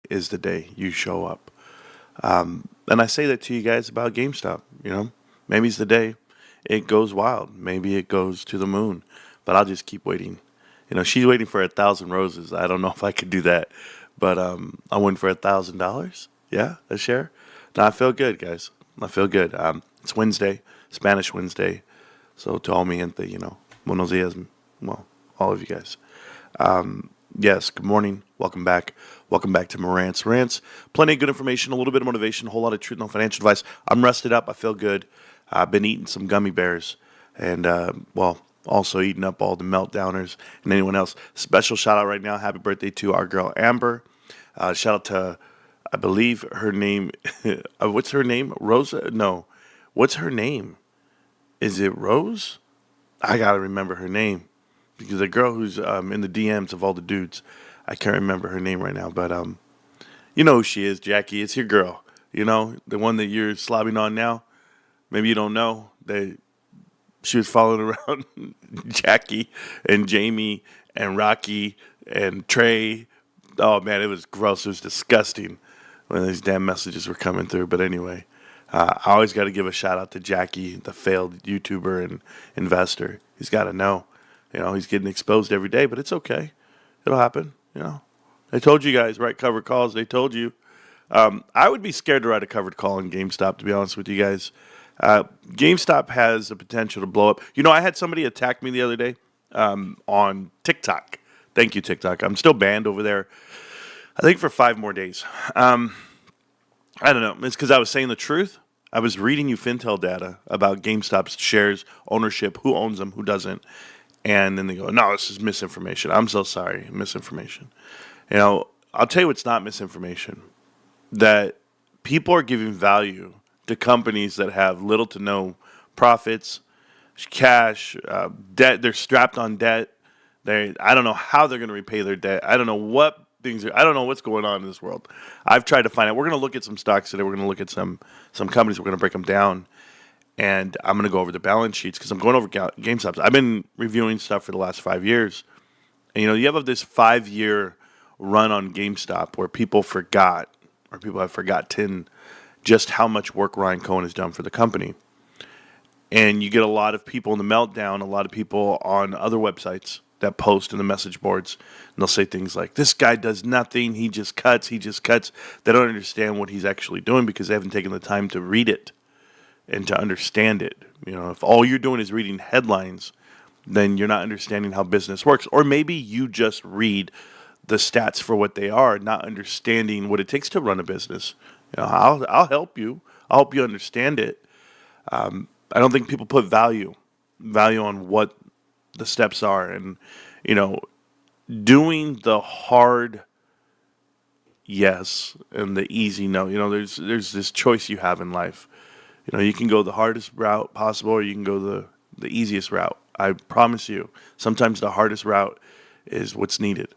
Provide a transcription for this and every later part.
is the day you show up. And I say that to you guys about GameStop. Maybe it's the day it goes wild. Maybe it goes to the moon. But I'll just keep waiting. She's waiting for 1,000 roses. I don't know if I could do that, but I'm waiting for $1,000. Yeah, a share. No, I feel good, guys. I feel good. It's Wednesday, Spanish Wednesday. So to all mi gente, buenos dias. Well, all of you guys. Yes, good morning. Welcome back. Welcome back to Marantz Rantz. Plenty of good information, a little bit of motivation, a whole lot of truth, no financial advice. I'm rested up. I feel good. I've been eating some gummy bears and, also eating up all the meltdowners and anyone else. Special shout out right now. Happy birthday to our girl Amber. Shout out to, I believe her name, what's her name? Rosa? No. What's her name? Is it Rose? I got to remember her name. Because the girl who's in the DMs of all the dudes, I can't remember her name right now, but you know who she is, Jackie. It's your girl. The one that you're slobbing on now. Maybe you don't know that she was following around Jackie and Jamie and Rocky and Trey. Oh man, it was gross. It was disgusting when these damn messages were coming through. But anyway, I always got to give a shout out to Jackie, the failed YouTuber and investor. He's got to know. He's getting exposed every day, but it's okay. It'll happen. They told you guys, write covered calls. They told you. I would be scared to write a covered call on GameStop, to be honest with you guys. GameStop has the potential to blow up. I had somebody attack me the other day on TikTok. Thank you, TikTok. I'm still banned over there, I think, for 5 more days. I don't know. It's because I was saying the truth. I was reading you Fintel data about GameStop's shares, ownership, who owns them, who doesn't. And then they go, no, this is misinformation. I'm so sorry, misinformation. I'll tell you what's not misinformation. That people are giving value to companies that have little to no profits, cash, debt. They're strapped on debt. I don't know how they're going to repay their debt. I don't know I don't know what's going on in this world. I've tried to find out. We're going to look at some stocks today. We're going to look at some companies. We're going to break them down. And I'm going to go over the balance sheets because I'm going over GameStop. I've been reviewing stuff for the last 5 years. And, you have this 5-year run on GameStop where people have forgotten just how much work Ryan Cohen has done for the company. And you get a lot of people in the meltdown, a lot of people on other websites that post in the message boards. And they'll say things like, this guy does nothing. He just cuts. They don't understand what he's actually doing because they haven't taken the time to read it and to understand it. If all you're doing is reading headlines, then you're not understanding how business works. Or maybe you just read the stats for what they are, not understanding what it takes to run a business. I'll help you. I'll help you understand it. I don't think people put value on what the steps are. And, doing the hard yes and the easy no. There's this choice you have in life. You can go the hardest route possible or you can go the easiest route. I promise you, sometimes the hardest route is what's needed.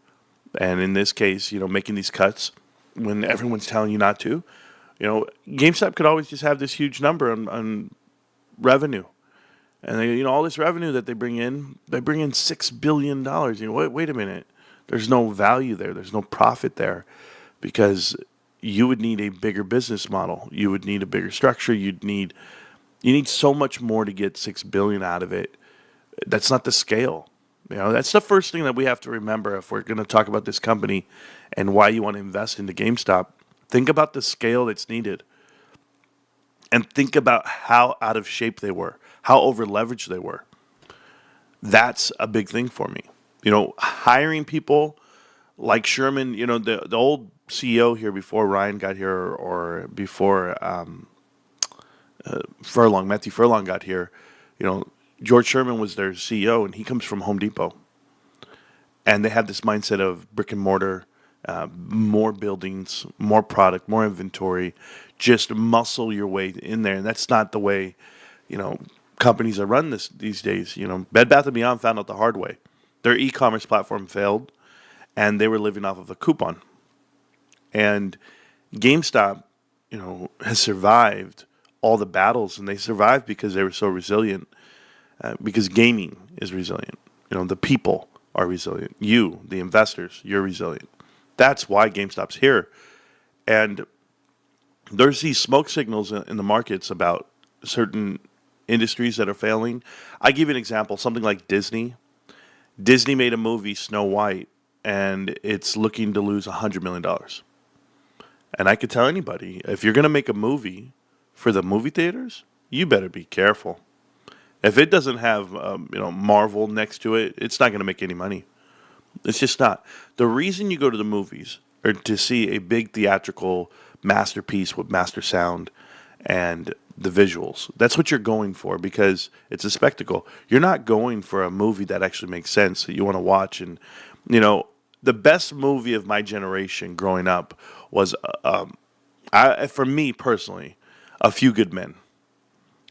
And in this case, making these cuts when everyone's telling you not to, GameStop could always just have this huge number on revenue. And all this revenue that they bring in $6 billion. Wait a minute. There's no value there. There's no profit there because you would need a bigger business model. You would need a bigger structure. You need so much more to get $6 billion out of it. That's not the scale. That's the first thing that we have to remember if we're going to talk about this company and why you want to invest into GameStop. Think about the scale that's needed. And think about how out of shape they were, how over leveraged they were. That's a big thing for me. Hiring people like Sherman, the old CEO here before Ryan got here or before Matthew Furlong got here, George Sherman was their CEO and he comes from Home Depot. And they had this mindset of brick and mortar, more buildings, more product, more inventory, just muscle your way in there. And that's not the way, companies are run these days. Bed Bath & Beyond found out the hard way. Their e-commerce platform failed and they were living off of a coupon. And GameStop, has survived all the battles, and they survived because they were so resilient. Because gaming is resilient. The people are resilient. You, the investors, you're resilient. That's why GameStop's here. And there's these smoke signals in the markets about certain industries that are failing. I give you an example, something like Disney. Disney made a movie, Snow White, and it's looking to lose $100 million. And I could tell anybody, if you're going to make a movie for the movie theaters, you better be careful. If it doesn't have, Marvel next to it, it's not going to make any money. It's just not. The reason you go to the movies or to see a big theatrical masterpiece with master sound and the visuals. That's what you're going for because it's a spectacle. You're not going for a movie that actually makes sense that you want to watch. And, the best movie of my generation growing up was, for me personally, A Few Good Men.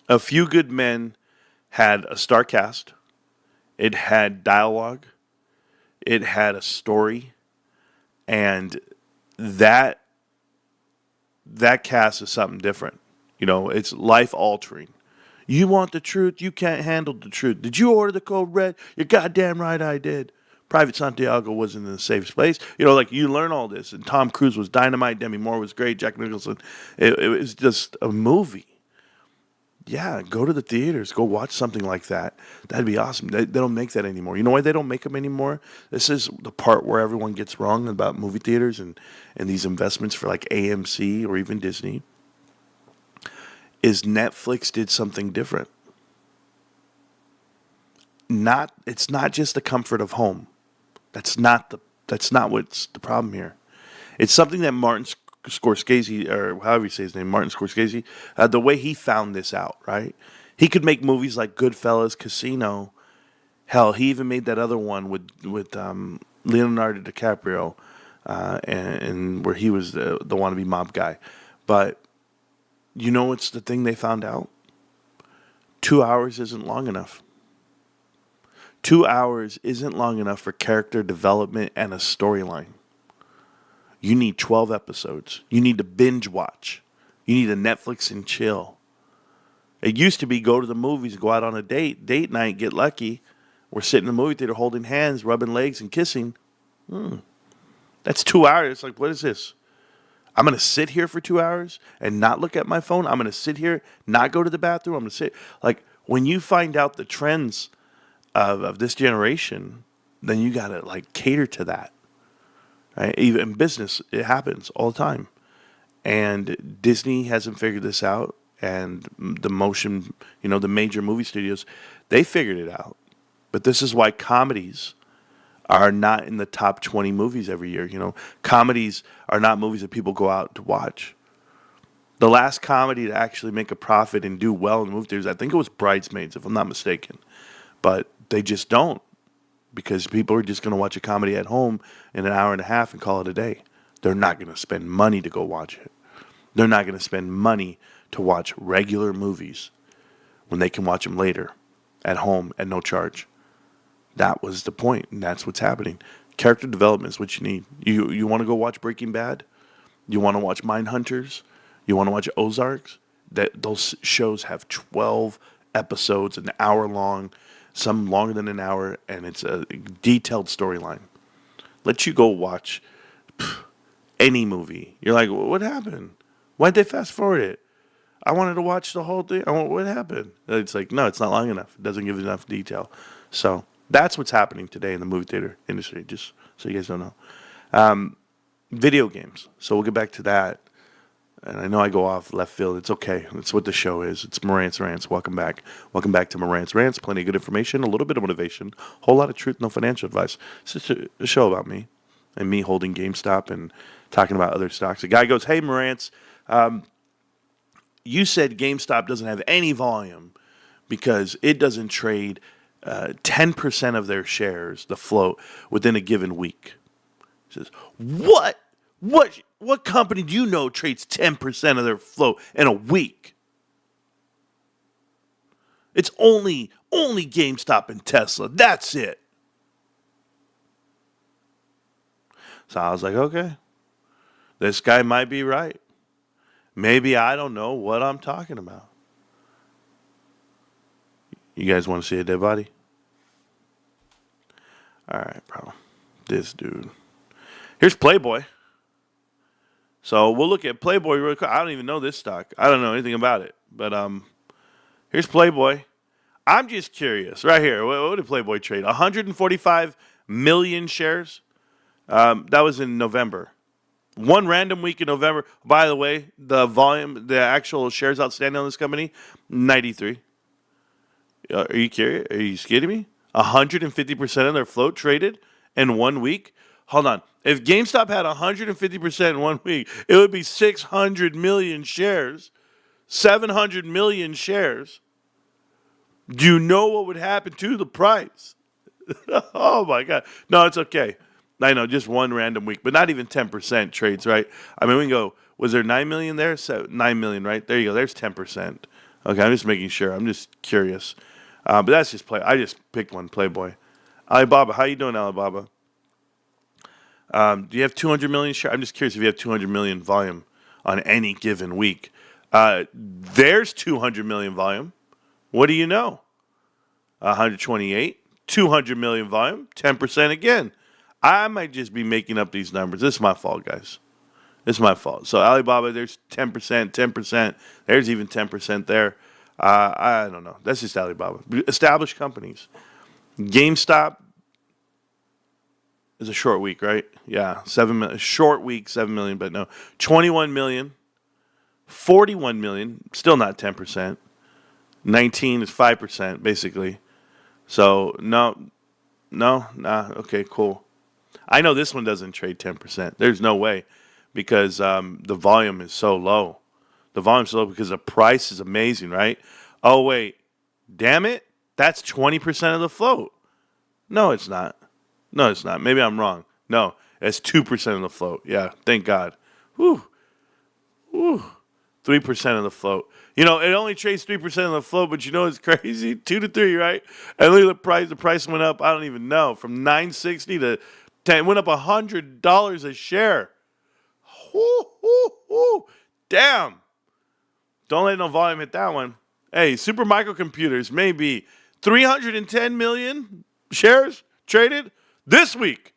A Few Good Men had a star cast. It had dialogue. It had a story. And that cast is something different. It's life altering. You want the truth? You can't handle the truth. Did you order the code red? You're goddamn right I did. Private Santiago wasn't in a safe space. You learn all this. And Tom Cruise was dynamite. Demi Moore was great. Jack Nicholson. It was just a movie. Yeah, go to the theaters. Go watch something like that. That'd be awesome. They don't make that anymore. You know why they don't make them anymore? This is the part where everyone gets wrong about movie theaters and these investments for like AMC or even Disney. Is Netflix did something different. It's not just the comfort of home. That's not what's the problem here. It's something that Martin Scorsese, or however you say his name, Martin Scorsese, the way he found this out, right? He could make movies like Goodfellas, Casino. Hell, he even made that other one with Leonardo DiCaprio, and where he was the wannabe mob guy. But what's the thing they found out? 2 hours isn't long enough. 2 hours isn't long enough for character development and a storyline. You need 12 episodes. You need to binge watch. You need a Netflix and chill. It used to be go to the movies, go out on a date night, get lucky. We're sitting in the movie theater holding hands, rubbing legs, and kissing. That's 2 hours. It's like, what is this? I'm going to sit here for 2 hours and not look at my phone. I'm going to sit here, not go to the bathroom. I'm going to sit. Like, when you find out the trends of this generation, then you got to, cater to that. Right? Even in business, it happens all the time. And Disney hasn't figured this out. And the major movie studios, they figured it out. But this is why comedies are not in the top 20 movies every year. Comedies are not movies that people go out to watch. The last comedy to actually make a profit and do well in the movie theaters, I think it was Bridesmaids, if I'm not mistaken. But they just don't, because people are just going to watch a comedy at home in an hour and a half and call it a day. They're not going to spend money to go watch it. They're not going to spend money to watch regular movies when they can watch them later at home at no charge. That was the point, and that's what's happening. Character development is what you need. You want to go watch Breaking Bad? You want to watch Mindhunters? You want to watch Ozarks? Those shows have 12 episodes, an hour long, some longer than an hour, and it's a detailed storyline. Let you go watch any movie. You're like, what happened? Why'd they fast forward it? I wanted to watch the whole thing. What happened? It's like, no, it's not long enough. It doesn't give enough detail. So that's what's happening today in the movie theater industry, just so you guys don't know. Video games. So we'll get back to that. And I know I go off left field. It's okay. That's what the show is. It's Marantz Rantz. Welcome back. Welcome back to Marantz Rantz. Plenty of good information, a little bit of motivation, a whole lot of truth, no financial advice. It's just a show about me and me holding GameStop and talking about other stocks. A guy goes, hey, Marantz, you said GameStop doesn't have any volume because it doesn't trade 10% of their shares, the float, within a given week. He says, what? What company do you know trades 10% of their float in a week? It's only GameStop and Tesla. That's it. So I was like, okay, this guy might be right. Maybe I don't know what I'm talking about. You guys want to see a dead body? All right, bro. This dude. Here's Playboy. So we'll look at Playboy real quick. I don't even know this stock. I don't know anything about it. But here's Playboy. I'm just curious. Right here. What did Playboy trade? 145 million shares. That was in November. One random week in November. By the way, the volume, the actual shares outstanding on this company, 93. Are you curious? Are you kidding me? 150% of their float traded in 1 week. Hold on. If GameStop had 150% in 1 week, it would be 600 million shares, 700 million shares. Do you know what would happen to the price? Oh my God. No, it's okay. I know, just one random week, but not even 10% trades, right? I mean, we can go, was there 9 million there? 9 million, right? There you go. There's 10%. Okay, I'm just making sure. I'm just curious. But that's just I just picked one, Playboy. Alibaba, how you doing, Alibaba? Do you have 200 million shares? I'm just curious if you have 200 million volume on any given week. There's 200 million volume. What do you know? 128, 200 million volume, 10% again. I might just be making up these numbers. This is my fault, guys. This is my fault. So Alibaba, there's 10%, 10%. There's even 10% there. I don't know. That's just Alibaba. Established companies. GameStop is a short week, right? Yeah, 7 million. Short week, 7 million, but no. 21 million, 41 million, still not 10%. 19 is 5%, basically. So, nah, okay, cool. I know this one doesn't trade 10%. There's no way because the volume is so low. The volume's so low because the price is amazing, right? Oh, wait. Damn it. That's 20% of the float. No, it's not. No, it's not. Maybe I'm wrong. No, it's 2% of the float. Yeah, thank God. Whew. 3% of the float. You know, it only trades 3% of the float, but you know it's crazy? 2 to 3, right? And look at the price. The price went up, I don't even know, from $9.60 to $10. It went up $100 a share. Damn. Don't let no volume hit that one. Hey, Super Microcomputers, maybe 310 million shares traded this week.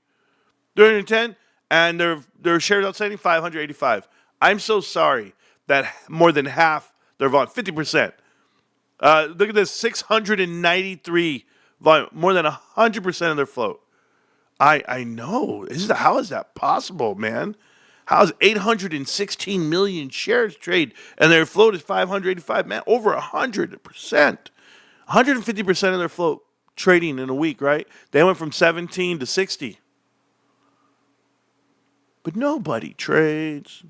310, and their shares outstanding 585. I'm so sorry that more than half their volume, 50%. Look at this, 693 volume, more than 100% of their float. I know. How is that possible, man? How is 816 million shares trade and their float is 585? Man, over 100%. 150% of their float trading in a week, right? They went from 17 to 60. But nobody trades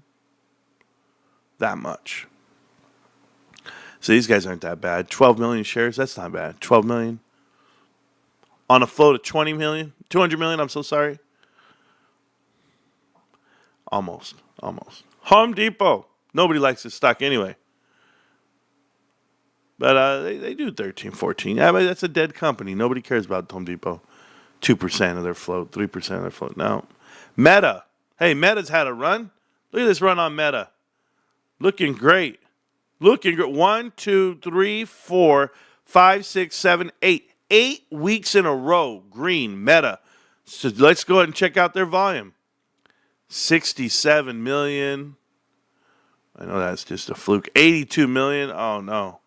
that much. So these guys aren't that bad. 12 million shares, that's not bad. 12 million. On a float of 20 million, 200 million, I'm so sorry. Almost. Home Depot. Nobody likes this stock anyway. But they do 13, 14. Yeah, but that's a dead company. Nobody cares about Home Depot. 2% of their float, 3% of their float. No. Meta. Hey, Meta's had a run. Look at this run on Meta. Looking great. 1, 2, 3, 4, 5, 6, 7, 8. 8 weeks in a row. Green, Meta. So let's go ahead and check out their volume. 67 million. I know that's just a fluke. 82 million. Oh, no.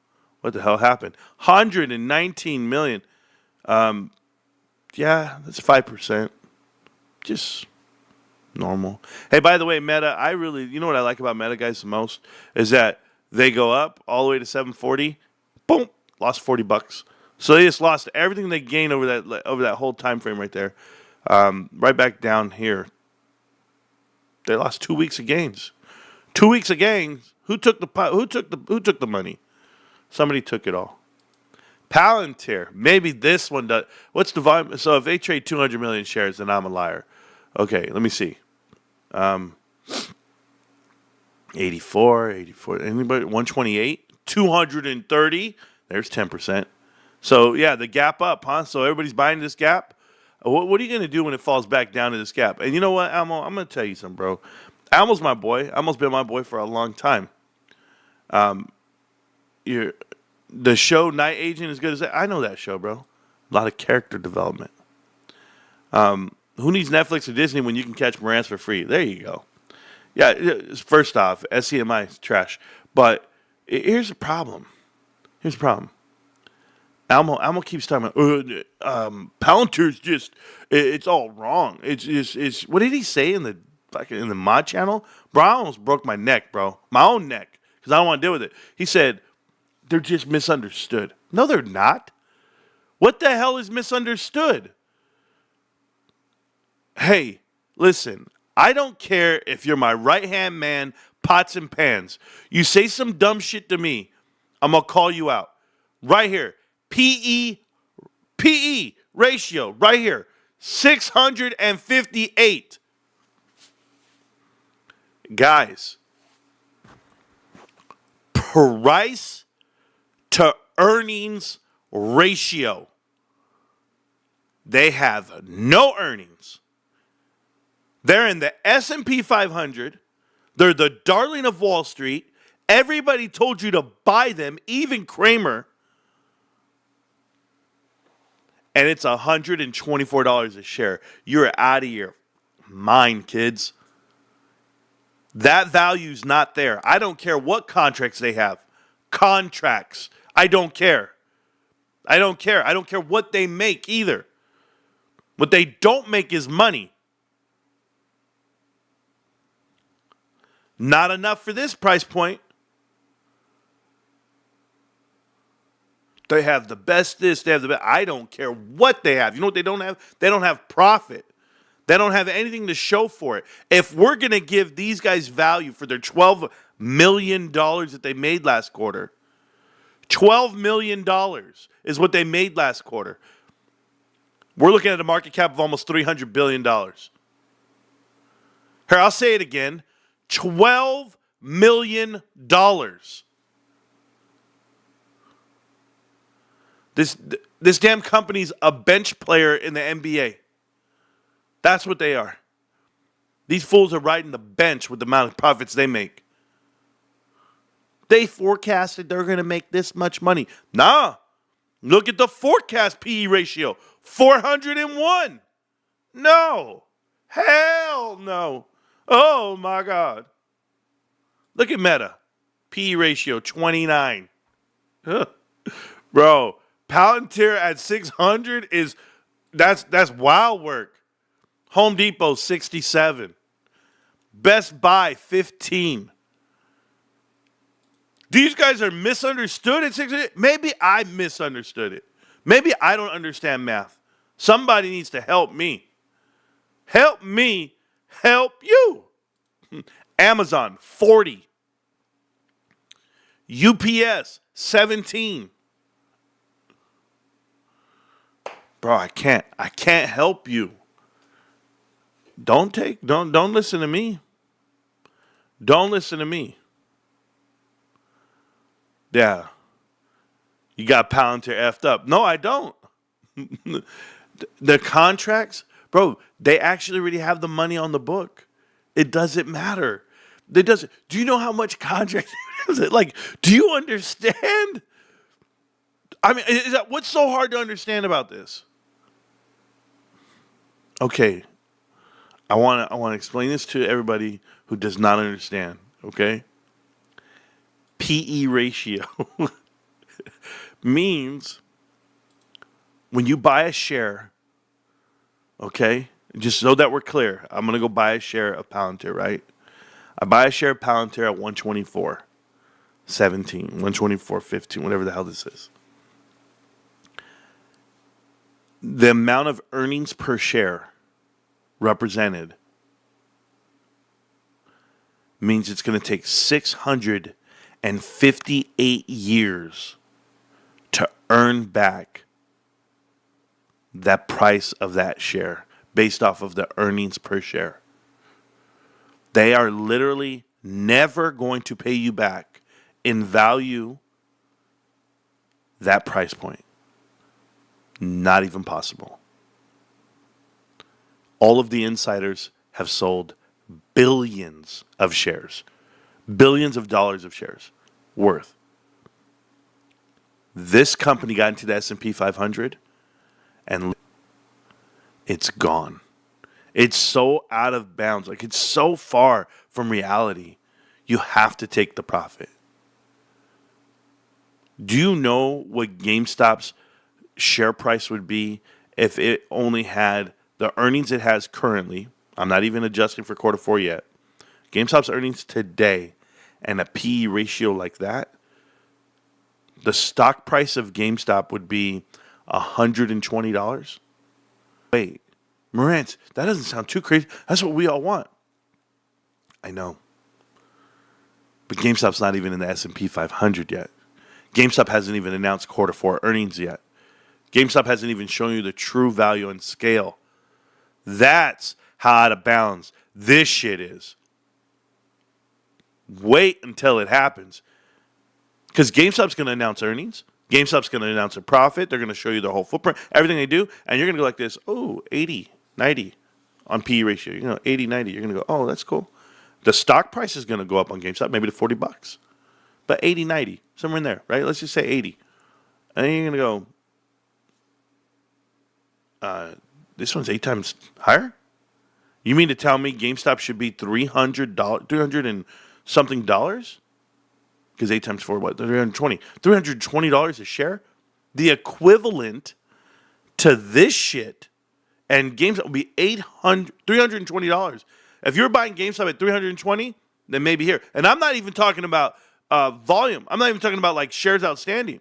What the hell happened? 119 million. Yeah, that's 5%. Just normal. Hey, by the way, Meta, you know what I like about Meta, guys, the most? Is that they go up all the way to 740. Boom. Lost $40. So they just lost everything they gained over that whole time frame right there. Right back down here. They lost 2 weeks of gains. 2 weeks of gains. Who took the money? Somebody took it all. Palantir. Maybe this one does. What's the volume? So if they trade 200 million shares, then I'm a liar. Okay, let me see. 84. Anybody? 128. 230. There's 10%. So yeah, the gap up, huh? So everybody's buying this gap. What are you going to do when it falls back down to this gap? And you know what, Almo? I'm going to tell you something, bro. Almo's my boy. Almo's been my boy for a long time. The show Night Agent is good as that. I know that show, bro. A lot of character development. Who needs Netflix or Disney when you can catch Marantz for free? There you go. Yeah, first off, SCMI is trash. But here's the problem. Here's the problem. Almo keeps talking about Palantir's just it's all wrong. It's what did he say in the mod channel? Bro, I almost broke my neck, bro. My own neck. Because I don't want to deal with it. He said they're just misunderstood. No, they're not. What the hell is misunderstood? Hey, listen, I don't care if you're my right-hand man, pots and pans. You say some dumb shit to me, I'm going to call you out. Right here. PE ratio, right here. 658. Guys, price to earnings ratio. They have no earnings. They're in the S&P 500. They're the darling of Wall Street. Everybody told you to buy them, even Kramer. And it's $124 a share. You're out of your mind, kids. That value's not there. I don't care what contracts they have. Contracts. I don't care. I don't care. I don't care what they make either. What they don't make is money. Not enough for this price point. They have the best this, they have the best. I don't care what they have. You know what they don't have? They don't have profit. They don't have anything to show for it. If we're going to give these guys value for their $12 million that they made last quarter, $12 million is what they made last quarter. We're looking at a market cap of almost $300 billion. Here, I'll say it again. $12 million. This damn company's a bench player in the NBA. That's what they are. These fools are riding the bench with the amount of profits they make. They forecasted they're going to make this much money. Nah. Look at the forecast PE ratio. 401. No. Hell no. Oh, my God. Look at Meta. PE ratio, 29. Bro, Palantir at 600 is, that's wild work. Home Depot, 67. Best Buy, 15. These guys are misunderstood at 600. Maybe I misunderstood it. Maybe I don't understand math. Somebody needs to help me. Help me help you. Amazon, 40. UPS, 17. Bro, I can't help you. Don't listen to me. Don't listen to me. Yeah. You got Palantir effed up. No, I don't. The contracts, bro, they actually already have the money on the book. It doesn't matter. It doesn't. Do you know how much contract is it? Like, do you understand? I mean, what's so hard to understand about this? Okay. I want to explain this to everybody who does not understand, okay? PE ratio means when you buy a share, okay? Just so that we're clear, I'm going to go buy a share of Palantir, right? I buy a share of Palantir at 124.17, 124.15, whatever the hell this is. The amount of earnings per share represented means it's going to take 658 years to earn back that price of that share based off of the earnings per share. They are literally never going to pay you back in value that price point. Not even possible. All of the insiders have sold billions of shares. Billions of dollars of shares worth. This company got into the S&P 500 and it's gone. It's so out of bounds. Like, it's so far from reality. You have to take the profit. Do you know what GameStop's share price would be if it only had the earnings it has currently? I'm not even adjusting for quarter four yet. GameStop's earnings today and a PE ratio like that, the stock price of GameStop would be $120. Wait, Marantz, that doesn't sound too crazy. That's what we all want. I know. But GameStop's not even in the S&P 500 yet. GameStop hasn't even announced quarter four earnings yet. GameStop hasn't even shown you the true value and scale. That's how out of bounds this shit is. Wait until it happens. Because GameStop's going to announce earnings. GameStop's going to announce a profit. They're going to show you their whole footprint, everything they do. And you're going to go like this, oh, 80, 90 on PE ratio. You know, 80, 90. You're going to go, oh, that's cool. The stock price is going to go up on GameStop, maybe to $40. But 80, 90, somewhere in there, right? Let's just say 80. And then you're going to go, this one's 8 times higher? You mean to tell me GameStop should be $300 and something dollars? Because 8 times 4, what? $320. $320 a share? The equivalent to this shit. And GameStop will be $320. If you're buying GameStop at $320, then maybe here. And I'm not even talking about volume. I'm not even talking about like shares outstanding.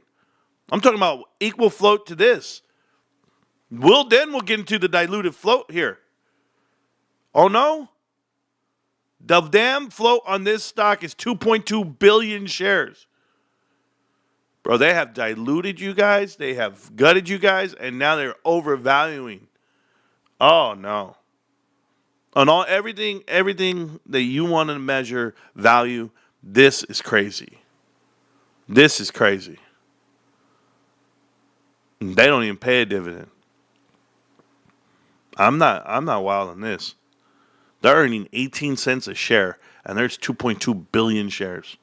I'm talking about equal float to this. We'll get into the diluted float here. Oh no? The damn float on this stock is 2.2 billion shares. Bro, they have diluted you guys. They have gutted you guys. And now they're overvaluing. Oh, no. On everything that you want to measure value, this is crazy. This is crazy. They don't even pay a dividend. I'm not wild on this. They're earning 18 cents a share, and there's 2.2 billion shares.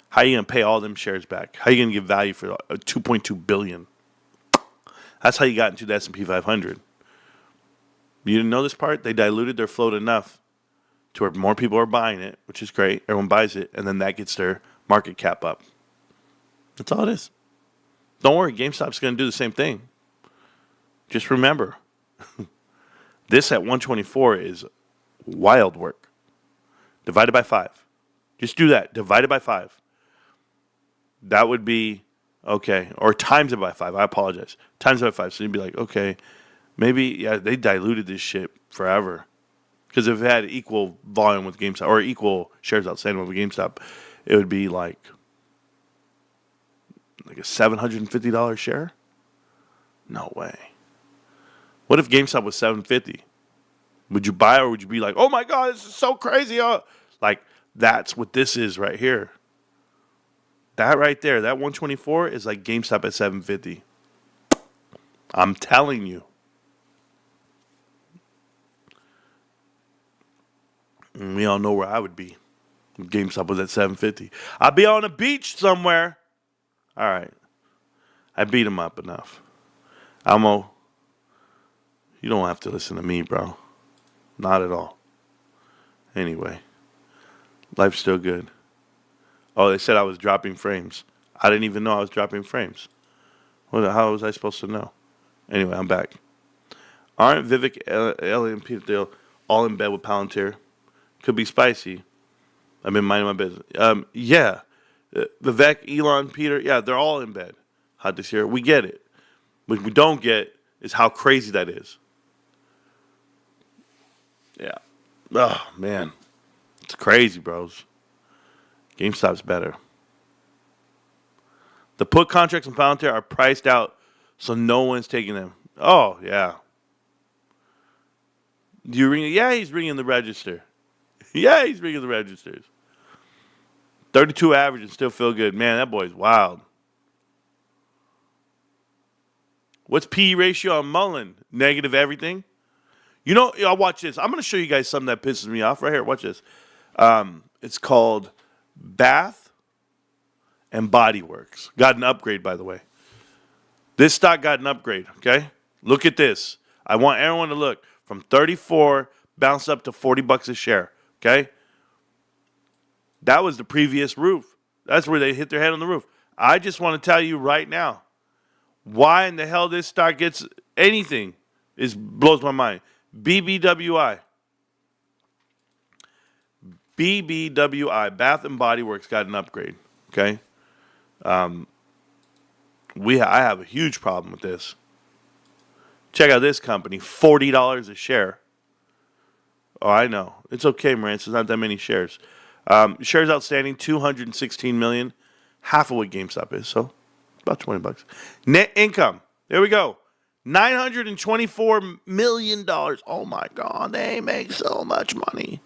How are you going to pay all them shares back? How are you going to give value for 2.2 billion? That's how you got into the S&P 500. You didn't know this part? They diluted their float enough to where more people are buying it, which is great. Everyone buys it, and then that gets their market cap up. That's all it is. Don't worry, GameStop's going to do the same thing. Just remember, this at 124 is wild work. Divided by 5. Just do that. Divided by 5. That would be, okay. Or times it by 5. I apologize. Times it by 5. So you'd be like, okay, maybe, yeah, they diluted this shit forever. Because if it had equal volume with GameStop, or equal shares outstanding with GameStop, it would be like a $750 share? No way. What if GameStop was $750? Would you buy, or would you be like, oh my God, this is so crazy? Like, that's what this is right here. That right there, that 124 is like GameStop at $750. I'm telling you. And we all know where I would be if GameStop was at $750. I'd be on a beach somewhere. All right. I beat him up enough. Almo, you don't have to listen to me, bro. Not at all. Anyway, life's still good. Oh, they said I was dropping frames. I didn't even know I was dropping frames. How was I supposed to know? Anyway, I'm back. Aren't Vivek, Ellie, and Peter Thiel all in bed with Palantir? Could be spicy. I've been minding my business. Yeah. Vivek, Elon, Peter, yeah, they're all in bed. Hot this year. We get it. What we don't get is how crazy that is. Yeah. Oh, man. It's crazy, bros. GameStop's better. The put contracts on Palantir are priced out, so no one's taking them. Oh, yeah. Do you ring it? Yeah, he's ringing the register. Yeah, he's ringing the registers. 32 average and still feel good. Man, that boy's wild. What's PE ratio on Mullen? Negative everything? You know, I'll watch this. I'm going to show you guys something that pisses me off right here. Watch this. It's called Bath and Body Works. Got an upgrade, by the way. This stock got an upgrade, okay? Look at this. I want everyone to look from 34 bounced up to $40 a share. Okay? That was the previous roof. That's where they hit their head on the roof. I just want to tell you right now, why in the hell this stock gets anything blows my mind. BBWI. BBWI, Bath and Body Works, got an upgrade. Okay? I have a huge problem with this. Check out this company, $40 a share. Oh, I know. It's okay, Marantz. There's not that many shares. Shares outstanding, 216 million. Half of what GameStop is, so about $20. Net income, there we go. $924 million. Oh, my God. They make so much money.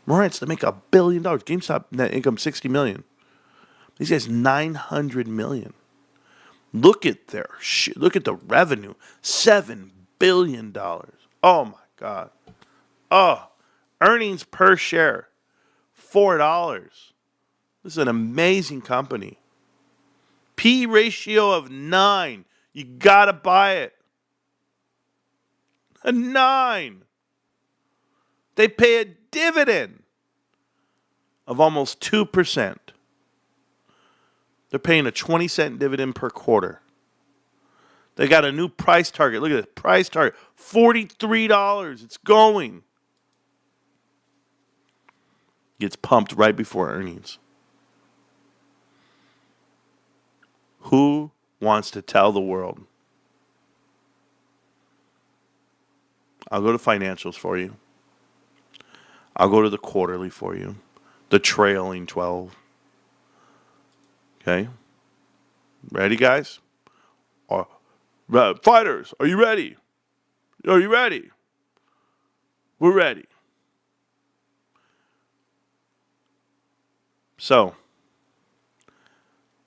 Marantz, they make $1 billion. GameStop net income, $60 million. These guys, $900 million. Look at the revenue, $7 billion. Oh, my God. Oh, earnings per share, $4. This is an amazing company. P ratio of 9. You got to buy it. A 9. They pay a dividend of almost 2%. They're paying a 20-cent dividend per quarter. They got a new price target. Look at this. Price target, $43. It's going. Gets pumped right before earnings. Who wants to tell the world? I'll go to financials for you. I'll go to the quarterly for you. The trailing 12. Okay? Ready, guys? Fighters, are you ready? Are you ready? We're ready. So,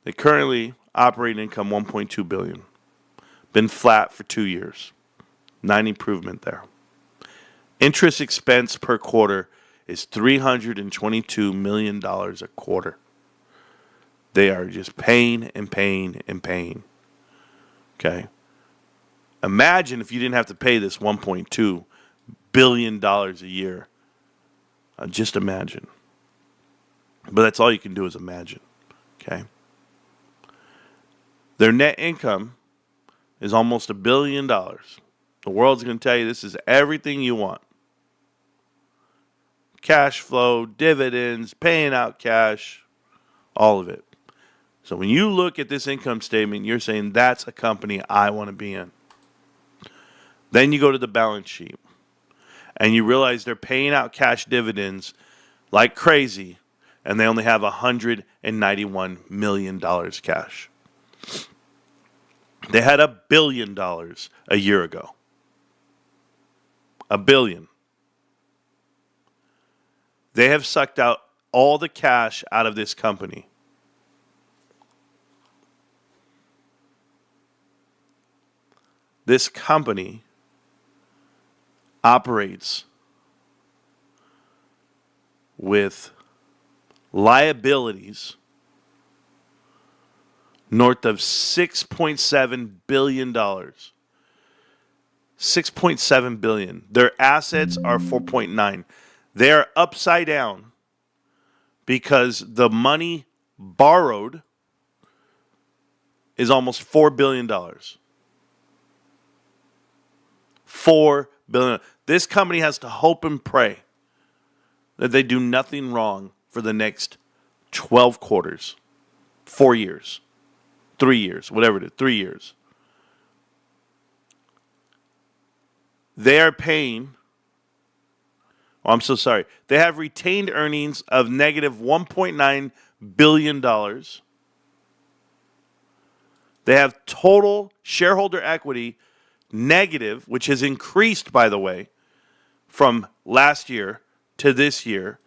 they currently operate income $1.2 billion. Been flat for 2 years. 9 improvement there. Interest expense per quarter is $322 million a quarter. They are just paying and paying and paying. Okay? Imagine if you didn't have to pay this $1.2 billion a year. Just imagine. But that's all you can do is imagine. Okay? Their net income is almost $1 billion. The world's going to tell you this is everything you want. Cash flow, dividends, paying out cash, all of it. So when you look at this income statement, you're saying that's a company I want to be in. Then you go to the balance sheet and you realize they're paying out cash dividends like crazy and they only have $191 million cash. They had $1 billion a year ago. $1 billion. They have sucked out all the cash out of this company. This company operates with liabilities north of $6.7 billion. $6.7 billion. Their assets are 4.9. They're upside down because the money borrowed is almost $4 billion. $4 billion. This company has to hope and pray that they do nothing wrong for the next 12 quarters, 4 years, 3 years, whatever it is, 3 years. They are paying, I'm so sorry, they have retained earnings of negative $1.9 billion. They have total shareholder equity negative, which has increased, by the way, from last year to this year,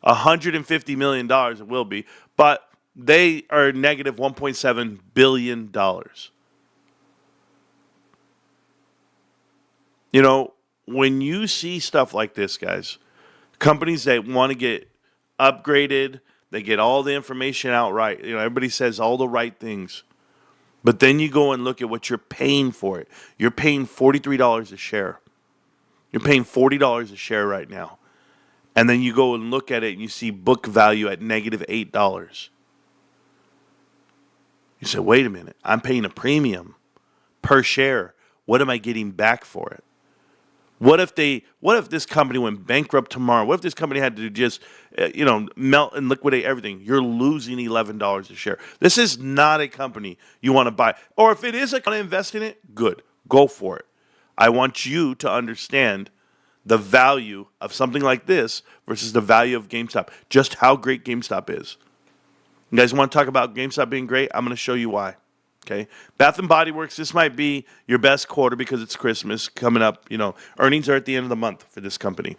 $150 million it will be, but they are negative $1.7 billion. You know, when you see stuff like this, guys, companies that want to get upgraded, they get all the information out right. You know, everybody says all the right things. But then you go and look at what you're paying for it. You're paying $43 a share. You're paying $40 a share right now. And then you go and look at it and you see book value at negative $8. You say, wait a minute, I'm paying a premium per share. What am I getting back for it? What if this company went bankrupt tomorrow? What if this company had to just, melt and liquidate everything? You're losing $11 a share. This is not a company you want to buy. Or if it is a company to invest in it, good, go for it. I want you to understand the value of something like this versus the value of GameStop. Just how great GameStop is. You guys want to talk about GameStop being great? I'm going to show you why. Okay, Bath and Body Works, this might be your best quarter because it's Christmas coming up. Earnings are at the end of the month for this company.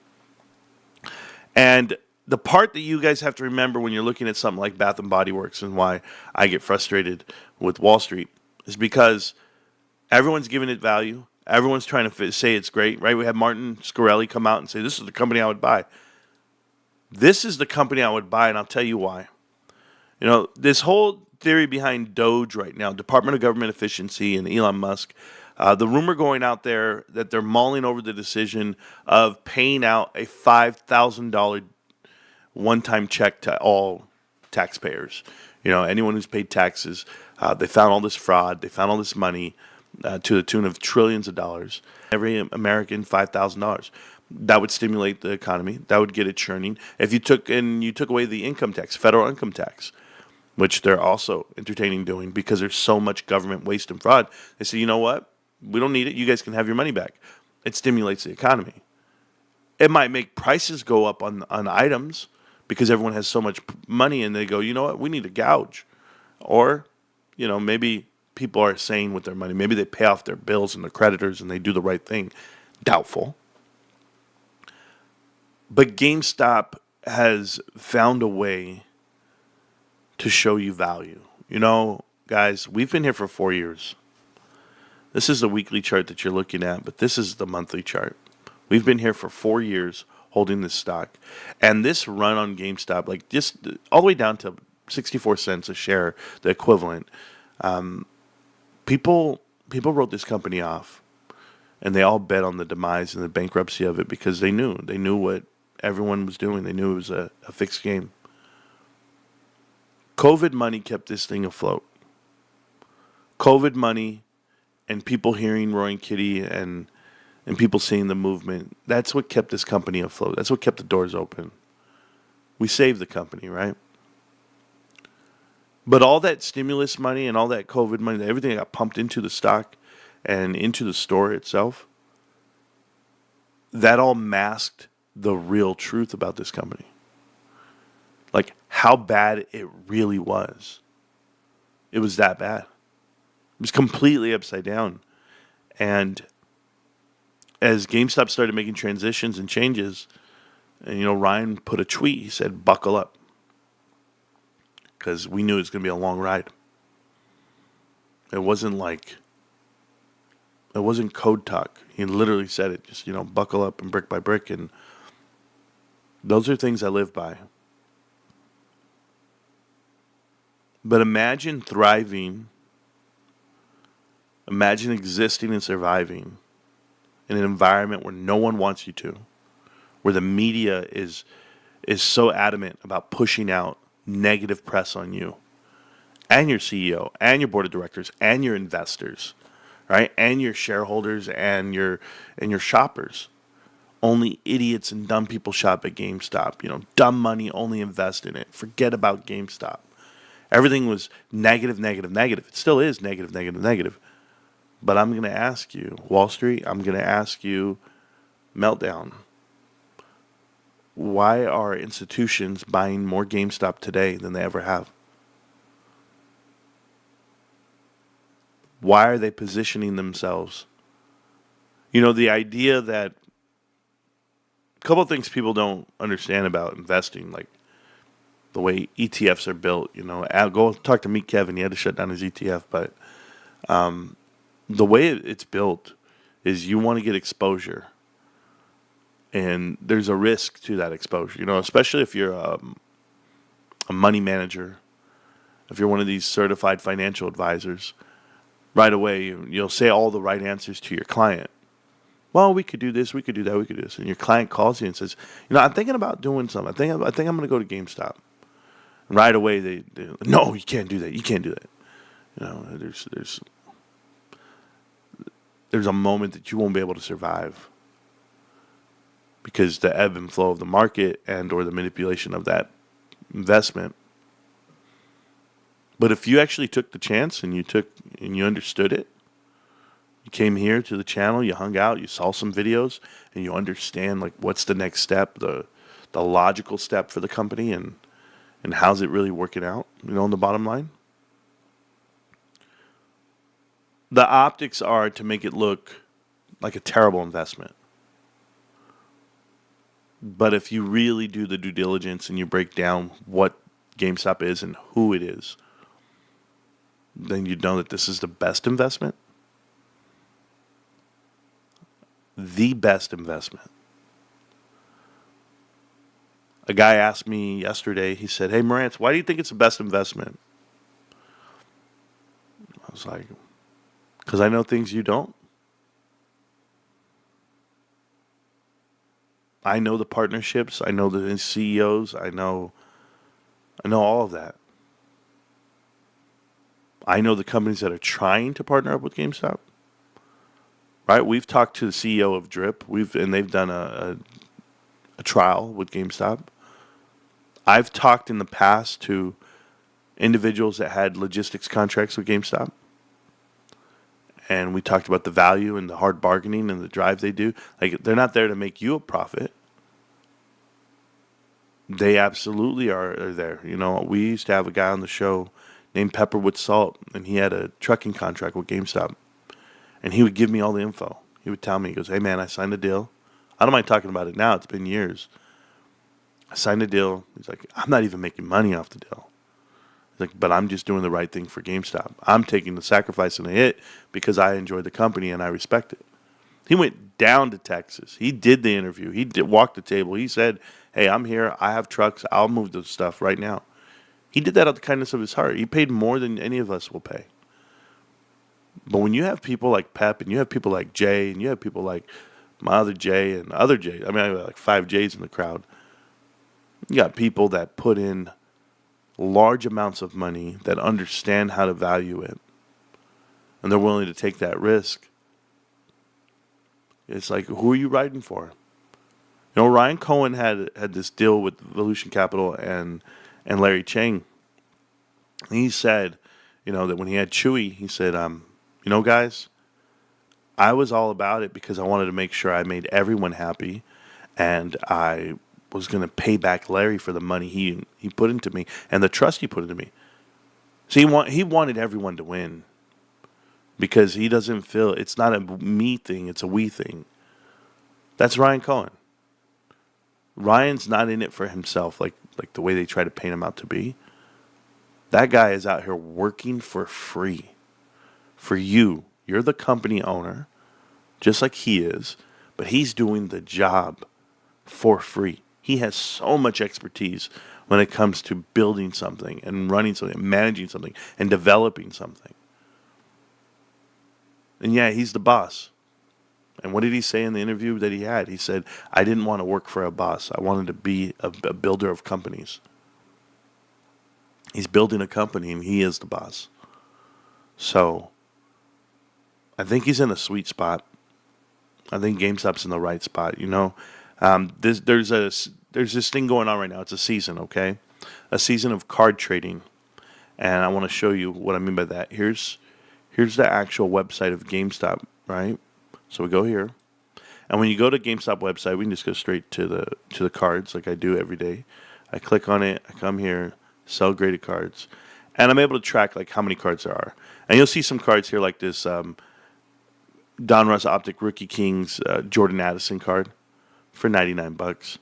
And the part that you guys have to remember when you're looking at something like Bath and Body Works and why I get frustrated with Wall Street is because everyone's giving it value. Everyone's trying to say it's great, right? We had Martin Scarelli come out and say, this is the company I would buy. This is the company I would buy, and I'll tell you why. This whole theory behind Doge right now, Department of Government Efficiency and Elon Musk, the rumor going out there that they're mulling over the decision of paying out a $5,000 one-time check to all taxpayers. Anyone who's paid taxes, they found all this fraud, they found all this money to the tune of trillions of dollars. Every American, $5,000. That would stimulate the economy. That would get it churning. If you took away the income tax, federal income tax, which they're also entertaining doing because there's so much government waste and fraud. They say, you know what? We don't need it. You guys can have your money back. It stimulates the economy. It might make prices go up on items because everyone has so much money and they go, you know what? We need to gouge. Or, maybe people are saying with their money, maybe they pay off their bills and their creditors and they do the right thing. Doubtful. But GameStop has found a way to show you value. Guys, we've been here for 4 years. This is the weekly chart that you're looking at, but this is the monthly chart. We've been here for 4 years holding this stock. And this run on GameStop, like just all the way down to 64 cents a share, the equivalent, people wrote this company off. And they all bet on the demise and the bankruptcy of it because they knew what everyone was doing. They knew it was a fixed game. COVID money kept this thing afloat. COVID money and people hearing Roaring Kitty and people seeing the movement, that's what kept this company afloat. That's what kept the doors open. We saved the company, right? But all that stimulus money and all that COVID money, everything that got pumped into the stock and into the store itself, that all masked the real truth about this company. Like how bad it really was. It was that bad. It was completely upside down. And as GameStop started making transitions and changes, and Ryan put a tweet, he said, buckle up. Because we knew it was going to be a long ride. It wasn't code talk. He literally said it, just, buckle up and brick by brick. And those are things I live by. But imagine thriving, imagine existing and surviving in an environment where no one wants you to, where the media is so adamant about pushing out negative press on you and your CEO and your board of directors and your investors, right? And your shareholders and your shoppers. Only idiots and dumb people shop at GameStop. Dumb money only invest in it. Forget about GameStop. Everything was negative, negative, negative. It still is negative, negative, negative. But I'm going to ask you, Wall Street, I'm going to ask you, Meltdown, why are institutions buying more GameStop today than they ever have? Why are they positioning themselves? The idea that a couple of things people don't understand about investing, like the way ETFs are built. I'll go talk to Meet Kevin. He had to shut down his ETF, but the way it's built is you want to get exposure, and there's a risk to that exposure. Especially if you're a money manager, if you're one of these certified financial advisors. Right away, you'll say all the right answers to your client. Well, we could do this, we could do that, we could do this. And your client calls you and says, I'm thinking about doing something. I think I'm going to go to GameStop. And right away, they no, you can't do that. You can't do that. There's a moment that you won't be able to survive because the ebb and flow of the market and or the manipulation of that investment. But if you actually took the chance and you understood it, you came here to the channel, you hung out, you saw some videos, and you understand like what's the next step, the logical step for the company, and how's it really working out, on the bottom line. The optics are to make it look like a terrible investment. But if you really do the due diligence and you break down what GameStop is and who it is, then you know that this is the best investment. The best investment. A guy asked me yesterday, he said, "Hey, Marantz, why do you think it's the best investment?" I was like, because I know things you don't. I know the partnerships. I know the CEOs. I know all of that. I know the companies that are trying to partner up with GameStop. Right? We've talked to the CEO of Drip. They've done a trial with GameStop. I've talked in the past to individuals that had logistics contracts with GameStop. And we talked about the value and the hard bargaining and the drive they do. Like, they're not there to make you a profit. They absolutely are there. We used to have a guy on the show named Pepper with Salt, and he had a trucking contract with GameStop. And he would give me all the info. He would tell me, he goes, "Hey, man, I signed a deal. I don't mind talking about it now. It's been years. I signed a deal." He's like, "I'm not even making money off the deal." He's like, "But I'm just doing the right thing for GameStop. I'm taking the sacrifice and the hit because I enjoy the company and I respect it." He went down to Texas. He did the interview. He walked the table. He said, "Hey, I'm here. I have trucks. I'll move the stuff right now." He did that out of the kindness of his heart. He paid more than any of us will pay. But when you have people like Pep and you have people like Jay and you have people like my other Jay and other Jay, I have like 5 Jays in the crowd. You got people that put in large amounts of money that understand how to value it. And they're willing to take that risk. It's like, who are you riding for? Ryan Cohen had this deal with Valuation Capital and Larry Chang. He said, that when he had Chewy, he said, guys, I was all about it because I wanted to make sure I made everyone happy, and I was going to pay back Larry for the money he put into me and the trust he put into me. So he wanted everyone to win because he doesn't feel it's not a me thing, it's a we thing. That's Ryan Cohen. Ryan's not in it for himself like the way they try to paint him out to be. That guy is out here working for free. For you. You're the company owner, just like he is, but he's doing the job for free. He has so much expertise when it comes to building something and running something, and managing something and developing something. And yeah, he's the boss. And what did he say in the interview that he had? He said, "I didn't want to work for a boss. I wanted to be a builder of companies." He's building a company and he is the boss. So I think he's in a sweet spot. I think GameStop's in the right spot. There's this thing going on right now. It's a season, okay? A season of card trading. And I want to show you what I mean by that. Here's the actual website of GameStop, right? So we go here. And when you go to GameStop website, we can just go straight to the cards like I do every day. I click on it, I come here, sell graded cards. And I'm able to track like how many cards there are. And you'll see some cards here like this Don Russ Optic Rookie Kings Jordan Addison card for $99.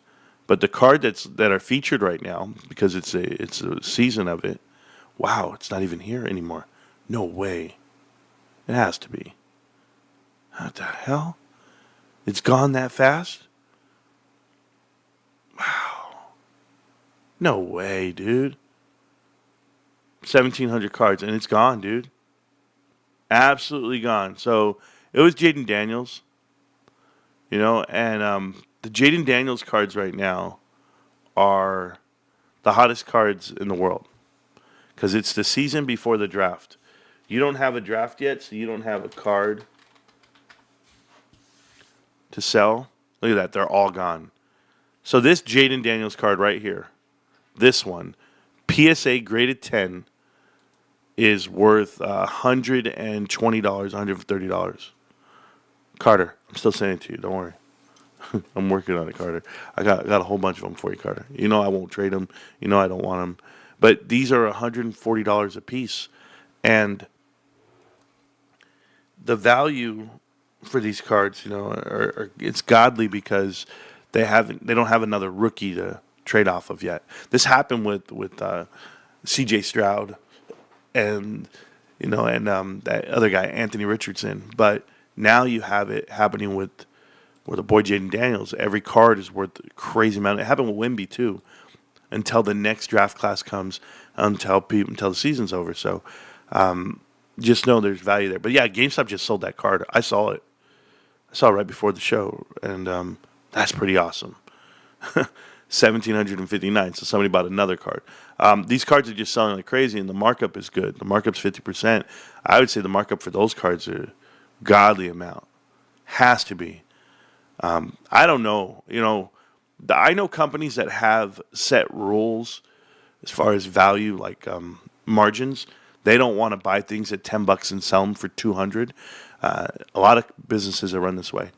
But the card that are featured right now, because it's a season of it, wow, it's not even here anymore. No way. It has to be. What the hell? It's gone that fast? Wow. No way, dude. 1,700 cards, and it's gone, dude. Absolutely gone. So it was Jaden Daniels. And the Jaden Daniels cards right now are the hottest cards in the world because it's the season before the draft. You don't have a draft yet, so you don't have a card to sell. Look at that. They're all gone. So this Jaden Daniels card right here, this one, PSA graded 10, is worth $120, $130. Carter, I'm still saying it to you. Don't worry. I'm working on it, Carter. I got a whole bunch of them for you, Carter. I won't trade them. I don't want them. But these are $140 a piece. And the value for these cards, it's godly because they don't have another rookie to trade off of yet. This happened with C.J. Stroud and that other guy Anthony Richardson, but now you have it happening with the boy Jaden Daniels. Every card is worth a crazy amount. It happened with Wemby too, until the next draft class comes, until the season's over. So just know there's value there. But yeah, GameStop just sold that card. I saw it. I saw it right before the show, and that's pretty awesome. 1,759. So somebody bought another card. These cards are just selling like crazy, and the markup is good. The markup's 50%. I would say the markup for those cards are godly amount. Has to be. I don't know. I know companies that have set rules as far as value, like margins. They don't want to buy things at $10 and sell them for $200. A lot of businesses are run this way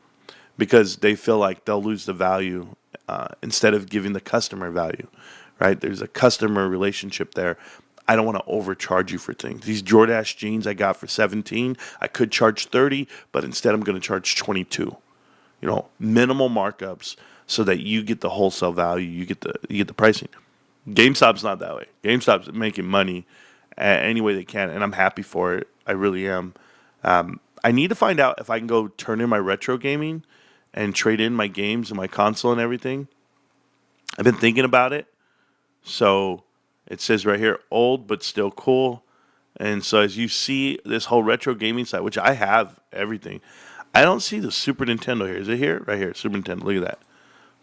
because they feel like they'll lose the value instead of giving the customer value, right? There's a customer relationship there. I don't want to overcharge you for things. These Jordache jeans I got for $17, I could charge $30, but instead I'm going to charge $22. Minimal markups so that you get the wholesale value, you get the pricing. GameStop's not that way. GameStop's making money any way they can, and I'm happy for it. I really am. I need to find out if I can go turn in my retro gaming and trade in my games and my console and everything. I've been thinking about it. So it says right here, old but still cool. And so as you see this whole retro gaming site, which I have everything, I don't see the Super Nintendo here. Is it here? Right here, Super Nintendo. Look at that.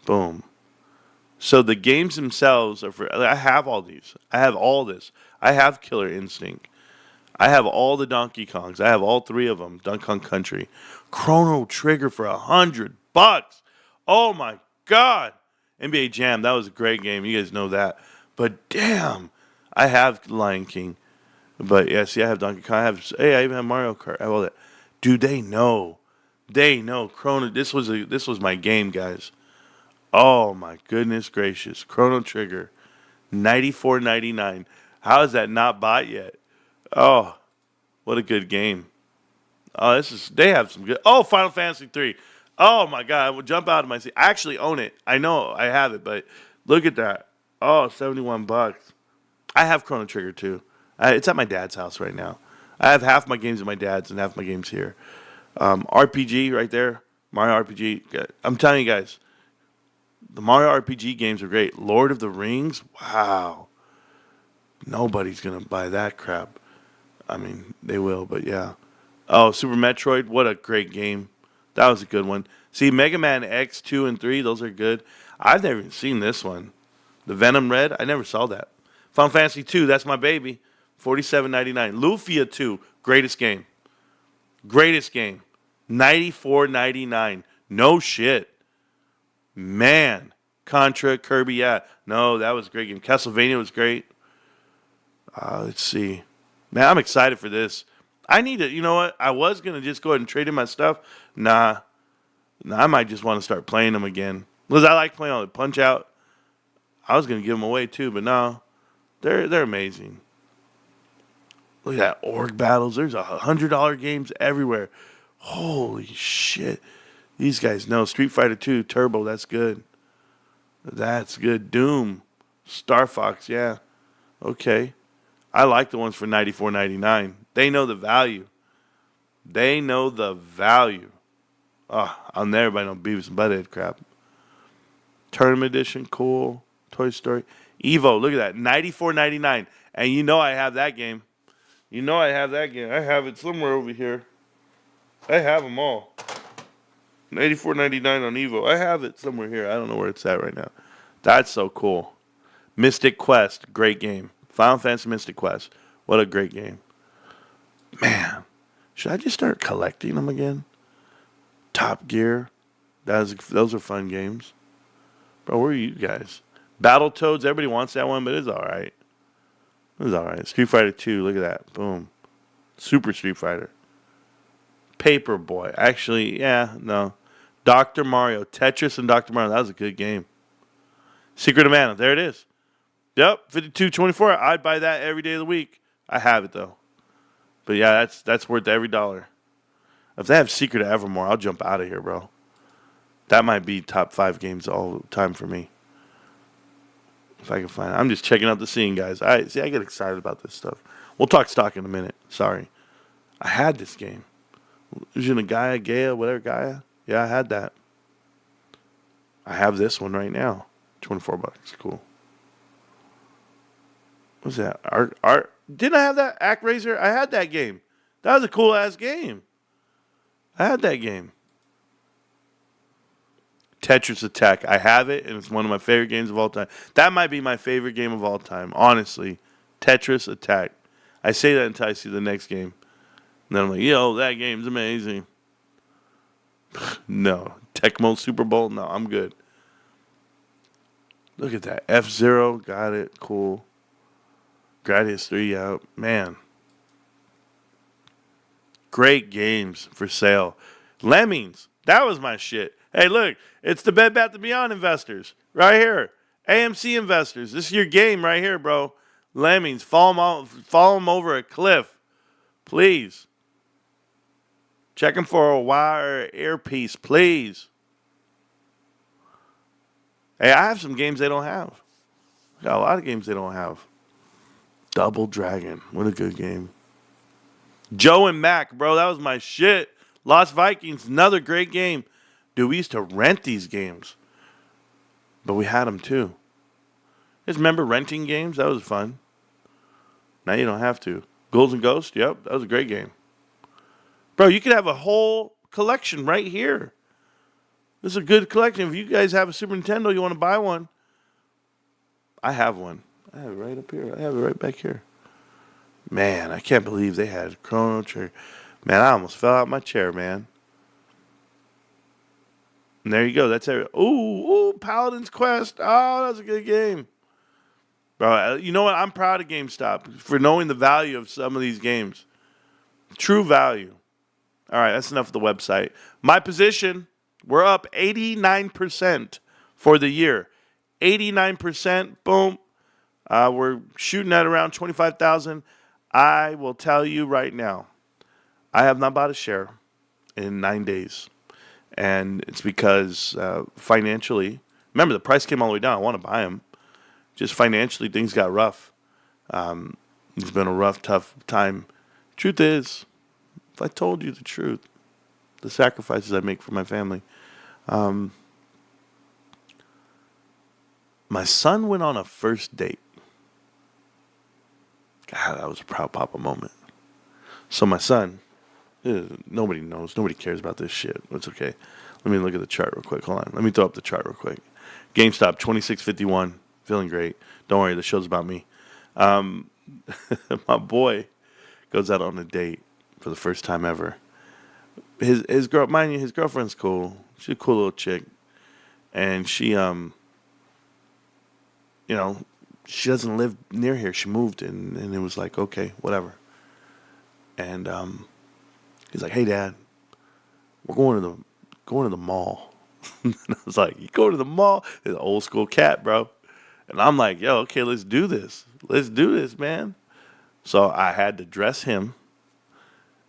Boom. So the games themselves are for, I have all these. I have all this. I have Killer Instinct. I have all the Donkey Kongs. I have all three of them. Donkey Kong Country. Chrono Trigger for $100. Oh my God. NBA Jam. That was a great game. You guys know that. But damn, I have Lion King. But yeah, see, I have Donkey Kong. I even have Mario Kart. I have all that. Dude, they know. They know. Chrono. This was my game, guys. Oh my goodness gracious. Chrono Trigger. $94.99. How is that not bought yet? Oh, what a good game. Oh, they have some good. Oh, Final Fantasy 3. Oh my God, I will jump out of my seat. I actually own it. I know I have it, but look at that. Oh, $71. I have Chrono Trigger too. It's at my dad's house right now. I have half my games at my dad's and half my games here. RPG right there. Mario RPG. I'm telling you guys, the Mario RPG games are great. Lord of the Rings. Wow. Nobody's going to buy that crap. I mean, they will, but yeah. Oh, Super Metroid. What a great game. That was a good one. See, Mega Man X 2 and 3, those are good. I've never even seen this one. The Venom Red, I never saw that. Final Fantasy 2, that's my baby. $47.99. Lufia 2, greatest game. Greatest game. $94.99. No shit. Man. Contra, Kirby, yeah. No, that was a great game. Castlevania was great. Let's see. Man, I'm excited for this. I need to, you know what? I was going to just go ahead and trade in my stuff. Nah, I might just want to start playing them again. Because I like playing all the Punch-Out. I was going to give them away too, but no. They're amazing. Look at that. Org battles. There's $100 games everywhere. Holy shit. These guys know. Street Fighter 2 Turbo, that's good. That's good. Doom. Star Fox, yeah. Okay. I like the ones for $94.99. They know the value. They know the value. Oh, I'll never buy no Beavis and Butthead crap. Tournament Edition, cool. Toy Story. Evo, look at that. $94.99. And you know I have that game. You know I have that game. I have it somewhere over here. I have them all. $84.99 on Evo. I have it somewhere here. I don't know where it's at right now. That's so cool. Mystic Quest, great game. Final Fantasy Mystic Quest. What a great game. Man, should I just start collecting them again? Top Gear. Those are fun games. Bro, where are you guys? Battletoads, everybody wants that one, but it's alright. It's alright. Street Fighter 2, look at that. Boom. Super Street Fighter. Paperboy. Actually, yeah, no. Dr. Mario. Tetris and Dr. Mario. That was a good game. Secret of Mana. There it is. Yep, 52.24. I'd buy that every day of the week. I have it, though. But yeah, that's worth every dollar. If they have Secret of Evermore, I'll jump out of here, bro. That might be top 5 games all the time for me. If I can find it. I'm just checking out the scene, guys. I get excited about this stuff. We'll talk stock in a minute. Sorry. I had this game. Gaia, whatever, Gaia. Yeah, I had that. I have this one right now. $24. Cool. What's that? Art. Didn't I have that? ActRaiser? I had that game. That was a cool ass game. I had that game. Tetris Attack. I have it, and it's one of my favorite games of all time. That might be my favorite game of all time, honestly. Tetris Attack. I say that until I see the next game. And then I'm like, yo, that game's amazing. No. Tecmo Super Bowl? No, I'm good. Look at that. F-Zero. Got it. Cool. Gradius 3 out. Man. Great games for sale. Lemmings. That was my shit. Hey, look. It's the Bed Bath & Beyond investors. Right here. AMC investors. This is your game right here, bro. Lemmings. Fall them over a cliff. Please. Check them for a wire earpiece, please. Hey, I have some games they don't have. I got a lot of games they don't have. Double Dragon. What a good game. Joe and Mac, bro. That was my shit. Lost Vikings. Another great game. Dude, we used to rent these games. But we had them too. Just remember renting games? That was fun. Now you don't have to. Ghouls and Ghosts? Yep, that was a great game. Bro, you could have a whole collection right here. This is a good collection. If you guys have a Super Nintendo, you want to buy one. I have one. I have it right up here. I have it right back here. Man, I can't believe they had Chrono Trigger. Man, I almost fell out my chair, man. And there you go. That's it. Ooh, Paladin's Quest. Oh, that's a good game. Bro, you know what? I'm proud of GameStop for knowing the value of some of these games. True value. All right, that's enough of the website. My position, we're up 89% for the year. 89%, boom. We're shooting at around 25,000. I will tell you right now, I have not bought a share in 9 days. And it's because financially, remember the price came all the way down. I want to buy them. Just financially, things got rough. It's been a rough, tough time. Truth is, if I told you the truth, the sacrifices I make for my family. My son went on a first date. God, that was a proud papa moment. So my son, nobody knows, nobody cares about this shit. It's okay. Let me look at the chart real quick. Hold on. Let me throw up the chart real quick. GameStop, 26.51. Feeling great. Don't worry, the show's about me. My boy goes out on a date for the first time ever. His girl, mind you, his girlfriend's cool. She's a cool little chick, and she she doesn't live near here. She moved, and it was like, okay, whatever. And he's like, hey, Dad, we're going to the mall. And I was like, you go to the mall? It's an old school cat, bro. And I'm like, yo, okay, let's do this. Let's do this, man. So I had to dress him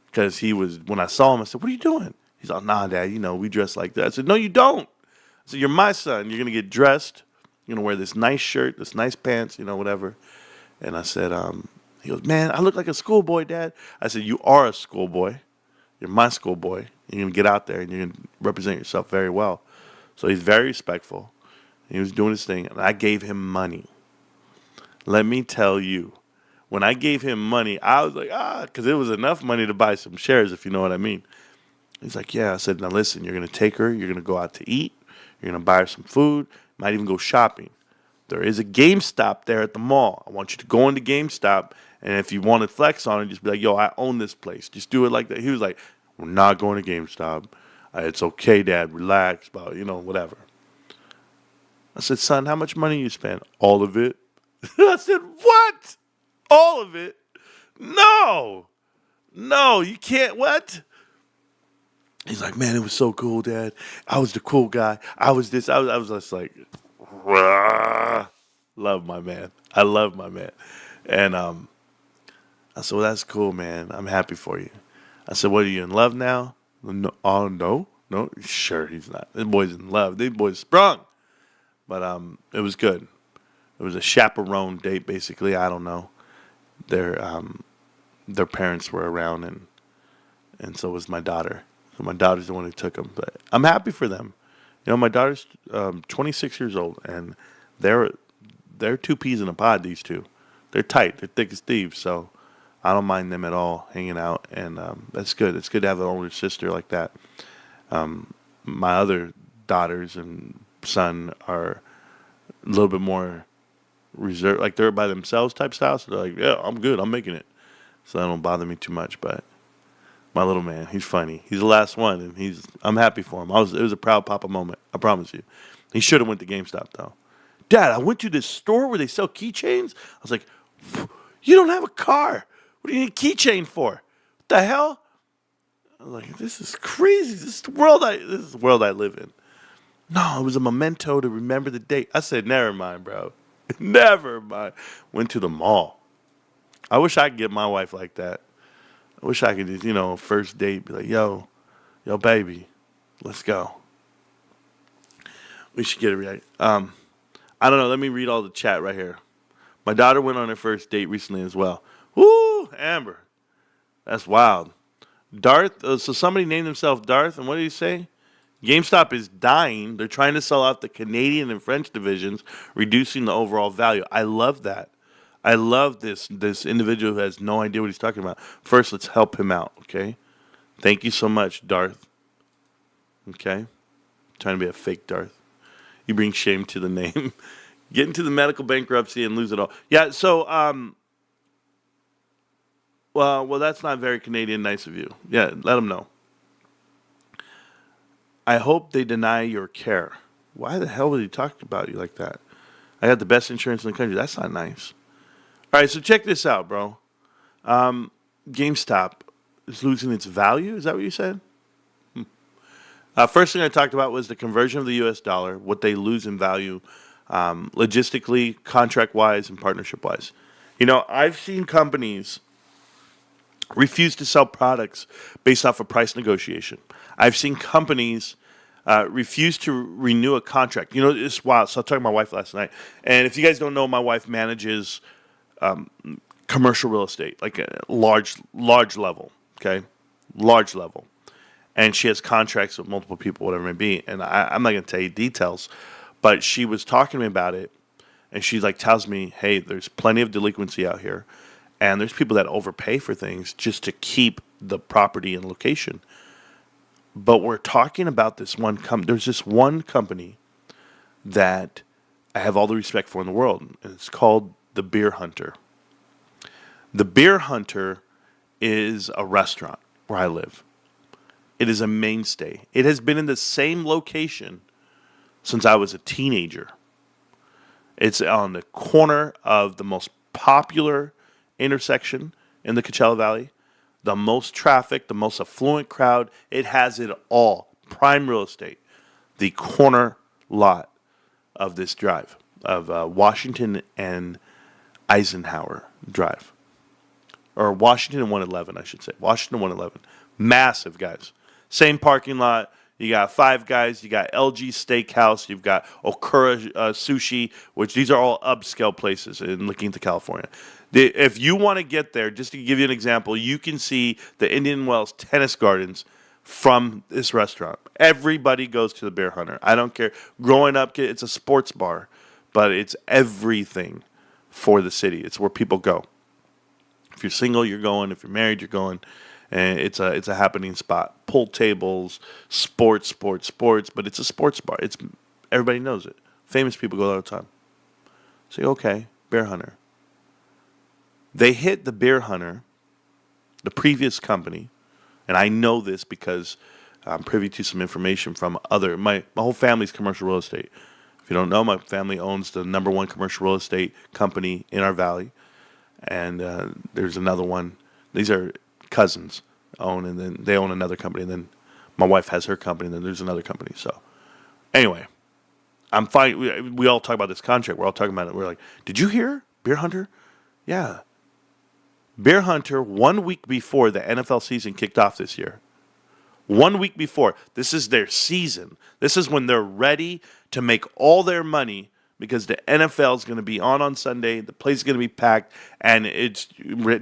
because when I saw him, I said, what are you doing? He's like, nah, Dad, we dress like that. I said, no, you don't. I said, you're my son. You're going to get dressed. You're going to wear this nice shirt, this nice pants, whatever. And I said, he goes, man, I look like a schoolboy, Dad. I said, you are a schoolboy. You're my schoolboy. You're going to get out there and you're going to represent yourself very well. So he's very respectful. He was doing his thing, and I gave him money. Let me tell you, when I gave him money, I was like, because it was enough money to buy some shares, if you know what I mean. He's like, yeah. I said, now listen, you're going to take her. You're going to go out to eat. You're going to buy her some food. Might even go shopping. There is a GameStop there at the mall. I want you to go into GameStop, and if you want to flex on it, just be like, yo, I own this place. Just do it like that. He was like, we're not going to GameStop. It's okay, Dad. Relax about, whatever. I said, son, how much money you spend? All of it. I said, what? All of it? No. No, you can't. What? He's like, man, it was so cool, Dad. I was the cool guy. I was this. I was just like, rah. Love my man. I love my man. And I said, well, that's cool, man. I'm happy for you. I said, what, are you in love now? No, oh, no. No, sure he's not. This boy's in love. These boys sprung. But it was good. It was a chaperone date, basically. I don't know. Their parents were around, and so was my daughter. So my daughter's the one who took them. But I'm happy for them. My daughter's 26 years old, and they're two peas in a pod. These two, they're tight. They're thick as thieves. So I don't mind them at all hanging out, and that's good. It's good to have an older sister like that. My other daughters and son are a little bit more reserved, like they're by themselves type style. So they're like, yeah, I'm good. I'm making it. So that don't bother me too much. But my little man, he's funny. He's the last one, and I'm happy for him. It was a proud papa moment. I promise you. He should have went to GameStop though. Dad, I went to this store where they sell keychains. I was like, you don't have a car. What do you need a keychain for? What the hell? I was like, this is crazy. This is the world I live in. No, it was a memento to remember the date. I said, never mind, bro. Never mind. Went to the mall. I wish I could get my wife like that. I wish I could just, first date, be like, yo, baby, let's go. We should get it right. I don't know. Let me read all the chat right here. My daughter went on her first date recently as well. Woo, Amber. That's wild. Darth, so somebody named themselves Darth, and what did he say? GameStop is dying. They're trying to sell out the Canadian and French divisions, reducing the overall value. I love that. I love this individual who has no idea what he's talking about. First, let's help him out, okay? Thank you so much, Darth. Okay? Trying to be a fake Darth. You bring shame to the name. Get into the medical bankruptcy and lose it all. Yeah, so, well, that's not very Canadian nice of you. Yeah, let them know. I hope they deny your care. Why the hell would he talk about you like that? I got the best insurance in the country. That's not nice. All right, so check this out, bro. GameStop is losing its value. Is that what you said? First thing I talked about was the conversion of the U.S. dollar, what they lose in value logistically, contract-wise, and partnership-wise. I've seen companies refuse to sell products based off of price negotiation. I've seen companies refuse to renew a contract. It's wild. So I was talking to my wife last night. And if you guys don't know, my wife manages commercial real estate, like a large level, okay? Large level. And she has contracts with multiple people, whatever it may be. And I'm not going to tell you details, but she was talking to me about it. And she tells me, hey, there's plenty of delinquency out here. And there's people that overpay for things just to keep the property and location. But we're talking about this one there's this one company that I have all the respect for in the world, and it's called The Beer Hunter. The Beer Hunter is a restaurant where I live. It is a mainstay. It has been in the same location since I was a teenager. It's on the corner of the most popular intersection in the Coachella Valley. The most traffic, the most affluent crowd. It has it all. Prime real estate. The corner lot of this drive, of Washington and Eisenhower Drive. Or Washington and 111, I should say. Washington 111. Massive, guys. Same parking lot. You got Five Guys. You got LG Steakhouse. You've got Okura Sushi, which these are all upscale places in La Quinta, California. If you want to get there, just to give you an example, you can see the Indian Wells Tennis Gardens from this restaurant. Everybody goes to the Beer Hunter. I don't care. Growing up, it's a sports bar, but it's everything for the city. It's where people go. If you're single, you're going. If you're married, you're going. and it's a happening spot. Pool tables, sports, but it's a sports bar. It's everybody knows it. Famous people go there all the time. Say, okay, Bear Hunter. They hit the Bear Hunter, the previous company, and I know this because I'm privy to some information from my whole family's commercial real estate. If you don't know, my family owns the number one commercial real estate company in our valley, and there's another one. These are cousins own, and then they own another company, and then my wife has her company, and then there's another company. So anyway, I'm fine. We all talk about this contract. We're all talking about it. We're like, did you hear Bear Hunter? Yeah. Bear Hunter, 1 week before the NFL season kicked off this year. 1 week before. This is their season. This is when they're ready to make all their money because the NFL is going to be on Sunday. The place is going to be packed. And it's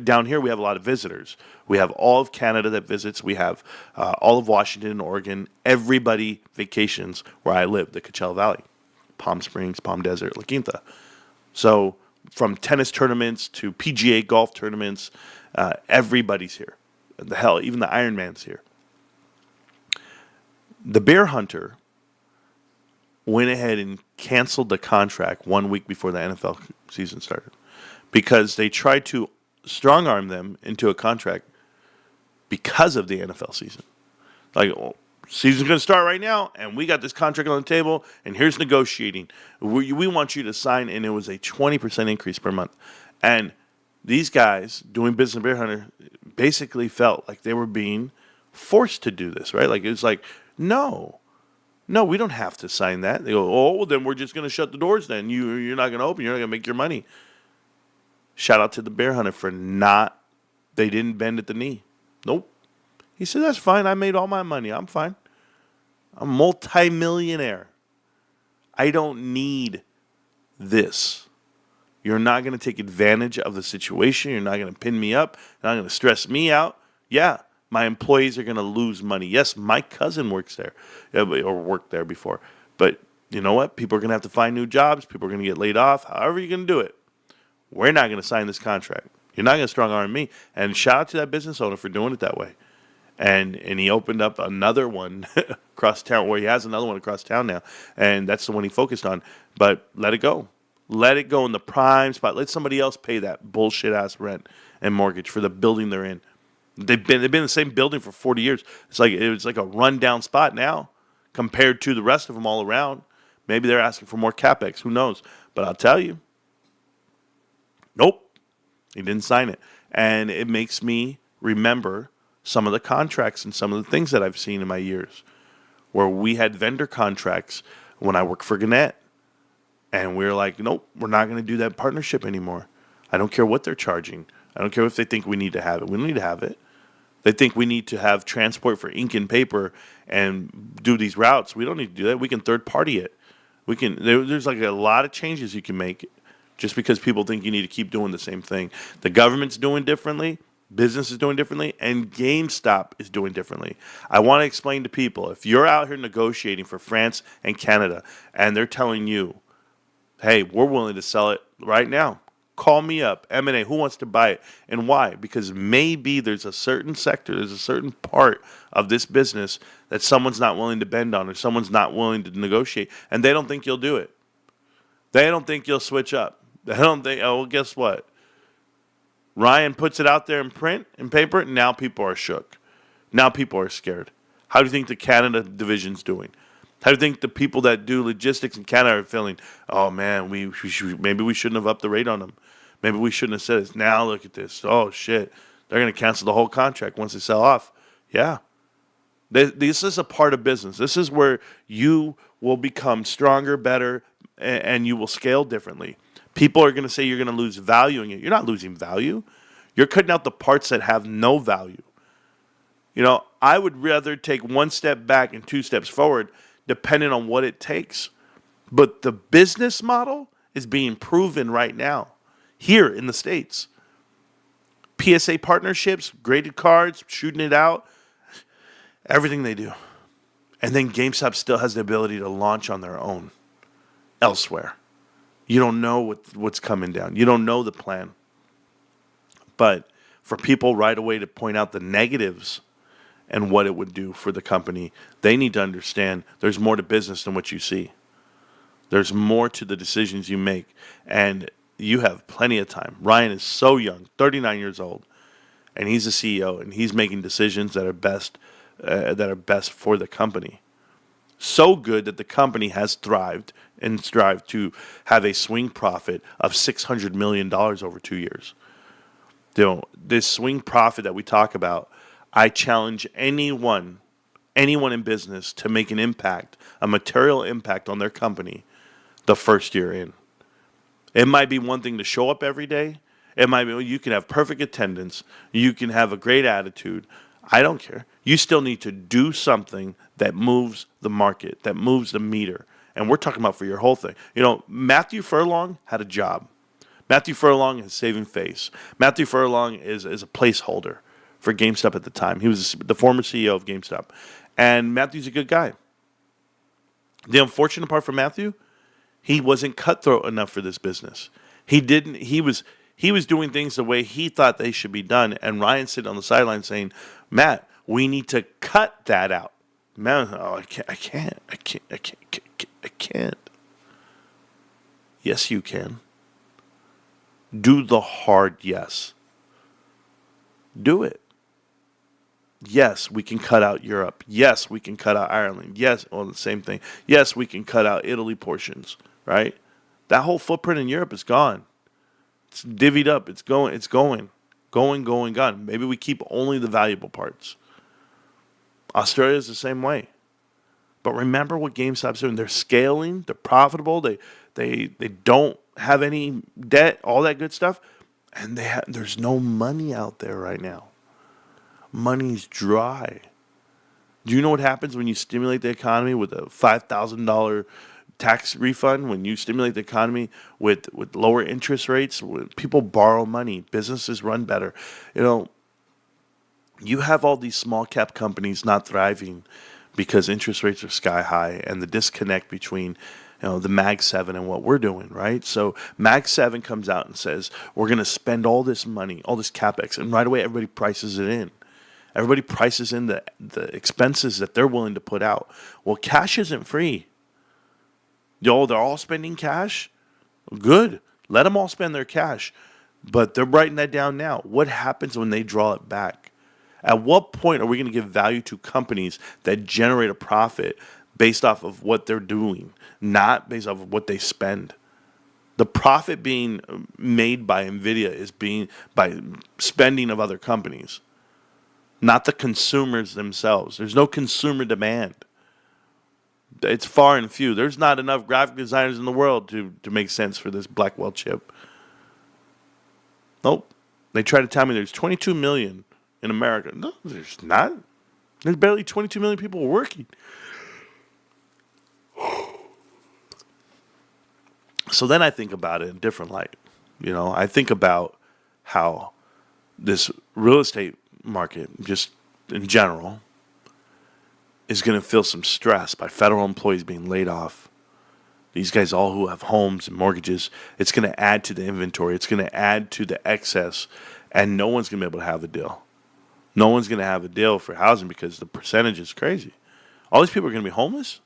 down here, we have a lot of visitors. We have all of Canada that visits. We have all of Washington and Oregon. Everybody vacations where I live, the Coachella Valley. Palm Springs, Palm Desert, La Quinta. So from tennis tournaments to PGA golf tournaments, everybody's here. The hell, even the Ironman's here. The Bear Hunter went ahead and canceled the contract 1 week before the NFL season started because they tried to strong arm them into a contract because of the NFL season. Like, oh, season's going to start right now, and we got this contract on the table, and here's negotiating. We want you to sign, and it was a 20% increase per month. And these guys doing business with Bear Hunter basically felt like they were being forced to do this, right? Like, it was like, no, we don't have to sign that. They go, oh, well, then we're just going to shut the doors then. You're not going to open. You're not going to make your money. Shout out to the Bear Hunter for they didn't bend at the knee. Nope. He said, that's fine. I made all my money. I'm fine. I'm a multi-millionaire. I don't need this. You're not going to take advantage of the situation. You're not going to pin me up. You're not going to stress me out. Yeah, my employees are going to lose money. Yes, my cousin works there or worked there before. But you know what? People are going to have to find new jobs. People are going to get laid off. However you're going to do it. We're not going to sign this contract. You're not going to strong arm me. And shout out to that business owner for doing it that way. And he opened up another one across town, where he has another one across town now. And that's the one he focused on. But let it go. Let it go in the prime spot. Let somebody else pay that bullshit-ass rent and mortgage for the building they're in. They've been in the same building for 40 years. It was like a rundown spot now compared to the rest of them all around. Maybe they're asking for more CapEx. Who knows? But I'll tell you, nope. He didn't sign it. And it makes me remember some of the contracts and some of the things that I've seen in my years where we had vendor contracts when I worked for Gannett. And we were like, nope, we're not going to do that partnership anymore. I don't care what they're charging. I don't care if they think we need to have it. We don't need to have it. They think we need to have transport for ink and paper and do these routes. We don't need to do that. We can third party it. There's like a lot of changes you can make just because people think you need to keep doing the same thing. The government's doing differently. Business is doing differently, and GameStop is doing differently. I want to explain to people, if you're out here negotiating for France and Canada, and they're telling you, hey, we're willing to sell it right now, call me up, M&A, who wants to buy it, and why? Because maybe there's a certain sector, there's a certain part of this business that someone's not willing to bend on, or someone's not willing to negotiate, and they don't think you'll do it. They don't think you'll switch up. They don't think, oh, well, guess what? Ryan puts it out there in print and paper, and now people are shook. Now people are scared. How do you think the Canada division's doing? How do you think the people that do logistics in Canada are feeling? Oh, man, maybe we shouldn't have upped the rate on them. Maybe we shouldn't have said this. Now look at this. Oh, shit. They're going to cancel the whole contract once they sell off. Yeah. This is a part of business. This is where you will become stronger, better, and you will scale differently. People are going to say you're going to lose value in it. You're not losing value. You're cutting out the parts that have no value. You know, I would rather take one step back and two steps forward, depending on what it takes. But the business model is being proven right now here in the States. PSA partnerships, graded cards, shooting it out, everything they do. And then GameStop still has the ability to launch on their own elsewhere. You don't know what's coming down. You don't know the plan. But for people right away to point out the negatives and what it would do for the company, they need to understand there's more to business than what you see. There's more to the decisions you make, and you have plenty of time. Ryan is so young, 39 years old, and he's a CEO, and he's making decisions that are best for the company. So good that the company has thrived and strived to have a swing profit of $600 million over 2 years. This swing profit that we talk about, I challenge anyone in business to make an impact, a material impact on their company the first year in. It might be one thing to show up every day. It might be you can have perfect attendance. You can have a great attitude. I don't care. You still need to do something that moves the market, that moves the meter. And we're talking about for your whole thing. Matthew Furlong had a job. Matthew Furlong is saving face. Matthew Furlong is a placeholder for GameStop at the time. He was the former CEO of GameStop. And Matthew's a good guy. The unfortunate part for Matthew, he wasn't cutthroat enough for this business. He was doing things the way he thought they should be done. And Ryan's sitting on the sideline saying, Matt, we need to cut that out. Man, I can't. Yes, you can. Do the hard yes. Do it. Yes, we can cut out Europe. Yes, we can cut out Ireland. Yes, the same thing. Yes, we can cut out Italy portions, right? That whole footprint in Europe is gone. It's divvied up. It's going. Gone. Maybe we keep only the valuable parts. Australia is the same way. But remember what GameStop's doing. They're scaling. They're profitable. They don't have any debt, all that good stuff. And there's no money out there right now. Money's dry. Do you know what happens when you stimulate the economy with a $5,000 tax refund? When you stimulate the economy with lower interest rates, when people borrow money, businesses run better. You have all these small cap companies not thriving because interest rates are sky high, and the disconnect between the Mag 7 and what we're doing, right? So Mag 7 comes out and says, we're going to spend all this money, all this CapEx, and right away everybody prices it in. Everybody prices in the expenses that they're willing to put out. Well, cash isn't free. They're all spending cash? Good. Let them all spend their cash. But they're writing that down now. What happens when they draw it back? At what point are we going to give value to companies that generate a profit based off of what they're doing, not based off of what they spend? The profit being made by NVIDIA is being by spending of other companies, not the consumers themselves. There's no consumer demand. It's far and few. There's not enough graphic designers in the world to make sense for this Blackwell chip. Nope. They try to tell me there's 22 million in America. No, there's not. There's barely 22 million people working. So then I think about it in a different light. I think about how this real estate market, just in general, is going to feel some stress by federal employees being laid off. These guys all who have homes and mortgages, it's going to add to the inventory. It's going to add to the excess, and no one's going to be able to have a deal. No one's going to have a deal for housing because the percentage is crazy. All these people are going to be homeless?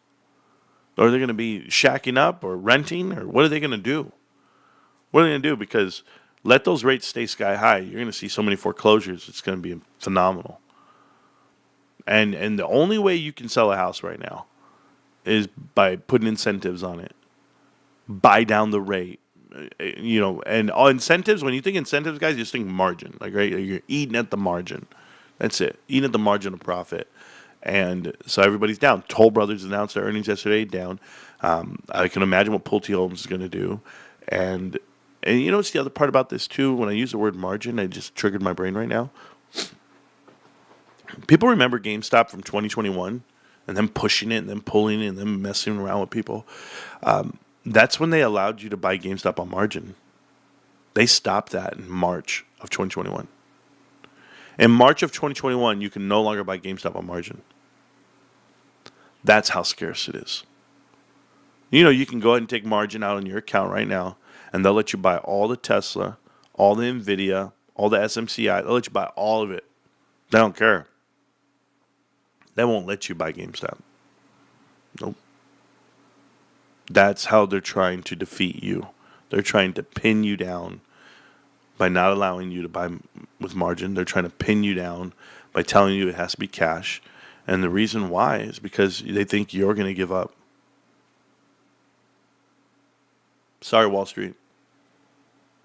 Or are they going to be shacking up or renting? Or what are they going to do? What are they going to do? Because let those rates stay sky high. You're going to see so many foreclosures. It's going to be phenomenal. And the only way you can sell a house right now is by putting incentives on it. Buy down the rate. And all incentives, when you think incentives, guys, you just think margin. Right? You're eating at the margin. That's it. Eating at the margin of profit. And so everybody's down. Toll Brothers announced their earnings yesterday, down. I can imagine what Pulte Homes is going to do. And what's the other part about this, too? When I use the word margin, it just triggered my brain right now. People remember GameStop from 2021 and them pushing it and them pulling it and them messing around with people. That's when they allowed you to buy GameStop on margin. They stopped that in March of 2021. In March of 2021, you can no longer buy GameStop on margin. That's how scarce it is. You can go ahead and take margin out on your account right now, and they'll let you buy all the Tesla, all the NVIDIA, all the SMCI. They'll let you buy all of it. They don't care. They won't let you buy GameStop. Nope. That's how they're trying to defeat you. They're trying to pin you down by not allowing you to buy with margin. They're trying to pin you down by telling you it has to be cash. And the reason why is because they think you're going to give up. Sorry, Wall Street.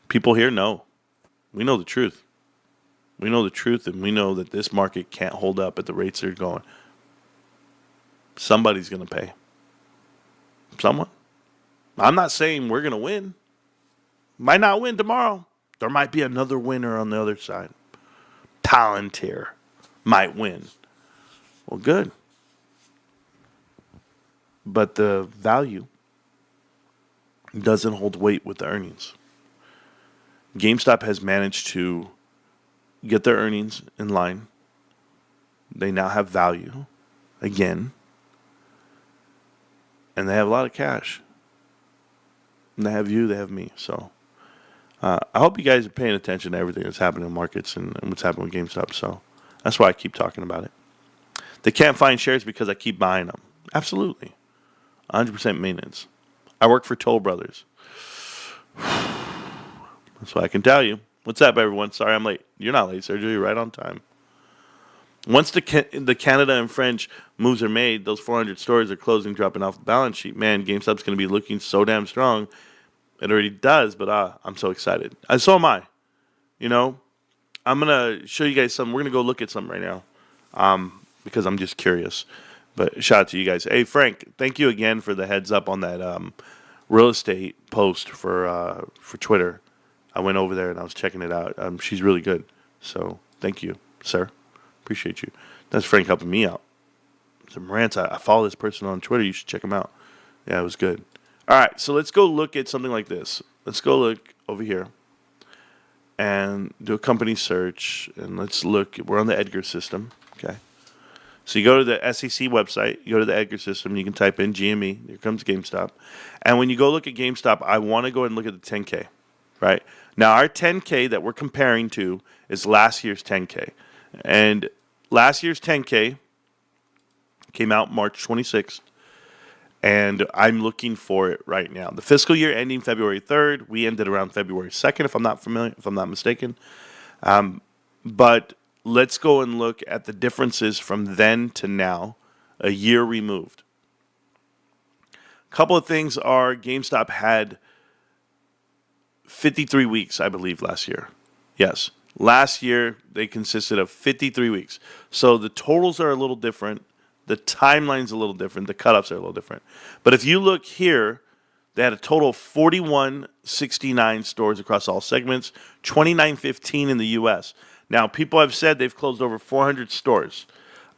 People here know. We know the truth. We know the truth, and we know that this market can't hold up at the rates they're going. Somebody's going to pay. Someone. I'm not saying we're going to win. Might not win tomorrow. There might be another winner on the other side. Palantir might win. Well, good. But the value doesn't hold weight with the earnings. GameStop has managed to get their earnings in line. They now have value again. And they have a lot of cash. And they have you, they have me. So I hope you guys are paying attention to everything that's happening in markets and what's happening with GameStop. So that's why I keep talking about it. They can't find shares because I keep buying them. Absolutely. 100% maintenance. I work for Toll Brothers. That's what I can tell you. What's up, everyone? Sorry I'm late. You're not late, Sergio. You're right on time. Once the Canada and French moves are made, those 400 stores are closing, dropping off the balance sheet. Man, GameStop's going to be looking so damn strong. It already does, but I'm so excited. So am I. You know, I'm going to show you guys something. We're going to go look at something right now because I'm just curious. But shout out to you guys. Hey, Frank, thank you again for the heads up on that real estate post for Twitter. I went over there and I was checking it out. She's really good. So thank you, sir. Appreciate you. That's Frank helping me out. So Marantz, I follow this person on Twitter. You should check him out. Yeah, it was good. All right, so let's go look at something like this. Let's go look over here and do a company search. And let's look. We're on the Edgar system. Okay. So you go to the SEC website. You go to the Edgar system. You can type in GME. Here comes GameStop. And when you go look at GameStop, I want to go ahead and look at the 10K. Right? Now, our 10K that we're comparing to is last year's 10K. And last year's 10K came out March 26th, and I'm looking for it right now. The fiscal year ending February 3rd. We ended around February 2nd, if I'm not mistaken. But let's go and look at the differences from then to now, a year removed. A couple of things are GameStop had 53 weeks, I believe, last year. Yes. Last year, they consisted of 53 weeks. So the totals are a little different. The timeline's a little different. The cutoffs are a little different. But if you look here, they had a total of 4169 stores across all segments, 2915 in the U.S. Now, people have said they've closed over 400 stores.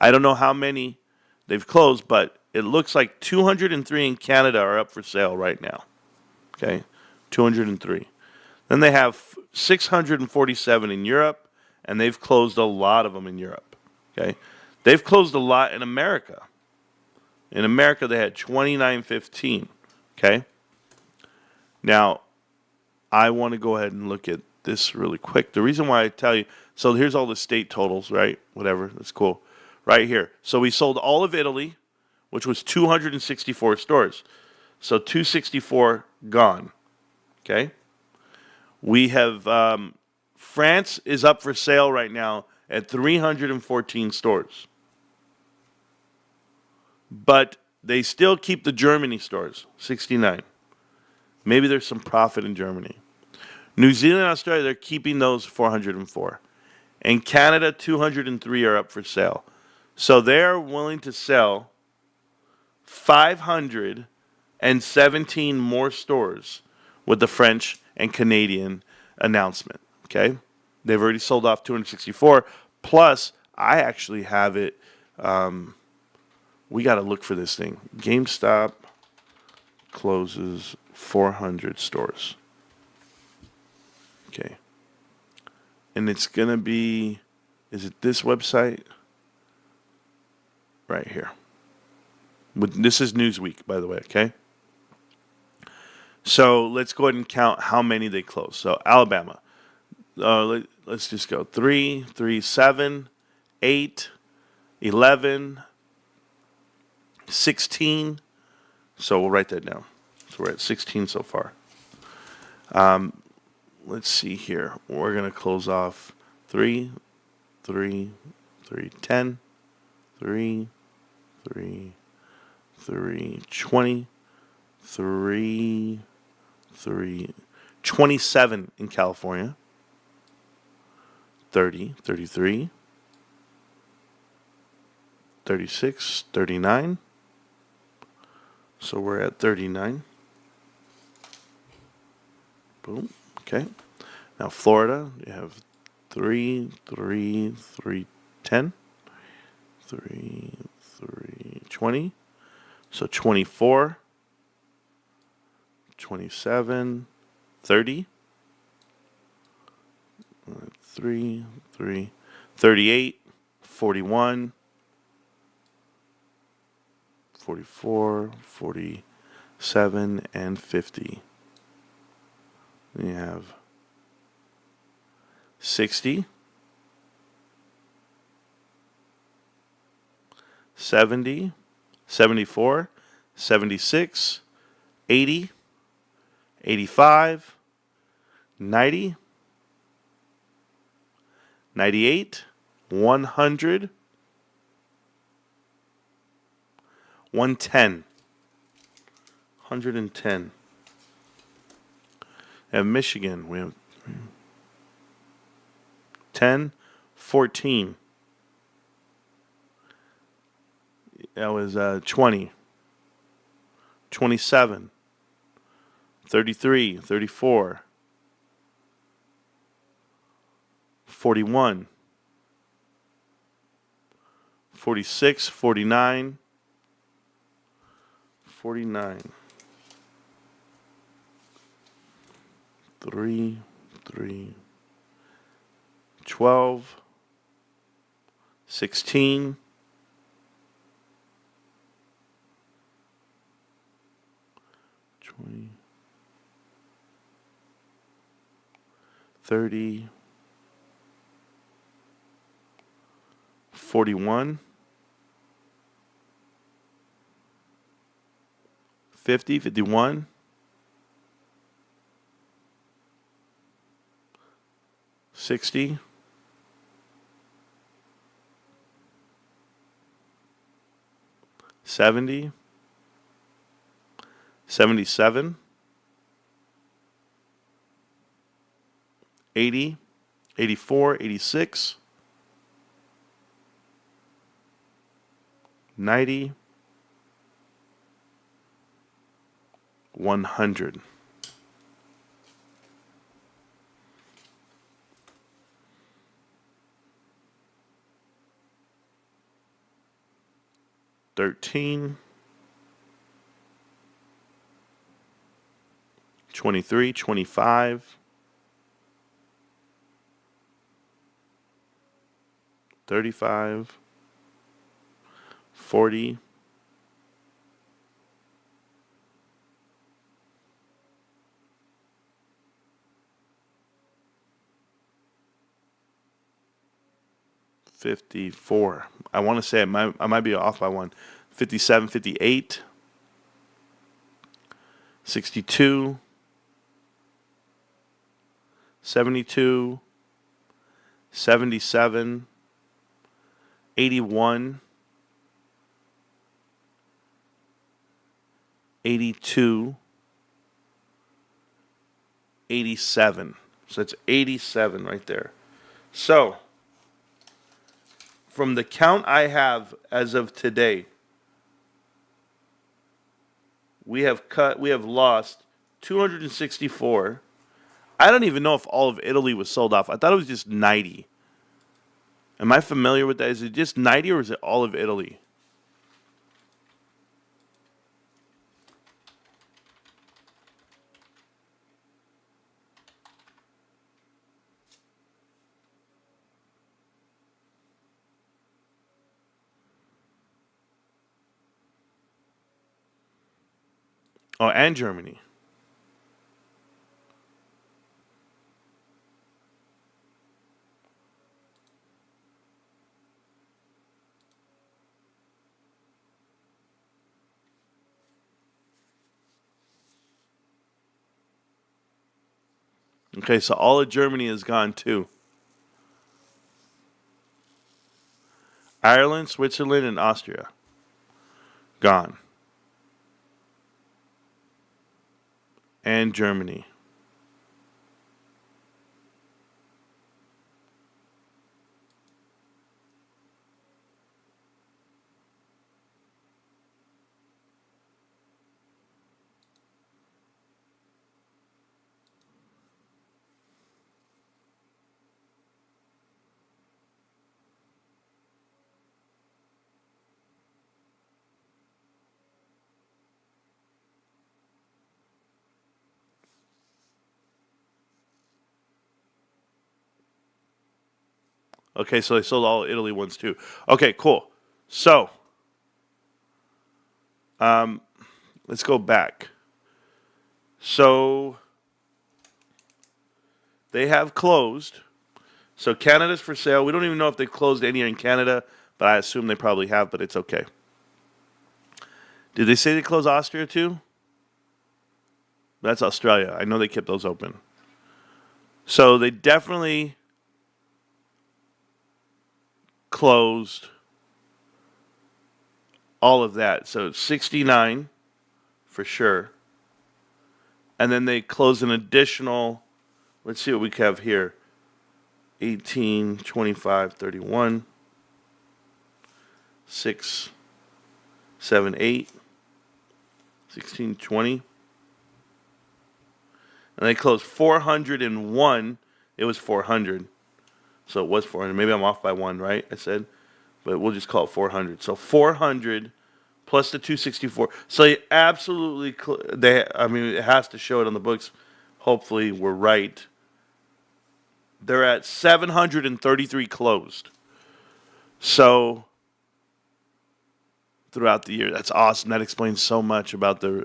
I don't know how many they've closed, but it looks like 203 in Canada are up for sale right now. Okay, 203. Then they have 647 in Europe, and they've closed a lot of them in Europe. Okay, they've closed a lot in America. In America, they had 2915. Okay. Now, I want to go ahead and look at this really quick. The reason why I tell you, so here's all the state totals, right? Whatever, that's cool. Right here. So we sold all of Italy, which was 264 stores. So 264 gone. Okay. We have France is up for sale right now at 314 stores. But they still keep the Germany stores, 69. Maybe there's some profit in Germany. New Zealand and Australia, they're keeping those 404. And Canada, 203 are up for sale. So they're willing to sell 517 more stores with the French and Canadian announcement. Okay? They've already sold off 264. Plus, I actually have it. We got to look for this thing. GameStop closes 400 stores. Okay. And it's going to be, is it this website? Right here. This is Newsweek, by the way, okay? So let's go ahead and count how many they closed. So Alabama. let's just go 3, 3, 7, 8, 11, 16. So we'll write that down. So we're at 16 so far. Let's see here. We're going to close off 3, 3, 3, 10, 3, 3, 3, 20, 3, 3, 27 in California, 30, 33, 36, 39. So we're at 39. Boom. Okay. Now Florida, you have 3, 3, 3, 10, 3, 3, 20. So 24, 27, 30, 3, 3, 38, 41, 44, 47, and 50. Then you have 60, 70, 74, 76, 80, 85, 90, 98, 100, 110. 110. And Michigan, we have 10, 14. That was 20, 27, 33, 34, 41, 46, 49, 49. 3, 3, 12, 16, 20, 30, 41, 50, 51, 60, 70, 77, 80, 84, 86, 90, 100. $13, 23, 25, 35, 40, 54. I want to say I might be off by one. 57, 58, 62, 72, 77, 81, 82, 87. So that's 87 right there. So from the count I have as of today, we have lost 264. I don't even know if all of Italy was sold off. I thought it was just 90. Am I familiar with that? Is it just 90 or is it all of Italy? Oh, and Germany. Okay, so all of Germany is gone too. Ireland, Switzerland, and Austria. Gone. And Germany. Okay, so they sold all Italy ones too. Okay, cool. So, let's go back. So, they have closed. So, Canada's for sale. We don't even know if they've closed any in Canada, but I assume they probably have, but it's okay. Did they say they closed Austria too? That's Australia. I know they kept those open. So, they definitely closed all of that. So, 69 for sure. And then they closed an additional, let's see what we have here, 18, 25, 31, 6, 7, 8, 16, 20. And they closed 401. It was 400. So it was 400. Maybe I'm off by one, right? I said. But we'll just call it 400. So 400 plus the 264. So they absolutely, it has to show it on the books. Hopefully we're right. They're at 733 closed. So throughout the year, that's awesome. That explains so much about the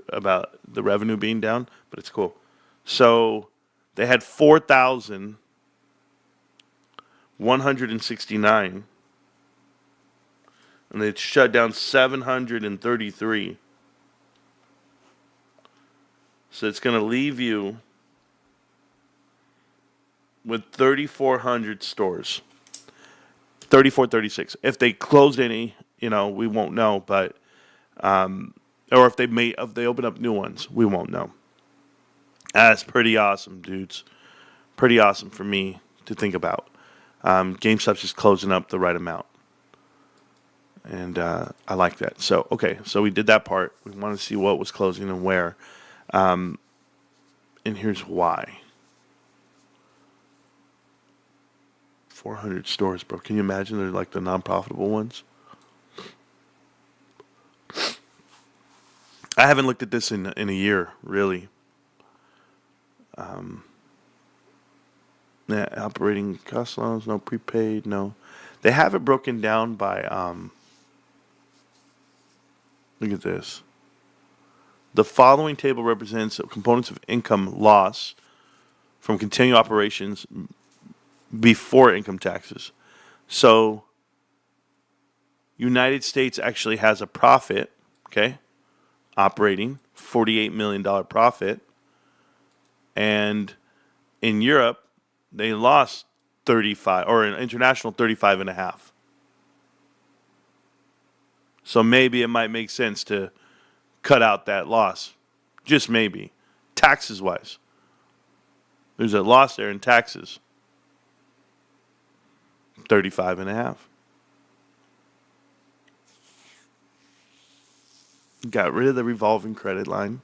revenue being down, but it's cool. So they had 4,169, and they shut down 733. So it's going to leave you with 3,400 stores. 34, 36. If they closed any, we won't know. But or if they open up new ones, we won't know. That's pretty awesome, dudes. Pretty awesome for me to think about. GameStop's just closing up the right amount, and I like that. So okay, so we did that part. We want to see what was closing and where, and here's why. 400 stores, bro. Can you imagine? They're like the non-profitable ones. I haven't looked at this in a year, really. Yeah, operating cost loans, no prepaid, no. They have it broken down by. Look at this. The following table represents components of income loss from continuing operations before income taxes. So, United States actually has a profit, okay, operating $48 million profit, and in Europe they lost 35, or in international 35 and a half. So maybe it might make sense to cut out that loss, just maybe, taxes wise. There's a loss there in taxes. 35 and a half. Got rid of the revolving credit line.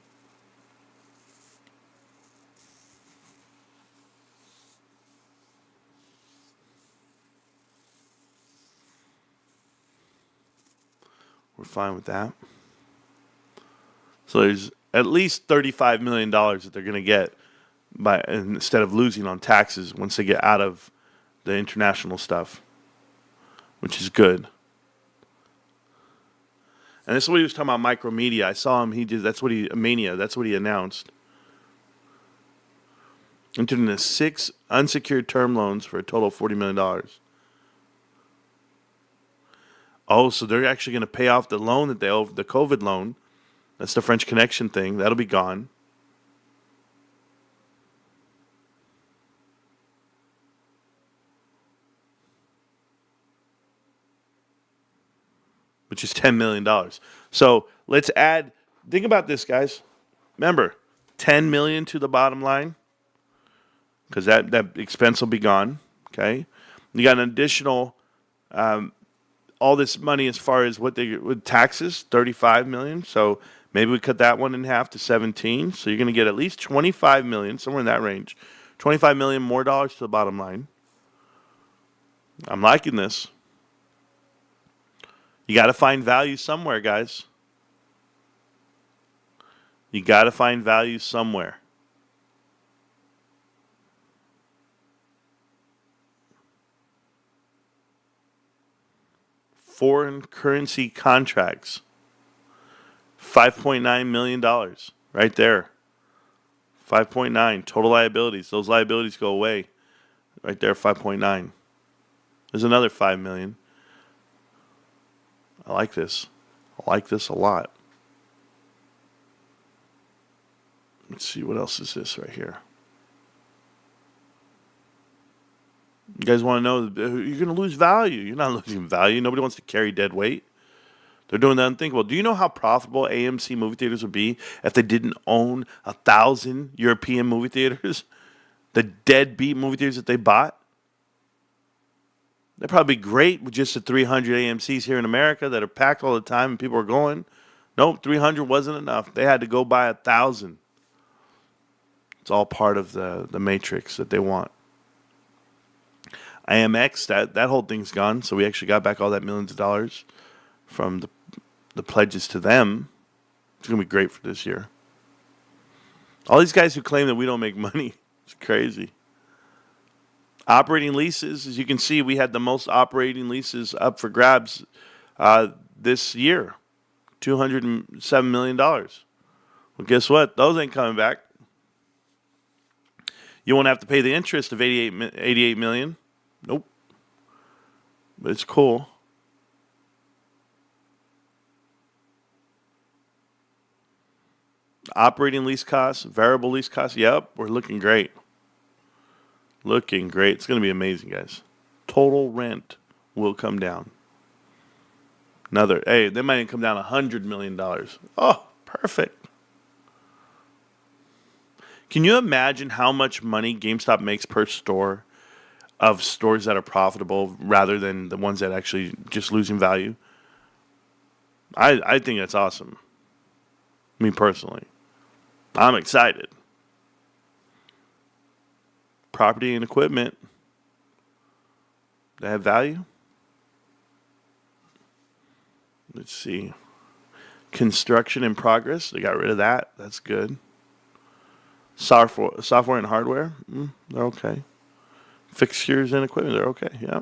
We're fine with that. So there's at least $35 million that they're going to get instead of losing on taxes once they get out of the international stuff, which is good. And this is what he was talking about, micromedia. I saw him. That's what he announced. Entered into 6 unsecured term loans for a total of $40 million. Oh, so they're actually going to pay off the loan that they owe, the COVID loan. That's the French Connection thing. That'll be gone. which is $10 million. So let's add, think about this, guys. Remember, $10 million to the bottom line, because that expense will be gone. Okay, you got an additional all this money as far as what they with taxes, $35 million. So maybe we cut that one in half to 17. So you're going to get at least $25 million, somewhere in that range, $25 million more dollars to the bottom line. I'm liking this. You got to find value somewhere, guys. You got to find value somewhere. Foreign currency contracts, $5.9 million right there. 5.9 total liabilities. Those liabilities go away right there. 5.9. There's another 5 million. I like this. I like this a lot. Let's see, what else is this right here? You guys want to know you're going to lose value. You're not losing value. Nobody wants to carry dead weight. They're doing that unthinkable. Do you know how profitable AMC movie theaters would be if they didn't own 1,000 European movie theaters? The deadbeat movie theaters that they bought? They'd probably be great with just the 300 AMCs here in America that are packed all the time and people are going. Nope, 300 wasn't enough. They had to go buy 1,000. It's all part of the matrix that they want. IMX, that whole thing's gone. So we actually got back all that millions of dollars from the pledges to them. It's going to be great for this year. All these guys who claim that we don't make money, it's crazy. Operating leases, as you can see, we had the most operating leases up for grabs this year, $207 million. Well, guess what? Those ain't coming back. You won't have to pay the interest of $88 million. Nope. But it's cool. Operating lease costs, variable lease costs. Yep, we're looking great. Looking great. It's going to be amazing, guys. Total rent will come down. They might even come down $100 million. Oh, perfect. Can you imagine how much money GameStop makes per store of stores that are profitable rather than the ones that actually just losing value? I think that's awesome. Me personally. I'm excited. Property and equipment, they have value. Let's see. Construction in progress, they got rid of that. That's good. Software and hardware, they're okay. Fixtures and equipment, they're okay. Yeah.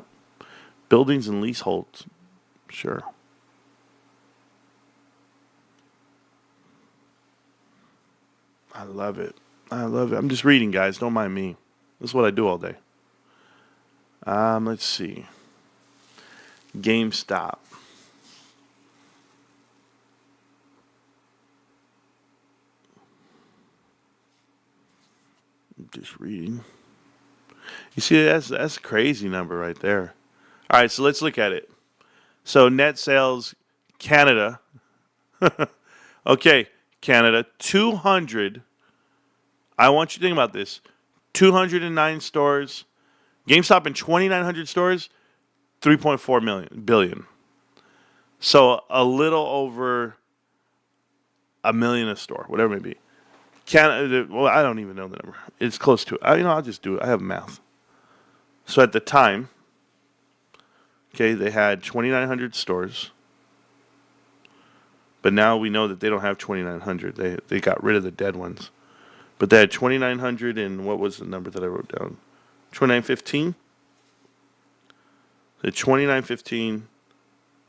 Buildings and leaseholds, sure. I love it. I'm just reading, guys. Don't mind me. This is what I do all day. Let's see. GameStop. Just reading. You see, that's a crazy number right there. All right, so let's look at it. So net sales, Canada. Okay, Canada, 200. I want you to think about this. 209 stores. GameStop in 2,900 stores, 3.4 billion. So a little over $1 million a store, whatever it may be. Canada, well, I don't even know the number. It's close to it. I'll just do it. I have math. So at the time, okay, they had 2,900 stores. But now we know that they don't have 2,900. They got rid of the dead ones. But they had 2,900 and what was the number that I wrote down? 2,915? The 2,915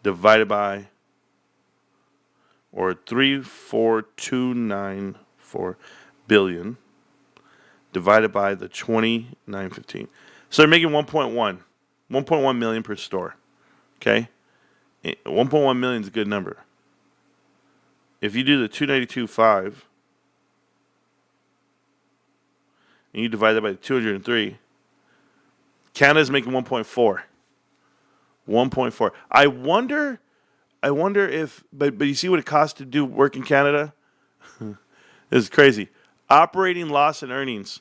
divided by, or 34294 billion divided by the 2,915. So they're making 1.1 million per store. Okay? 1.1 million is a good number. If you do the 292.5 and you divide that by 203, Canada's making 1.4. 1.4. I wonder I wonder if, but you see what it costs to do work in Canada? This is crazy. Operating loss and earnings.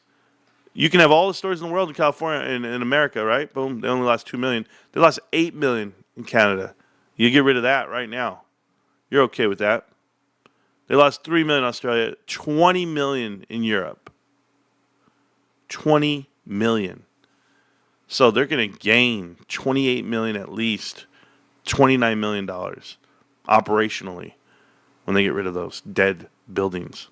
You can have all the stores in the world in California and in America, right? Boom. They only lost 2 million. They lost 8 million in Canada. You get rid of that right now. You're okay with that. They lost 3 million in Australia, 20 million in Europe. 20 million. So they're going to gain 28 million at least, $29 million operationally when they get rid of those dead buildings.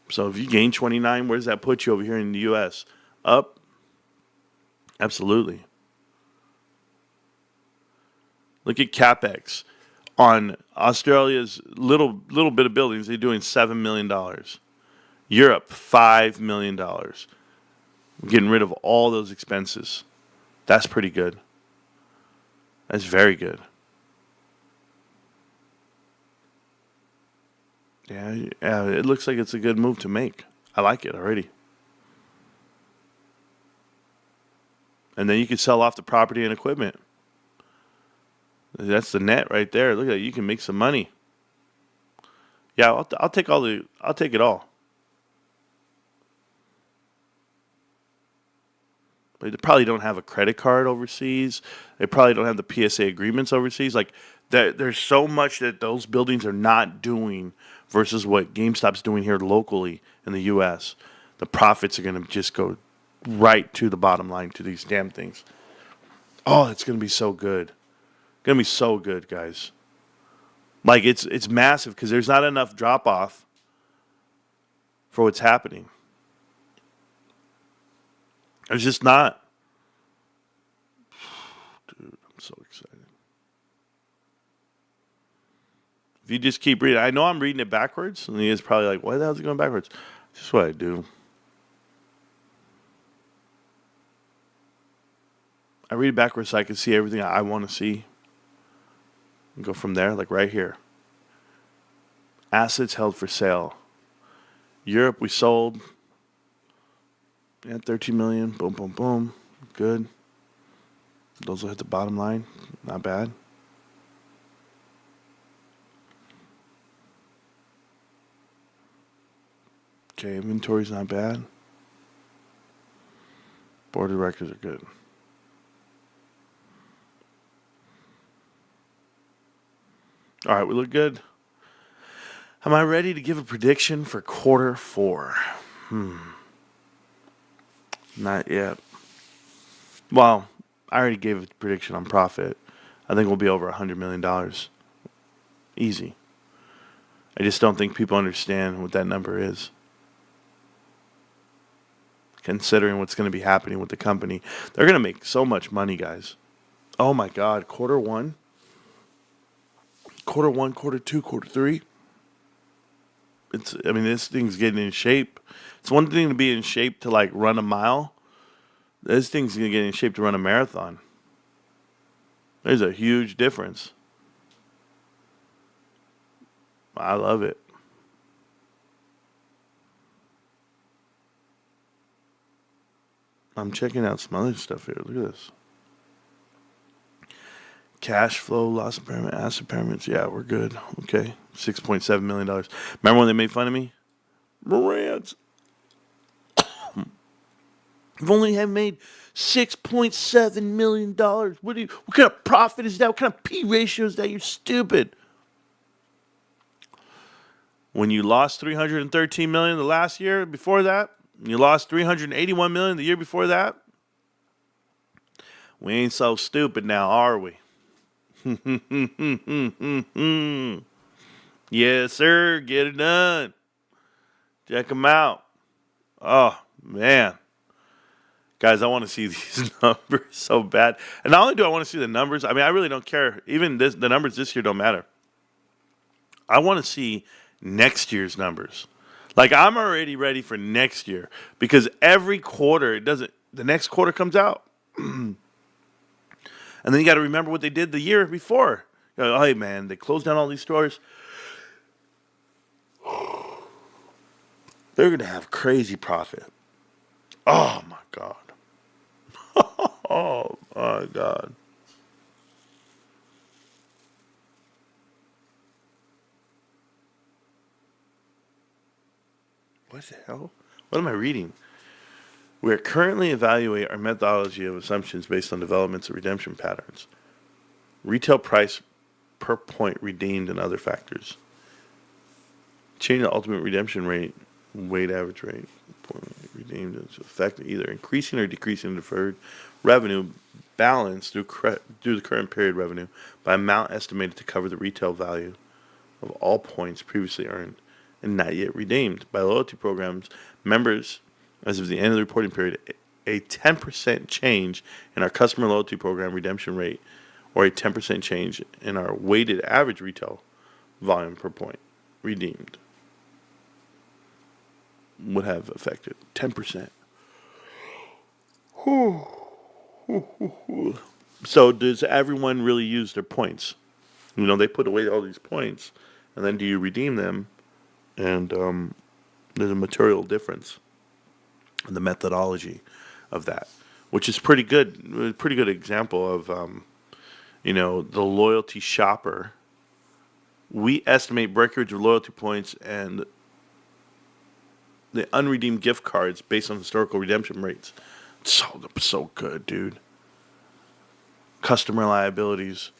So if you gain 29, where does that put you over here in the U.S.? Up? Absolutely. Look at CapEx. On Australia's little bit of buildings, they're doing $7 million. Europe, $5 million. We're getting rid of all those expenses. That's pretty good. That's very good. Yeah, it looks like it's a good move to make. I like it already. And then you can sell off the property and equipment. That's the net right there. Look at that. You can make some money. Yeah, I'll take it all. They probably don't have a credit card overseas. They probably don't have the PSA agreements overseas. Like there's so much that those buildings are not doing versus what GameStop's doing here locally in the U.S. The profits are going to just go right to the bottom line to these damn things. Oh, it's going to be so good. Going to be so good, guys. Like it's massive because there's not enough drop off for what's happening. There's just not. Dude, I'm so excited. If you just keep reading, I know I'm reading it backwards, and he's probably like, why the hell is it going backwards? It's just what I do. I read it backwards so I can see everything I want to see. And go from there, like right here. Assets held for sale. Europe, we sold. Yeah, 13 million. Boom, boom, boom. Good. Those will hit the bottom line. Not bad. Okay, inventory's not bad. Board of records are good. All right, we look good. Am I ready to give a prediction for quarter 4? Not yet. Well, I already gave a prediction on profit. I think we'll be over $100 million. Easy. I just don't think people understand what that number is. Considering what's going to be happening with the company. They're going to make so much money, guys. Oh my God, quarter 1. Quarter 1, quarter 2, quarter 3. This thing's getting in shape. It's one thing to be in shape to like run a mile. This thing's going to get in shape to run a marathon. There's a huge difference. I love it. I'm checking out some other stuff here. Look at this. Cash flow, loss impairment, asset impairments. Yeah, we're good. Okay. $6.7 million. Remember when they made fun of me? Marantz. I've only have made $6.7 million. What kind of profit is that? What kind of P ratio is that? You're stupid. When you lost $313 million the last year before that, you lost $381 million the year before that, we ain't so stupid now, are we? Yes, sir. Get it done. Check them out. Oh, man. Guys, I want to see these numbers so bad. And not only do I want to see the numbers, I really don't care. Even the numbers this year don't matter. I want to see next year's numbers. Like, I'm already ready for next year because every quarter, the next quarter comes out. And then you got to remember what they did the year before. Oh, hey, man, they closed down all these stores. They're going to have crazy profit. Oh, my God. Oh, my God. What the hell? What am I reading? We are currently evaluating our methodology of assumptions based on developments of redemption patterns, retail price per point redeemed, and other factors. Change the ultimate redemption rate, weighted average rate, point redeemed is affected either increasing or decreasing deferred revenue balance through the current period revenue by amount estimated to cover the retail value of all points previously earned and not yet redeemed by loyalty programs members as of the end of the reporting period. A 10% change in our customer loyalty program redemption rate or a 10% change in our weighted average retail volume per point redeemed would have affected 10%. So does everyone really use their points? They put away all these points, and then do you redeem them? And there's a material difference in the methodology of that, which is pretty good. A pretty good example of, the loyalty shopper. We estimate breakage of loyalty points and the unredeemed gift cards based on historical redemption rates. So good, dude. Customer liabilities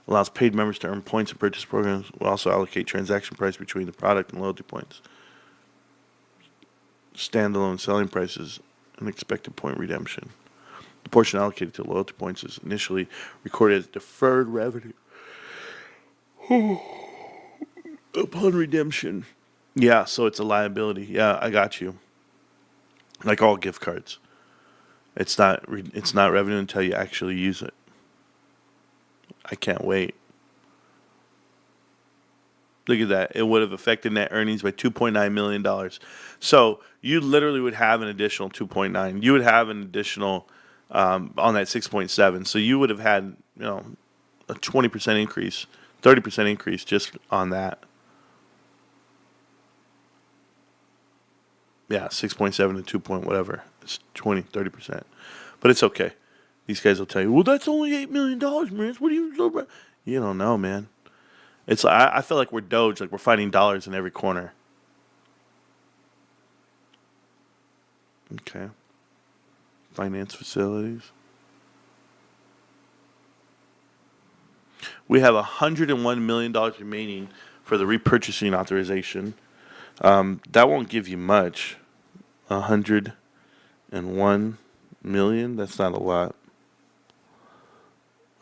allows paid members to earn points in purchase programs. Will also allocate transaction price between the product and loyalty points. Standalone selling prices and expected point redemption. The portion allocated to loyalty points is initially recorded as deferred revenue upon redemption. Yeah, so it's a liability. Yeah, I got you. Like all gift cards, it's not revenue until you actually use it. I can't wait. Look at that. It would have affected net earnings by $2.9 million. So you literally would have an additional 2.9. You would have an additional on that 6.7. So you would have had a 20% increase, 30% increase just on that. Yeah, 6.7 to 2 point whatever. It's 20, 30%. But it's okay. These guys will tell you, well, that's only $8 million, man. What are you talking about? You don't know, man. I feel like we're Doge, like we're finding dollars in every corner. Okay. Finance facilities. We have $101 million remaining for the repurchasing authorization. That won't give you much. 101 million. That's not a lot.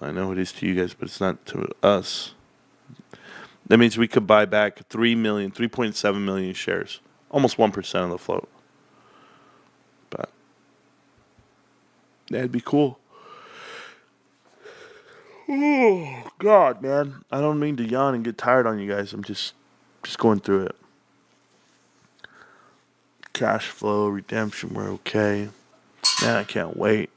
I know it is to you guys, but it's not to us. That means we could buy back 3.7 million shares, almost 1% of the float. But that'd be cool. Oh God, man! I don't mean to yawn and get tired on you guys. I'm just going through it. Cash flow, redemption, we're okay. Man, I can't wait.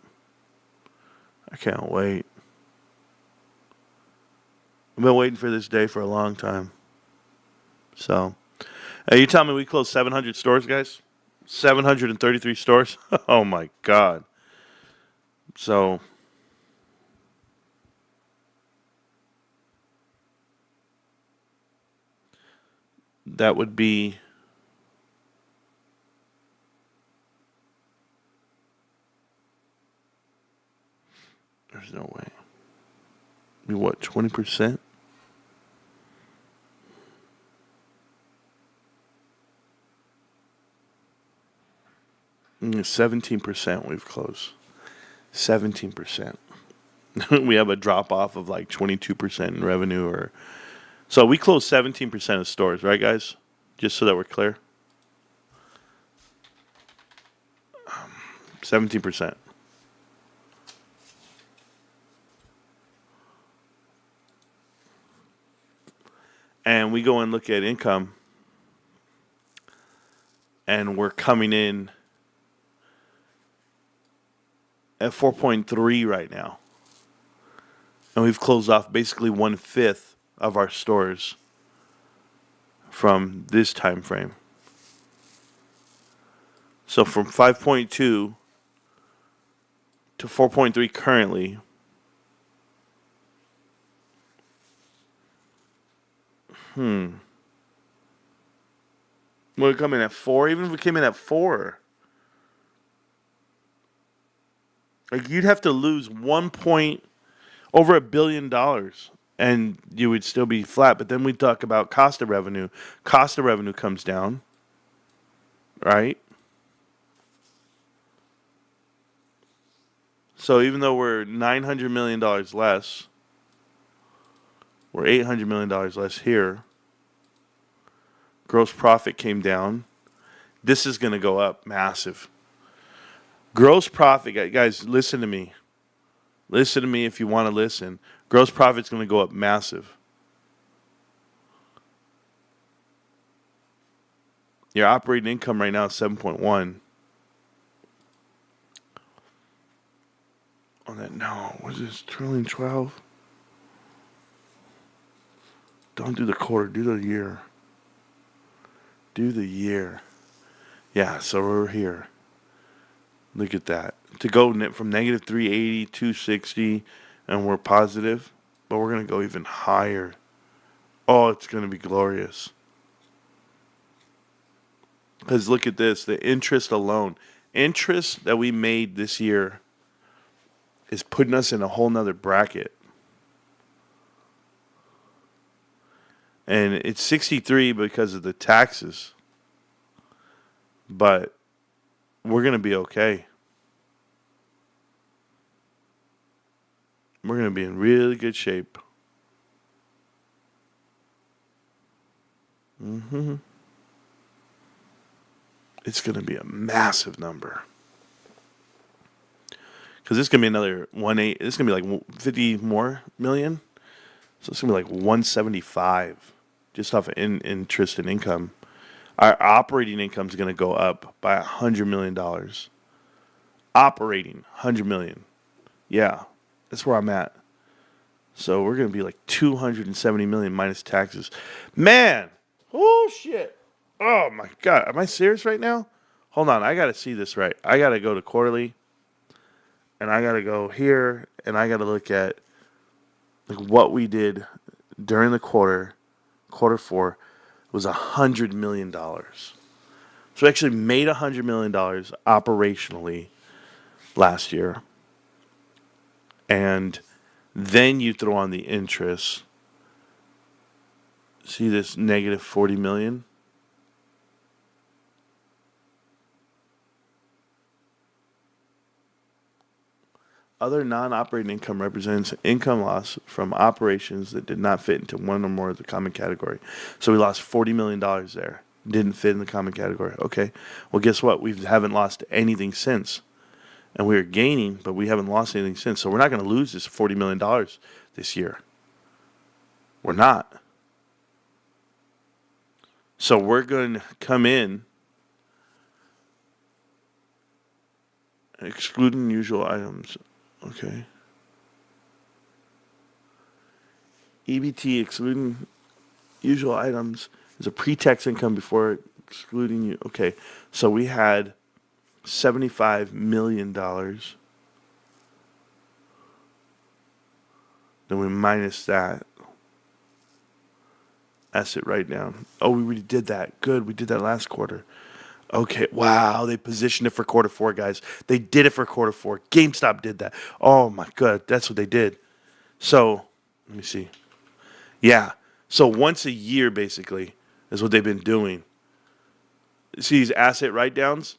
I've been waiting for this day for a long time. So, you tell me we closed 700 stores, guys? 733 stores? Oh my God. So, that would be there's no way. Be what, 20%? Mm, 17% we've closed. 17%. We have a drop off of like 22% in revenue so we closed 17% of stores, right guys? Just so that we're clear. 17%. And we go and look at income, and we're coming in at 4.3 right now. And we've closed off basically 1/5 of our stores from this time frame. So from 5.2 to 4.3 currently. We're coming at 4. Even if we came in at 4, like you'd have to lose over $1 billion, and you would still be flat. But then we talk about cost of revenue. Cost of revenue comes down, right? So even though we're $900 million less, we're $800 million less here. Gross profit came down. This is going to go up massive. Gross profit, guys, listen to me. Listen to me if you want to listen. Gross profit's going to go up massive. Your operating income right now is 7.1. On that, no, what's this? Trailing 12? Don't do the quarter, do the year. Do the year. Yeah, so we're here. Look at that. To go from negative 380, 260, and we're positive, but we're going to go even higher. Oh, it's going to be glorious. Because look at this, the interest alone. Interest that we made this year is putting us in a whole nother bracket. And it's 63 because of the taxes. But we're going to be okay. We're going to be in really good shape. It's going to be a massive number. Because this is going to be another 1.8. This is going to be like 50 more million. So it's going to be like 175 just off of interest and income. Our operating income is going to go up by $100 million. Operating, $100 million. Yeah, that's where I'm at. So we're going to be like $270 million minus taxes. Man, oh shit. Oh my God, am I serious right now? Hold on, I got to see this right. I got to go to quarterly, and I got to go here, and I got to look at like what we did during the quarter 4 was $100 million. So we actually made $100 million operationally last year. And then you throw on the interest. See this negative 40 million? Other non-operating income represents income loss from operations that did not fit into one or more of the common category. So we lost $40 million there. Didn't fit in the common category. Okay. Well, guess what? We haven't lost anything since. And we were gaining, but we haven't lost anything since. So we're not going to lose this $40 million this year. We're not. So we're going to come in excluding usual items. Okay. EBT excluding usual items is a pre-tax income before excluding you. Okay. So we had $75 million. Then we minus that. Asset write down. Oh, we already did that. Good. We did that last quarter. Okay, wow, they positioned it for quarter 4, guys. They did it for quarter 4. GameStop did that. Oh, my God, that's what they did. So, let me see. Yeah, so once a year, basically, is what they've been doing. See these asset write-downs?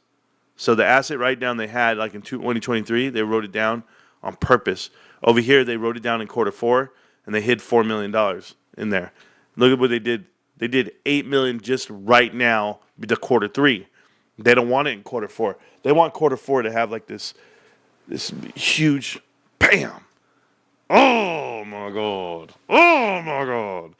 So the asset write-down they had, like in 2023, they wrote it down on purpose. Over here, they wrote it down in quarter 4, and they hid $4 million in there. Look at what they did. They did $8 million just right now, the quarter 3. They don't want it in quarter 4. They want quarter 4 to have like this huge bam. Oh my God. Oh my God.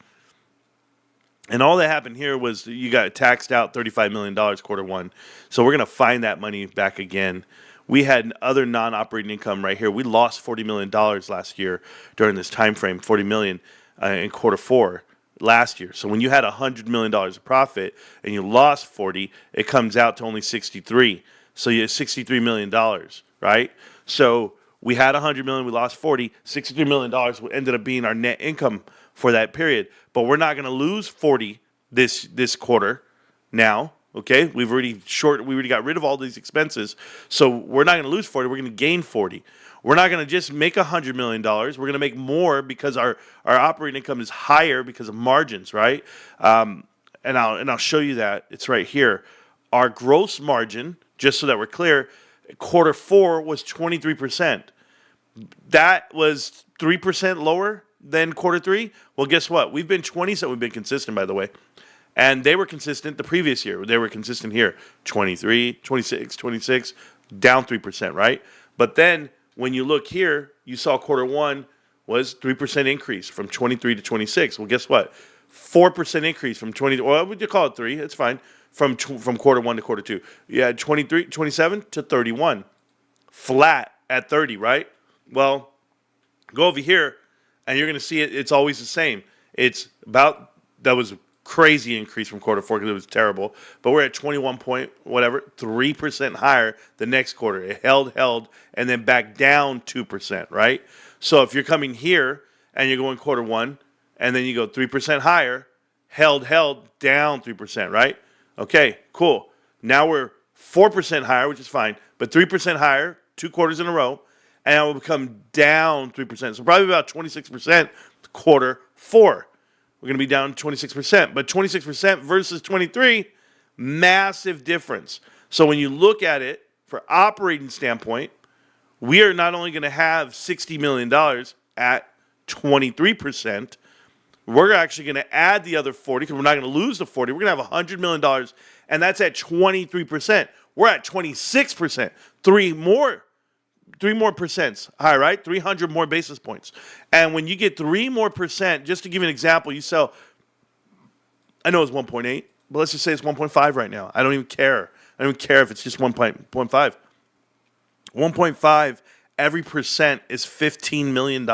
And all that happened here was you got taxed out $35 million quarter 1. So we're going to find that money back again. We had other non-operating income right here. We lost $40 million last year during this time frame, $40 million in quarter 4. Last year. So when you had $100 million of profit and you lost 40, it comes out to only 63. So you had $63 million, right? So we had $100 million, we lost 40, $63 million ended up being our net income for that period. But we're not going to lose 40 this quarter now, Okay, we already got rid of all these expenses, so we're not going to lose 40. We're going to gain 40. We're not going to just make $100 million. We're going to make more because our operating income is higher because of margins, right? And I'll show you that. It's right here. Our gross margin, just so that we're clear, quarter 4 was 23%. That was 3% lower than quarter 3. Well, guess what? We've been 20, so we've been consistent, by the way. And they were consistent the previous year. They were consistent here. 23, 26, 26, down 3%, right? But then when you look here, you saw quarter 1 was 3% increase from 23 to 26. Well, guess what? 4% increase from 20, well, would you call it 3? It's fine. From quarter 1 to quarter 2. You had 23, 27 to 31. Flat at 30, right? Well, go over here, and you're going to see it's always the same. That was a crazy increase from quarter 4 because it was terrible. But we're at 21 point, whatever, 3% higher the next quarter. It held, and then back down 2%, right? So if you're coming here, and you're going quarter 1, and then you go 3% higher, held, down 3%, right? Okay, cool. Now we're 4% higher, which is fine, but 3% higher, 2 quarters in a row, and it will become down 3%. So probably about 26% quarter 4. We're going to be down 26%. But 26% versus 23, massive difference. So when you look at it for operating standpoint, we are not only going to have $60 million at 23%, we're actually going to add the other 40 because we're not going to lose the 40. We're going to have $100 million, and that's at 23%. We're at 26%. Three more percents high, right? 300 more basis points. And when you get 3 more percent, just to give you an example, you sell, I know it's 1.8, but let's just say it's 1.5 right now. I don't even care. I don't even care if it's just 1.5. 1.5, every percent is $15 million.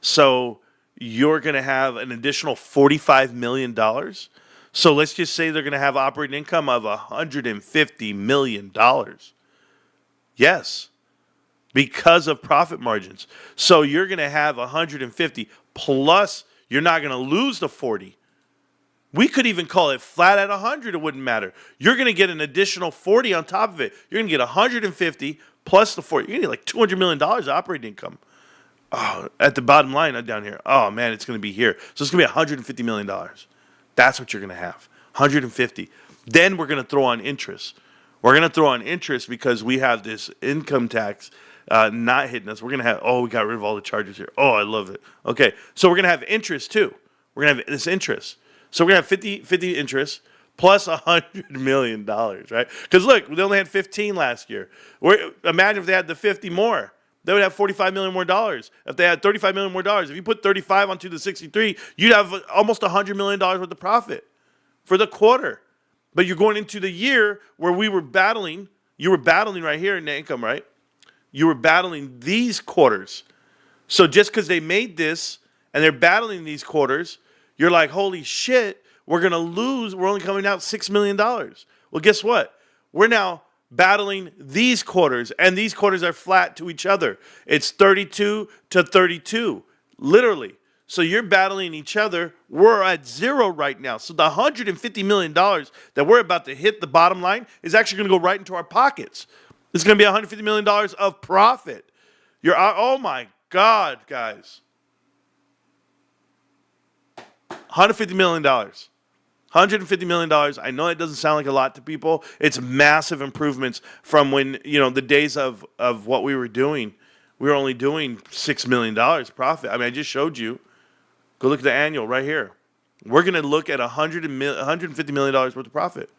So you're going to have an additional $45 million. So let's just say they're going to have operating income of $150 million. Yes. Because of profit margins. So you're going to have 150 plus you're not going to lose the 40. We could even call it flat at 100. It wouldn't matter. You're going to get an additional 40 on top of it. You're going to get 150 plus the 40. You're going to get like $200 million operating income. Oh, at the bottom line down here. Oh, man, it's going to be here. So it's going to be $150 million. That's what you're going to have. 150. Then we're going to throw on interest. We're going to throw on interest because we have this income tax not hitting us. We're going to have, we got rid of all the charges here. Oh, I love it. Okay, so we're going to have interest too. We're going to have this interest. So we're going to have 50 interest plus $100 million, right? Because look, they only had 15 last year. Imagine if they had the 50 more. They would have $45 million more dollars. If they had $35 million more dollars, if you put 35 onto the 63, you'd have almost $100 million worth of profit for the quarter. But you're going into the year where we were battling. You were battling right here in the income, right? You were battling these quarters. So just because they made this and they're battling these quarters, you're like, holy shit, we're going to lose. We're only coming out $6 million. Well, guess what? We're now battling these quarters, and these quarters are flat to each other. It's 32 to 32, literally. So you're battling each other. We're at 0 right now. So the $150 million that we're about to hit the bottom line is actually going to go right into our pockets. It's going to be $150 million of profit. Oh my God, guys. $150 million. $150 million. I know it doesn't sound like a lot to people. It's massive improvements from when, the days of what we were doing. We were only doing $6 million profit. I mean, I just showed you. Go look at the annual right here. We're going to look at $150 million worth of profit.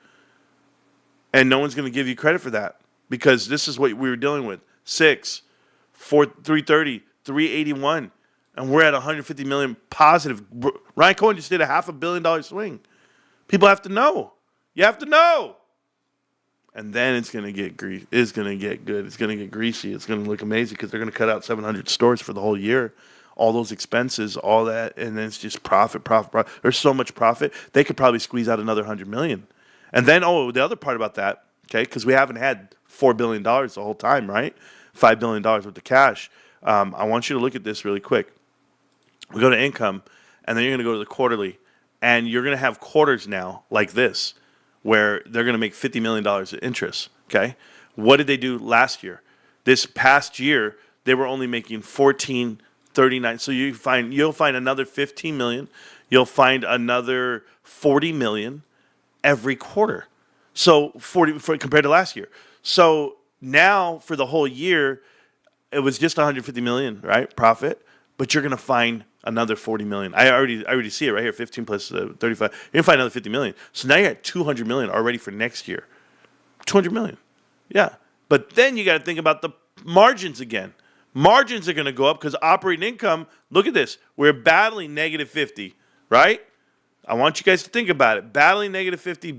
And no one's going to give you credit for that because this is what we were dealing with. 330, 381. And we're at 150 million positive. Ryan Cohen just did a $500 million swing. People have to know. You have to know. And then it's going to get It's going to get good. It's going to get greasy. It's going to look amazing because they're going to cut out 700 stores for the whole year. All those expenses, all that, and then it's just profit. There's so much profit. They could probably squeeze out another $100 million. And then, the other part about that, okay, because we haven't had $4 billion the whole time, right? $5 billion worth of cash. I want you to look at this really quick. We go to income, and then you're going to go to the quarterly, and you're going to have quarters now like this, where they're going to make $50 million in interest. Okay. What did they do last year? This past year, they were only making 14.39. So you'll find another 15 million. You'll find another 40 million every quarter. So compared to last year. So now for the whole year, it was just 150 million, right? Profit, but you're going to find another 40 million. I already see it right here. 15 plus 35. You're going to find another 50 million. So now you're at 200 million already for next year. 200 million. Yeah. But then you got to think about the margins again. Margins are going to go up because operating income, look at this. We're battling negative 50, right? I want you guys to think about it. Battling negative 50,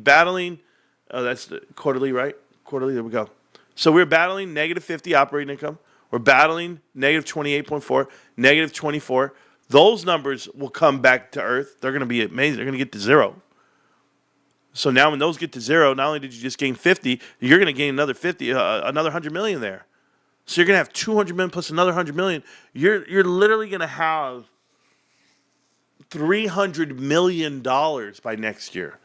that's the quarterly, right? Quarterly, there we go. So we're battling negative 50 operating income. We're battling negative 28.4, negative 24. Those numbers will come back to earth. They're going to be amazing. They're going to get to zero. So now when those get to zero, not only did you just gain 50, you're going to gain another 50, another 100 million there. So you're going to have 200 million plus another 100 million. You're literally going to have $300 million by next year.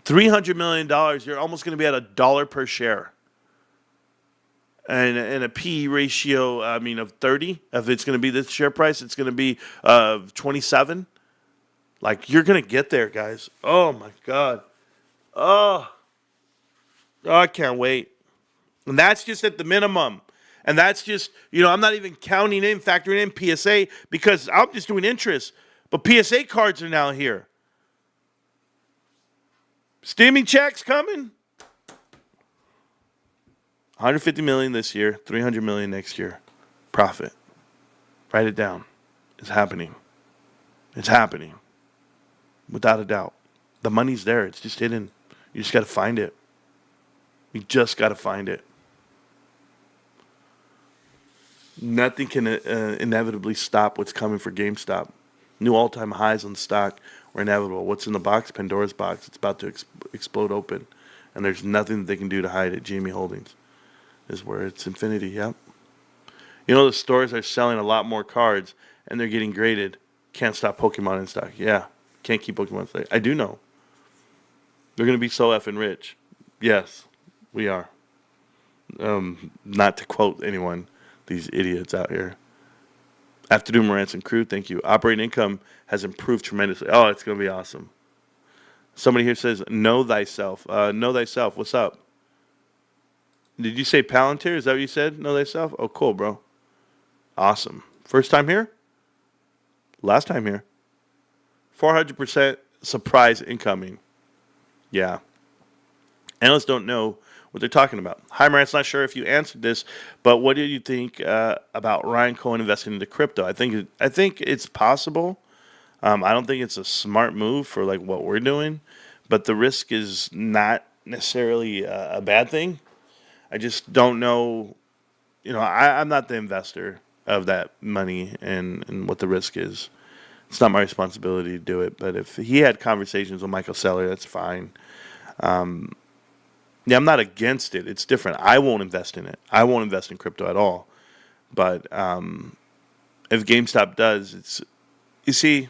$300 million, you're almost going to be at $1 per share. And a PE ratio, of 30. If it's going to be the share price, it's going to be 27. Like, you're going to get there, guys. Oh, my God. Oh, I can't wait. And that's just at the minimum. And that's just, I'm not even factoring in PSA because I'm just doing interest. But PSA cards are now here. Steaming checks coming. 150 million this year, 300 million next year. Profit. Write it down. It's happening. It's happening. Without a doubt. The money's there. It's just hidden. You just got to find it. You just got to find it. Nothing can inevitably stop what's coming for GameStop. New all-time highs on the stock were inevitable. What's in the box? Pandora's box. It's about to explode open. And there's nothing that they can do to hide it. GME Holdings is where it's infinity. Yep. The stores are selling a lot more cards, and they're getting graded. Can't stop Pokemon in stock. Yeah. Can't keep Pokemon in stock. I do know. They're going to be so effing rich. Yes, we are. Not to quote anyone, these idiots out here. Afternoon, Marantz and crew, thank you. Operating income has improved tremendously. Oh, it's going to be awesome. Somebody here says, know thyself. Know thyself. What's up? Did you say Palantir? Is that what you said? Know thyself? Oh, cool, bro. Awesome. First time here? Last time here. 400% surprise incoming. Yeah. Analysts don't know what they're talking about. Hi, Marantz. Not sure if you answered this, but what do you think about Ryan Cohen investing into crypto? I think it's possible. I don't think it's a smart move for like what we're doing, but the risk is not necessarily a bad thing. I just don't know. I'm not the investor of that money and what the risk is. It's not my responsibility to do it. But if he had conversations with Michael Saylor, that's fine. Yeah, I'm not against it. It's different. I won't invest in it. I won't invest in crypto at all. But if GameStop does, it's a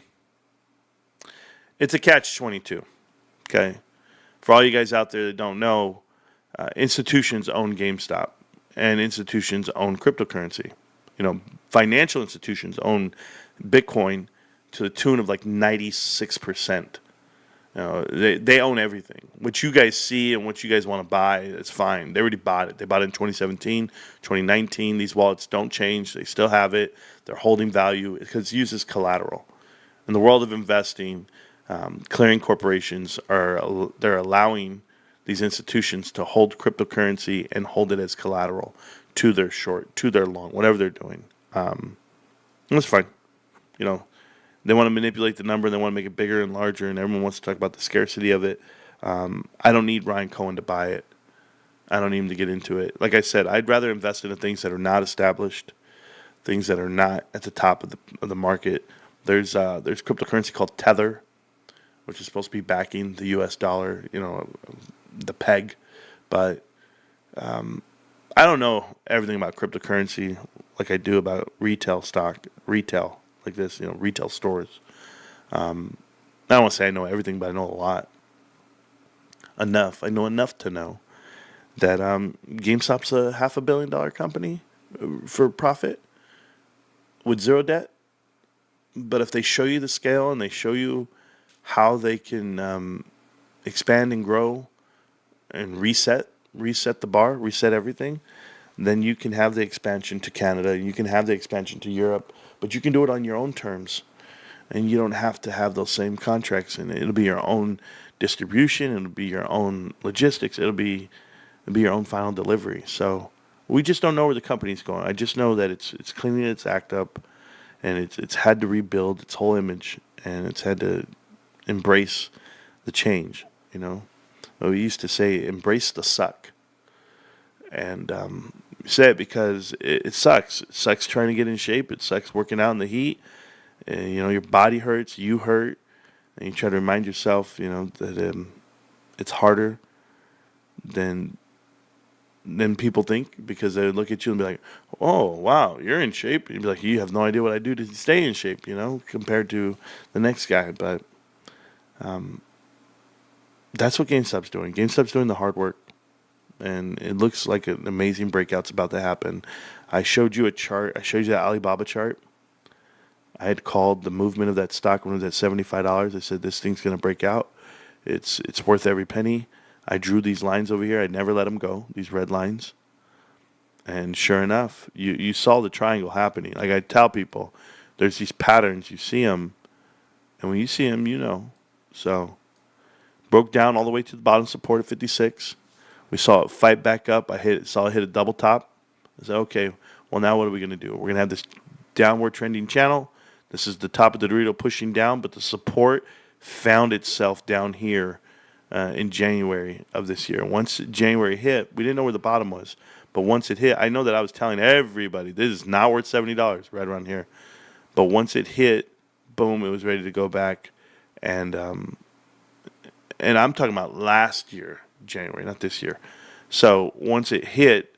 catch-22. Okay, for all you guys out there that don't know, institutions own GameStop, and institutions own cryptocurrency. Financial institutions own Bitcoin to the tune of like 96%. They own everything. What you guys see and what you guys want to buy, it's fine. They already bought it. They bought it in 2017, 2019. These wallets don't change. They still have it. They're holding value because it's used as collateral. In the world of investing, clearing corporations they're allowing these institutions to hold cryptocurrency and hold it as collateral to their short, to their long, whatever they're doing. That's fine. They want to manipulate the number. They want to make it bigger and larger, and everyone wants to talk about the scarcity of it. I don't need Ryan Cohen to buy it. I don't need him to get into it. Like I said, I'd rather invest in the things that are not established, things that are not at the top of the market. There's cryptocurrency called Tether, which is supposed to be backing the U.S. dollar, the peg. But I don't know everything about cryptocurrency like I do about retail like this, retail stores. I don't want to say I know everything, but I know a lot. enough. I know enough to know that GameStop's a $500 million company for profit with zero debt. But if they show you the scale and they show you how they can expand and grow and reset the bar, reset everything, then you can have the expansion to Canada, you can have the expansion to Europe, but you can do it on your own terms. And you don't have to have those same contracts, and it'll be your own distribution, it'll be your own logistics, it'll be your own final delivery. So we just don't know where the company's going. I just know that it's cleaning its act up, and it's had to rebuild its whole image, and it's had to embrace the change. You know, we used to say embrace the suck, and we say it because it sucks. It sucks trying to get in shape. It sucks working out in the heat. And, you know, your body hurts, you hurt, and you try to remind yourself, you know, that it's harder than people think, because they would look at you and be like, "Oh, wow, you're in shape." And you'd be like, "You have no idea what I do to stay in shape," you know, compared to the next guy. But that's what GameStop's doing. GameStop's doing the hard work, and it looks like an amazing breakout's about to happen. I showed you a chart. I showed you that Alibaba chart. I had called the movement of that stock when it was at $75. I said this thing's going to break out. It's worth every penny. I drew these lines over here. I never let them go, these red lines. And sure enough, you saw the triangle happening. Like I tell people, there's these patterns. You see them, and when you see them, you know. So broke down all the way to the bottom support at 56. We saw it fight back up. Saw it hit a double top. I said, okay, well now what are we going to do? We're going to have this downward trending channel. This is the top of the Dorito pushing down, but the support found itself down here in January of this year. Once January hit, we didn't know where the bottom was. But once it hit, I know that I was telling everybody, this is not worth $70 right around here. But once it hit, boom, it was ready to go back. And I'm talking about last year, January, not this year. So once it hit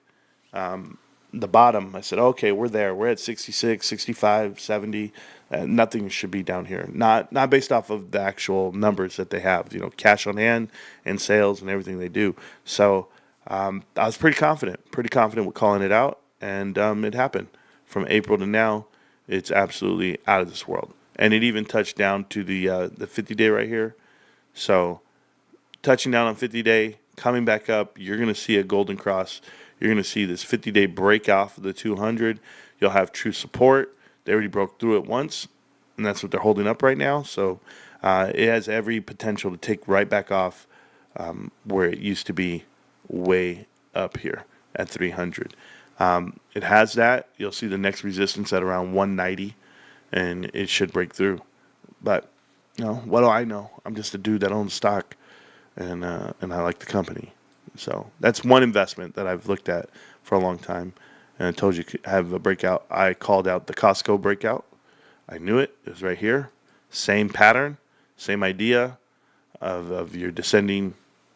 the bottom, I said, okay, we're there. We're at 66, 65, 70. Nothing should be down here. Not based off of the actual numbers that they have, you know, cash on hand and sales and everything they do. So I was pretty confident with calling it out, and it happened. From April to now, it's absolutely out of this world. And it even touched down to the 50-day right here. So touching down on 50-day, coming back up, you're going to see a golden cross. You're going to see this 50-day break off of the 200. You'll have true support. They already broke through it once, and that's what they're holding up right now. So it has every potential to take right back off where it used to be way up here at 300. It has that. You'll see the next resistance at around 190, and it should break through. But, you know, what do I know? I'm just a dude that owns stock, and I like the company. So that's one investment that I've looked at for a long time. And I told you I have a breakout. I called out the Costco breakout. I knew it. It was right here. Same pattern, same idea of your descending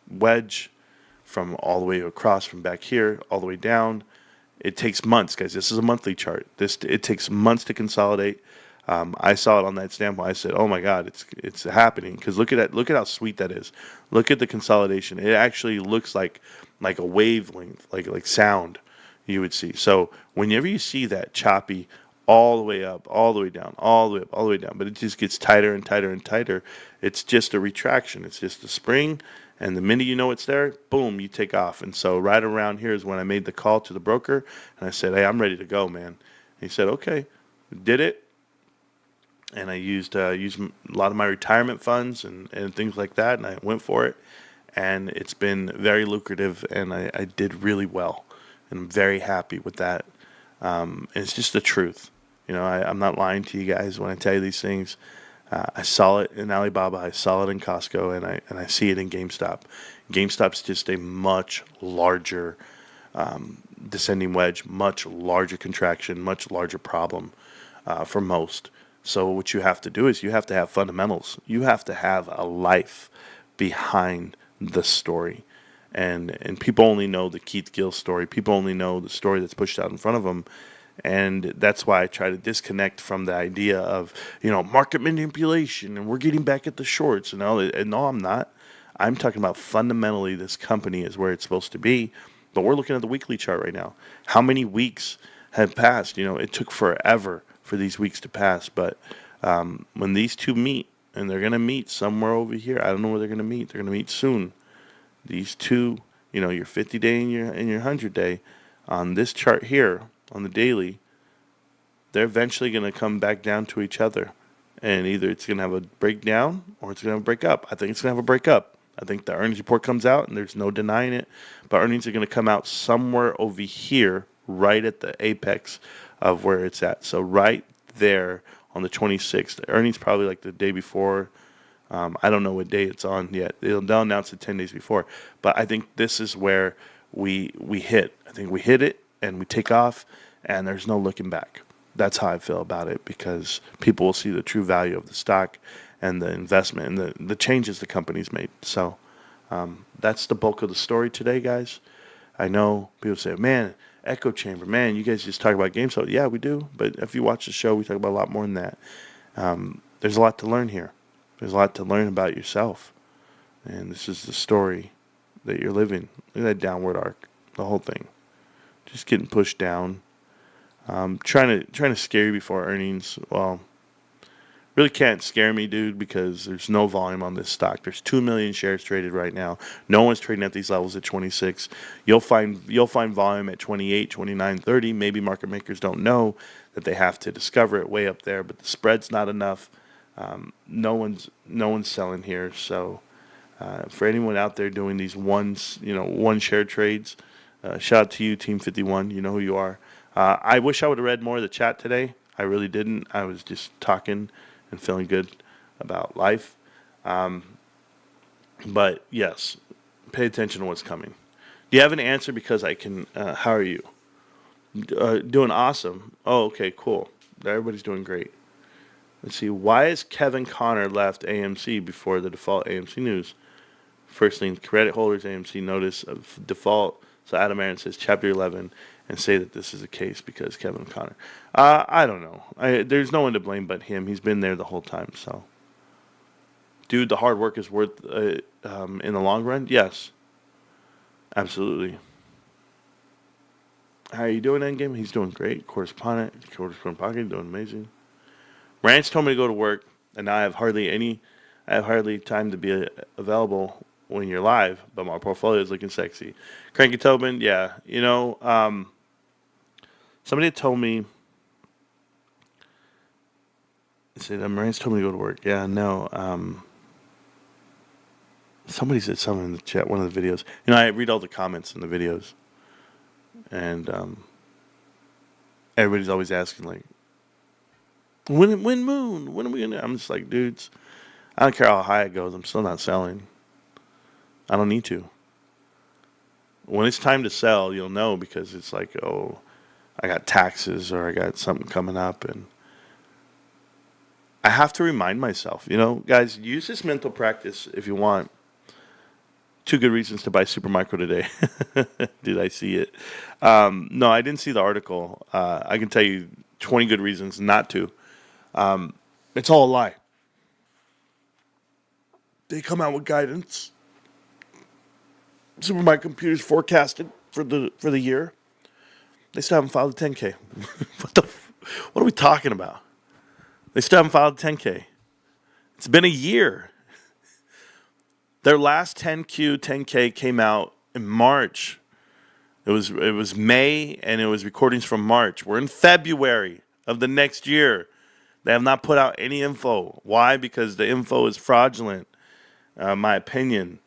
wedge from all the way across from back here all the way down. It takes months, guys. This is a monthly chart. It takes months to consolidate. I saw it on that standpoint. I said, "Oh my God, it's happening!" Because look at that. Look at how sweet that is. Look at the consolidation. It actually looks like a wavelength, like sound you would see. So whenever you see that choppy, all the way up, all the way down, all the way up, all the way down, but it just gets tighter and tighter and tighter. It's just a retraction. It's just a spring. And the minute you know it's there, boom, you take off. And so right around here is when I made the call to the broker, and I said, "Hey, I'm ready to go, man." And he said, "Okay." Did it. And I used a lot of my retirement funds and things like that, and I went for it. And it's been very lucrative, and I did really well. And I'm very happy with that. And it's just the truth. You know, I'm not lying to you guys when I tell you these things. I saw it in Alibaba, I saw it in Costco, and I see it in GameStop. GameStop's just a much larger descending wedge, much larger contraction, much larger problem for most. So what you have to do is you have to have fundamentals. You have to have a life behind the story. And people only know the Keith Gill story. People only know the story that's pushed out in front of them. And that's why I try to disconnect from the idea of, you know, market manipulation and we're getting back at the shorts and all that. And no, I'm not. I'm talking about fundamentally this company is where it's supposed to be. But we're looking at the weekly chart right now. How many weeks have passed? It took forever for these weeks to pass. But when these two meet, and they're going to meet somewhere over here, I don't know where they're going to meet. They're going to meet soon. These two, your 50-day and your 100-day, on this chart here, on the daily, they're eventually going to come back down to each other. And either it's going to have a breakdown or it's going to have a break up. I think it's going to have a break up. I think the earnings report comes out, and there's no denying it. But earnings are going to come out somewhere over here, right at the apex of where it's at. So right there on the 26th. The earnings probably like the day before. I don't know what day it's on yet. They'll announce it 10 days before. But I think this is where we hit. I think we hit it, and we take off, and there's no looking back. That's how I feel about it, because people will see the true value of the stock and the investment and the changes the company's made. So that's the bulk of the story today, guys. I know people say, man, echo chamber, man, you guys just talk about GameStop. Yeah, we do. But if you watch the show, we talk about a lot more than that. There's a lot to learn here. There's a lot to learn about yourself. And this is the story that you're living. Look at that downward arc, the whole thing. Just getting pushed down. Trying to scare you before earnings. Well, really can't scare me, dude, because there's no volume on this stock. There's 2 million shares traded right now. No one's trading at these levels at 26. You'll find volume at 28, 29, 30. Maybe market makers don't know that they have to discover it way up there, but the spread's not enough. No one's selling here. So for anyone out there doing these one share trades, shout out to you, Team 51. You know who you are. I wish I would have read more of the chat today. I really didn't. I was just talking and feeling good about life. But yes, pay attention to what's coming. Do you have an answer? Because I can. How are you? Doing awesome. Oh, okay, cool. Everybody's doing great. Let's see. Why has Kevin Connor left AMC before the default AMC news? First lien credit holders AMC notice of default. So Adam Aaron says Chapter 11 and say that this is the case because Kevin Connor. I don't know. There's no one to blame but him. He's been there the whole time. So, dude, the hard work is worth in the long run. Yes, absolutely. How are you doing, Endgame? He's doing great. Correspondent Pocket doing amazing. Rantz told me to go to work, and now I have hardly time to be available when you're live, but my portfolio is looking sexy. Cranky Tobin, yeah. Somebody told me, said, Marantz told me to go to work. Yeah, no. Somebody said something in the chat, one of the videos. I read all the comments in the videos. And everybody's always asking, like, when moon? When are we going to? I'm just like, dudes, I don't care how high it goes. I'm still not selling. I don't need to. When it's time to sell, you'll know, because it's like, oh, I got taxes or I got something coming up. And I have to remind myself, guys, use this mental practice if you want. 2 good reasons to buy Supermicro today. Did I see it? No, I didn't see the article. I can tell you 20 good reasons not to. It's all a lie. They come out with guidance. Supermicro Computers forecasted for the year. They still haven't filed a 10K. What are we talking about? They still haven't filed a 10K. It's been a year. Their last 10K came out in March. It was May, and it was recordings from March. We're in February of the next year. They have not put out any info. Why? Because the info is fraudulent, my opinion,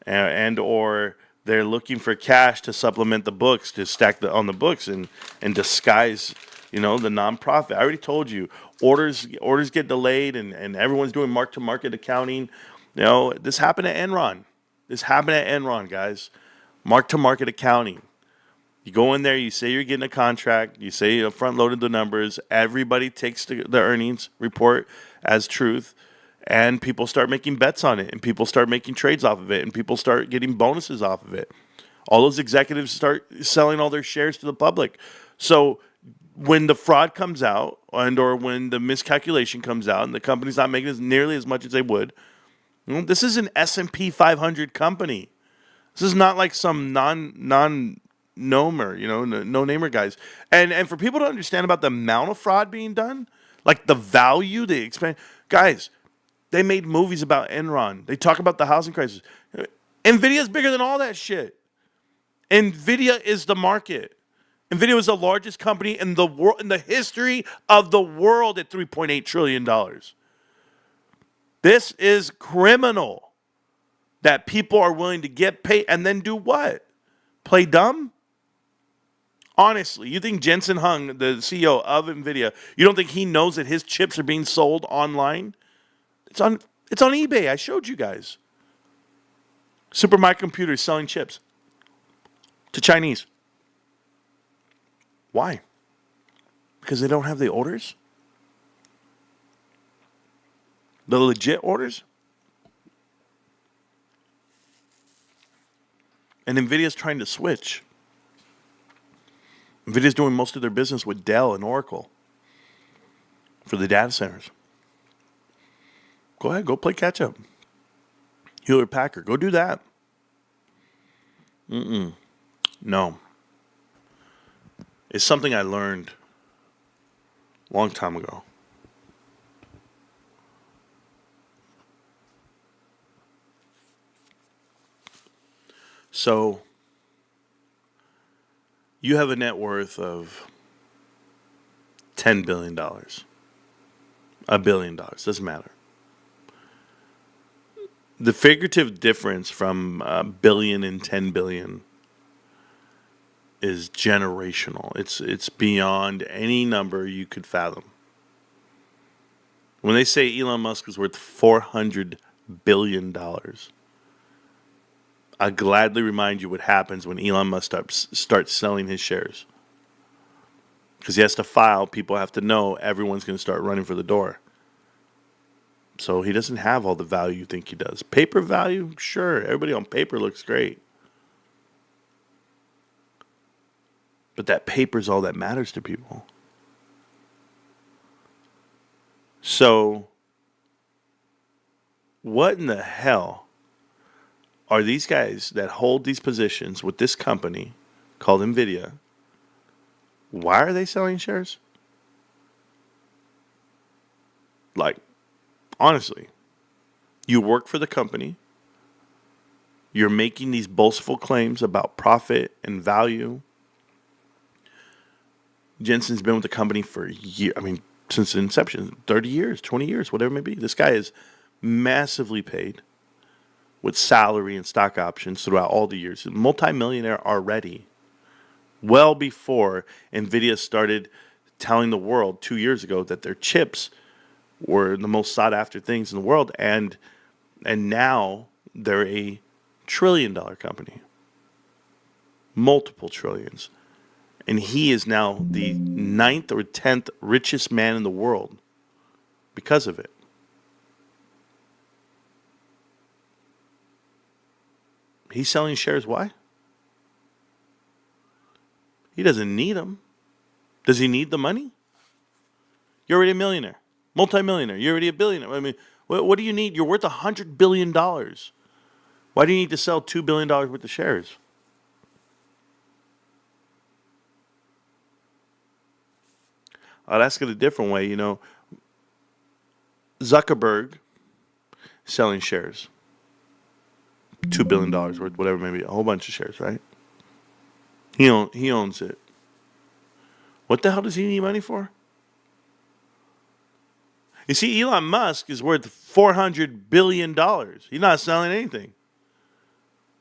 and or they're looking for cash to supplement the books, to stack on the books and disguise, the nonprofit. I already told you, orders get delayed, and everyone's doing mark-to-market accounting. This happened at Enron. Guys. Mark-to-market accounting. You go in there, you say you're getting a contract, you say you front-loaded the numbers, everybody takes the earnings report as truth, and people start making bets on it, and people start making trades off of it, and people start getting bonuses off of it. All those executives start selling all their shares to the public. So when the fraud comes out, or when the miscalculation comes out, and the company's not making nearly as much as they would, This is an S&P 500 company. This is not like some non-nomer, no-namer guys. And for people to understand about the amount of fraud being done, like the value they expand, guys, they made movies about Enron. They talk about the housing crisis. Nvidia is bigger than all that shit. Nvidia is the market. Nvidia was the largest company in the world, in the history of the world, at $3.8 trillion. This is criminal that people are willing to get paid and then do what? Play dumb? Honestly, you think Jensen Huang, the CEO of Nvidia, you don't think he knows that his chips are being sold online? It's on eBay. I showed you guys. Supermicro is selling chips to Chinese. Why? Because they don't have the orders? The legit orders? And NVIDIA's trying to switch. NVIDIA's doing most of their business with Dell and Oracle for the data centers. Go ahead, go play catch up. Hewlett Packard, go do that. No. It's something I learned a long time ago. So, you have a net worth of $10 billion. $1 billion, doesn't matter. The figurative difference from $1 billion and $10 billion is generational. It's beyond any number you could fathom. When they say Elon Musk is worth $400 billion, I gladly remind you what happens when Elon Musk starts selling his shares. Because he has to file, people have to know, everyone's going to start running for the door. So he doesn't have all the value you think he does. Paper value? Sure, everybody on paper looks great. But that paper's all that matters to people. So, what in the hell are these guys that hold these positions with this company called NVIDIA? Why are they selling shares? Like, honestly, you work for the company. You're making these boastful claims about profit and value. Jensen's been with the company for years. I mean, since the inception, 30 years, 20 years, whatever it may be. This guy is massively paid with salary and stock options throughout all the years. Multi-millionaire already. Well before NVIDIA started telling the world 2 years ago that their chips were the most sought after things in the world. And now they're a $1 trillion company. Multiple trillions. And he is now the 9th or 10th richest man in the world because of it. He's selling shares. Why? He doesn't need them. Does he need the money? You're already a millionaire, multimillionaire. You're already a billionaire. I mean, what do you need? You're worth $100 billion. Why do you need to sell $2 billion worth of shares? I'd ask it a different way. Zuckerberg selling shares. $2 billion worth, whatever, maybe a whole bunch of shares, right? He owns it. What the hell does he need money for? You see, Elon Musk is worth $400 billion. He's not selling anything.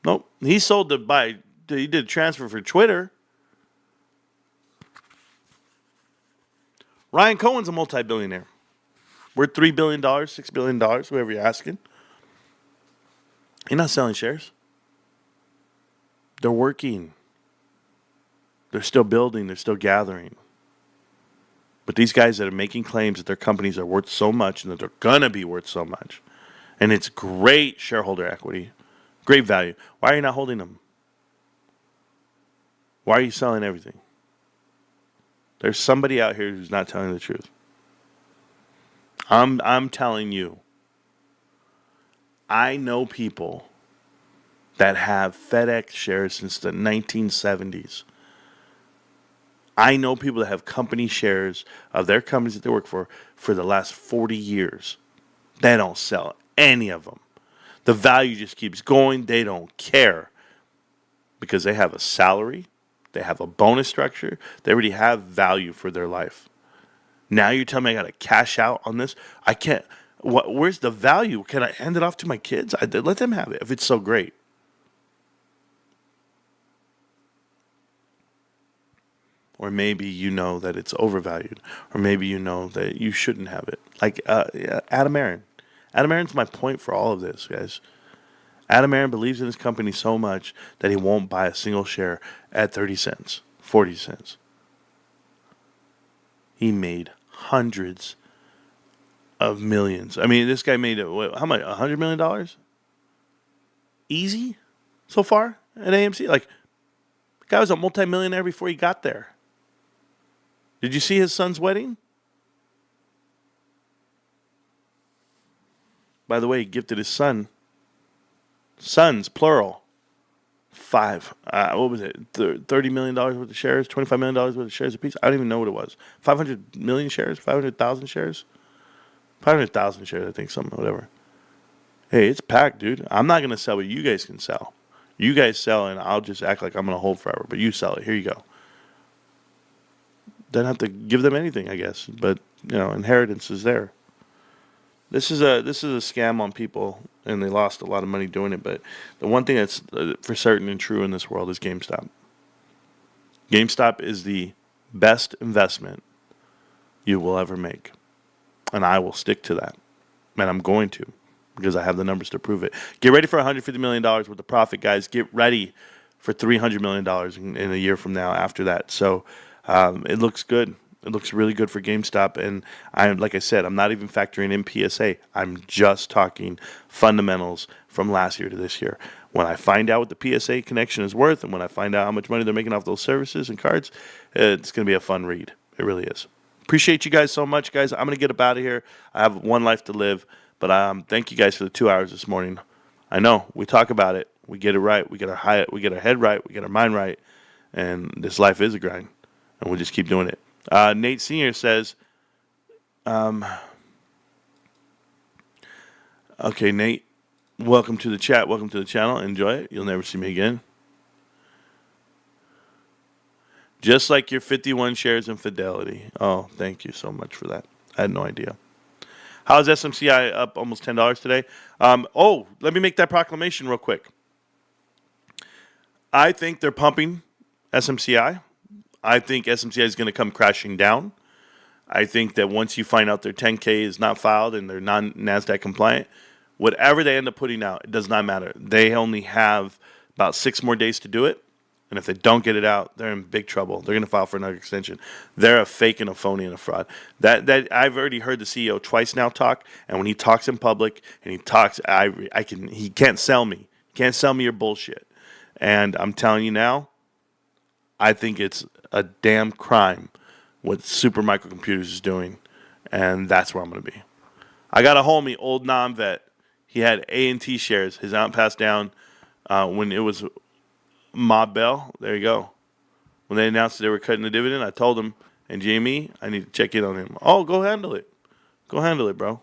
Nope. He did a transfer for Twitter. Ryan Cohen's a multi-billionaire. Worth $3 billion, $6 billion, whatever you're asking. He's not selling shares. They're working. They're still building. They're still gathering. But these guys that are making claims that their companies are worth so much and that they're going to be worth so much, and it's great shareholder equity, great value, why are you not holding them? Why are you selling everything? There's somebody out here who's not telling the truth. I'm telling you. I know people that have FedEx shares since the 1970s. I know people that have company shares of their companies that they work for the last 40 years. They don't sell any of them. The value just keeps going. They don't care because they have a salary, they have a bonus structure, they already have value for their life. Now you tell me I got to cash out on this? I can't. Where's the value? Can I hand it off to my kids? Let them have it if it's so great. Or maybe you know that it's overvalued. Or maybe you know that you shouldn't have it. Like yeah, Adam Aaron. Adam Aaron's my point for all of this, guys. Adam Aaron believes in his company so much that he won't buy a single share at 30 cents, 40 cents. He made hundreds of millions. I mean, this guy made, how much, $100 million? Easy so far at AMC? Like, the guy was a multimillionaire before he got there. Did you see his son's wedding? By the way, he gifted his sons, plural, what was it, $30 million worth of shares, $25 million worth of shares apiece? I don't even know what it was. 500 million shares? 500,000 shares? 500,000 shares, I think, something, whatever. Hey, it's packed, dude. I'm not going to sell what you guys can sell. You guys sell, and I'll just act like I'm going to hold forever. But you sell it. Here you go. Don't have to give them anything, I guess. But, inheritance is there. This is a scam on people, and they lost a lot of money doing it. But the one thing that's for certain and true in this world is GameStop. GameStop is the best investment you will ever make. And I will stick to that. And I'm going to, because I have the numbers to prove it. Get ready for $150 million worth of profit, guys. Get ready for $300 million in a year from now after that. So it looks good. It looks really good for GameStop. And like I said, I'm not even factoring in PSA. I'm just talking fundamentals from last year to this year. When I find out what the PSA connection is worth, and when I find out how much money they're making off those services and cards, it's going to be a fun read. It really is. Appreciate you guys so much, guys. I'm going to get up out of here. I have one life to live. But thank you guys for the 2 hours this morning. I know we talk about it. We get it right. We get our head right. We get our mind right. And this life is a grind. And we'll just keep doing it. Nate Sr. says, okay, Nate, welcome to the chat. Welcome to the channel. Enjoy it. You'll never see me again. Just like your 51 shares in Fidelity. Oh, thank you so much for that. I had no idea. How's SMCI up almost $10 today? Let me make that proclamation real quick. I think they're pumping SMCI. I think SMCI is going to come crashing down. I think that once you find out their 10K is not filed and they're non-NASDAQ compliant, whatever they end up putting out, it does not matter. They only have about 6 more days to do it. And if they don't get it out, they're in big trouble. They're going to file for another extension. They're a fake and a phony and a fraud. That I've already heard the CEO twice now talk, and when he talks in public and he talks, he can't sell me. He can't sell me your bullshit. And I'm telling you now, I think it's a damn crime what Super Microcomputers is doing, and that's where I'm going to be. I got a homie, old non-vet. He had A&T shares. His aunt passed down when it was Mob Bell, there you go. When they announced that they were cutting the dividend, I told him, and GME, I need to check in on him. Oh, go handle it. Go handle it, bro.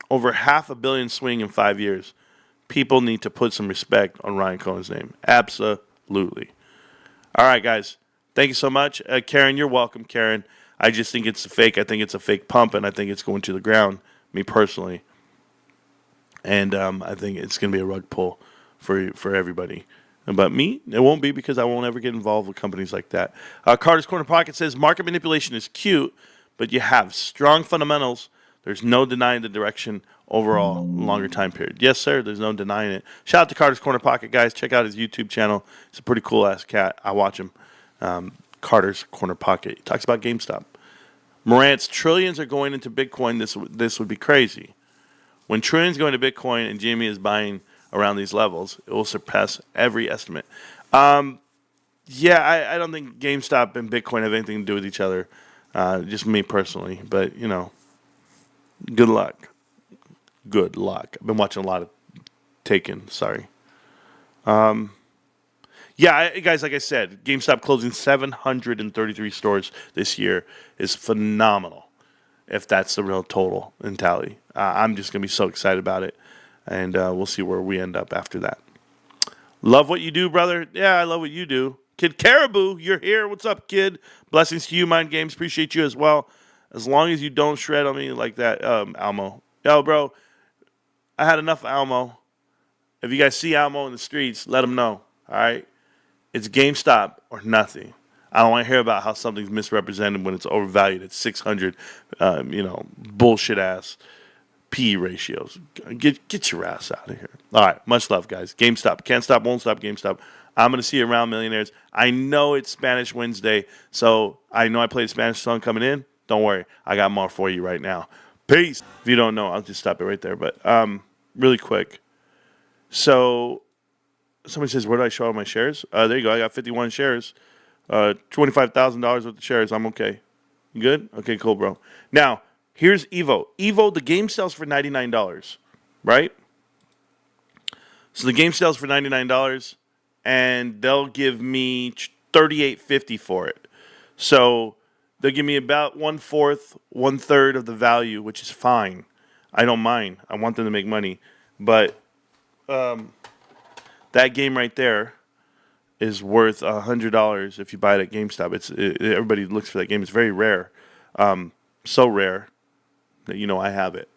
Over $500 million swing in 5 years. People need to put some respect on Ryan Cohen's name. Absolutely. All right, guys. Thank you so much. Karen, you're welcome, Karen. I just think it's a fake. I think it's a fake pump, and I think it's going to the ground, me personally. And I think it's going to be a rug pull for everybody. But me, it won't be, because I won't ever get involved with companies like that. Carter's Corner Pocket says, market manipulation is cute, but you have strong fundamentals. There's no denying the direction overall, longer time period. Yes, sir, there's no denying it. Shout out to Carter's Corner Pocket, guys. Check out his YouTube channel. He's a pretty cool-ass cat. I watch him. Carter's Corner Pocket. He talks about GameStop. Marantz, trillions are going into Bitcoin. This would be crazy. When trillions go into Bitcoin and GME is buying around these levels, it will surpass every estimate. I don't think GameStop and Bitcoin have anything to do with each other. Just me personally. But, good luck. Good luck. I've been watching a lot of Taken. Sorry. Yeah, guys, like I said, GameStop closing 733 stores this year is phenomenal. If that's the real total in tally, I'm just gonna be so excited about it, and we'll see where we end up after that. Love what you do, brother. Yeah, I love what you do. Kid Caribou, you're here. What's up, kid? Blessings to you, Mind Games. Appreciate you as well. As long as you don't shred on me like that, Almo. Yo, bro, I had enough Almo. If you guys see Almo in the streets, let him know. All right? It's GameStop or nothing. I don't want to hear about how something's misrepresented when it's overvalued at 600, bullshit ass PE ratios. Get your ass out of here. All right, much love, guys. GameStop. Can't stop, won't stop, GameStop. I'm going to see you around Millionaires. I know it's Spanish Wednesday, so I know I played a Spanish song coming in. Don't worry. I got more for you right now. Peace. If you don't know, I'll just stop it right there. But really quick. So somebody says, where do I show all my shares? There you go. I got 51 shares. $25,000 worth of shares. I'm okay. You good? Okay, cool, bro. Now, here's Evo. Evo, the game sells for $99, right? So the game sells for $99, and they'll give me $38.50 for it. So they'll give me about 1/4, 1/3 of the value, which is fine. I don't mind. I want them to make money. But that game right there is worth $100 if you buy it at GameStop. Everybody looks for that game. It's very rare. So rare that I have it.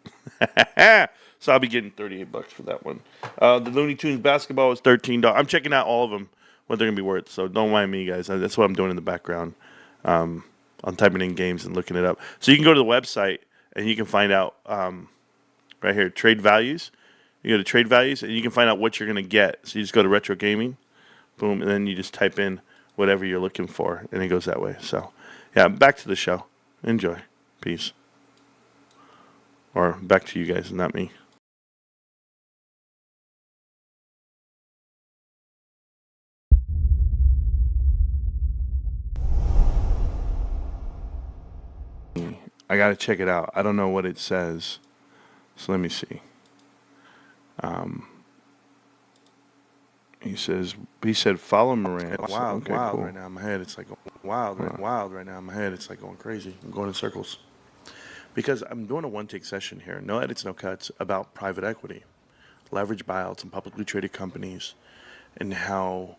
So I'll be getting $38 for that one. The Looney Tunes basketball is $13. I'm checking out all of them, what they're going to be worth. So don't mind me, guys. That's what I'm doing in the background. I'm typing in games and looking it up. So you can go to the website and you can find out right here, trade values. You go to trade values and you can find out what you're going to get. So you just go to retro gaming, boom, and then you just type in whatever you're looking for, and it goes that way. So, yeah, back to the show. Enjoy. Peace. Or back to you guys, not me. I got to check it out. I don't know what it says. So let me see. He said, follow Marantz. Wild cool. Right now in my head. It's like wild right now in my head. It's like going crazy. I'm going in circles. Because I'm doing a one-take session here. No edits, no cuts about private equity, leverage buyouts, and publicly traded companies, and how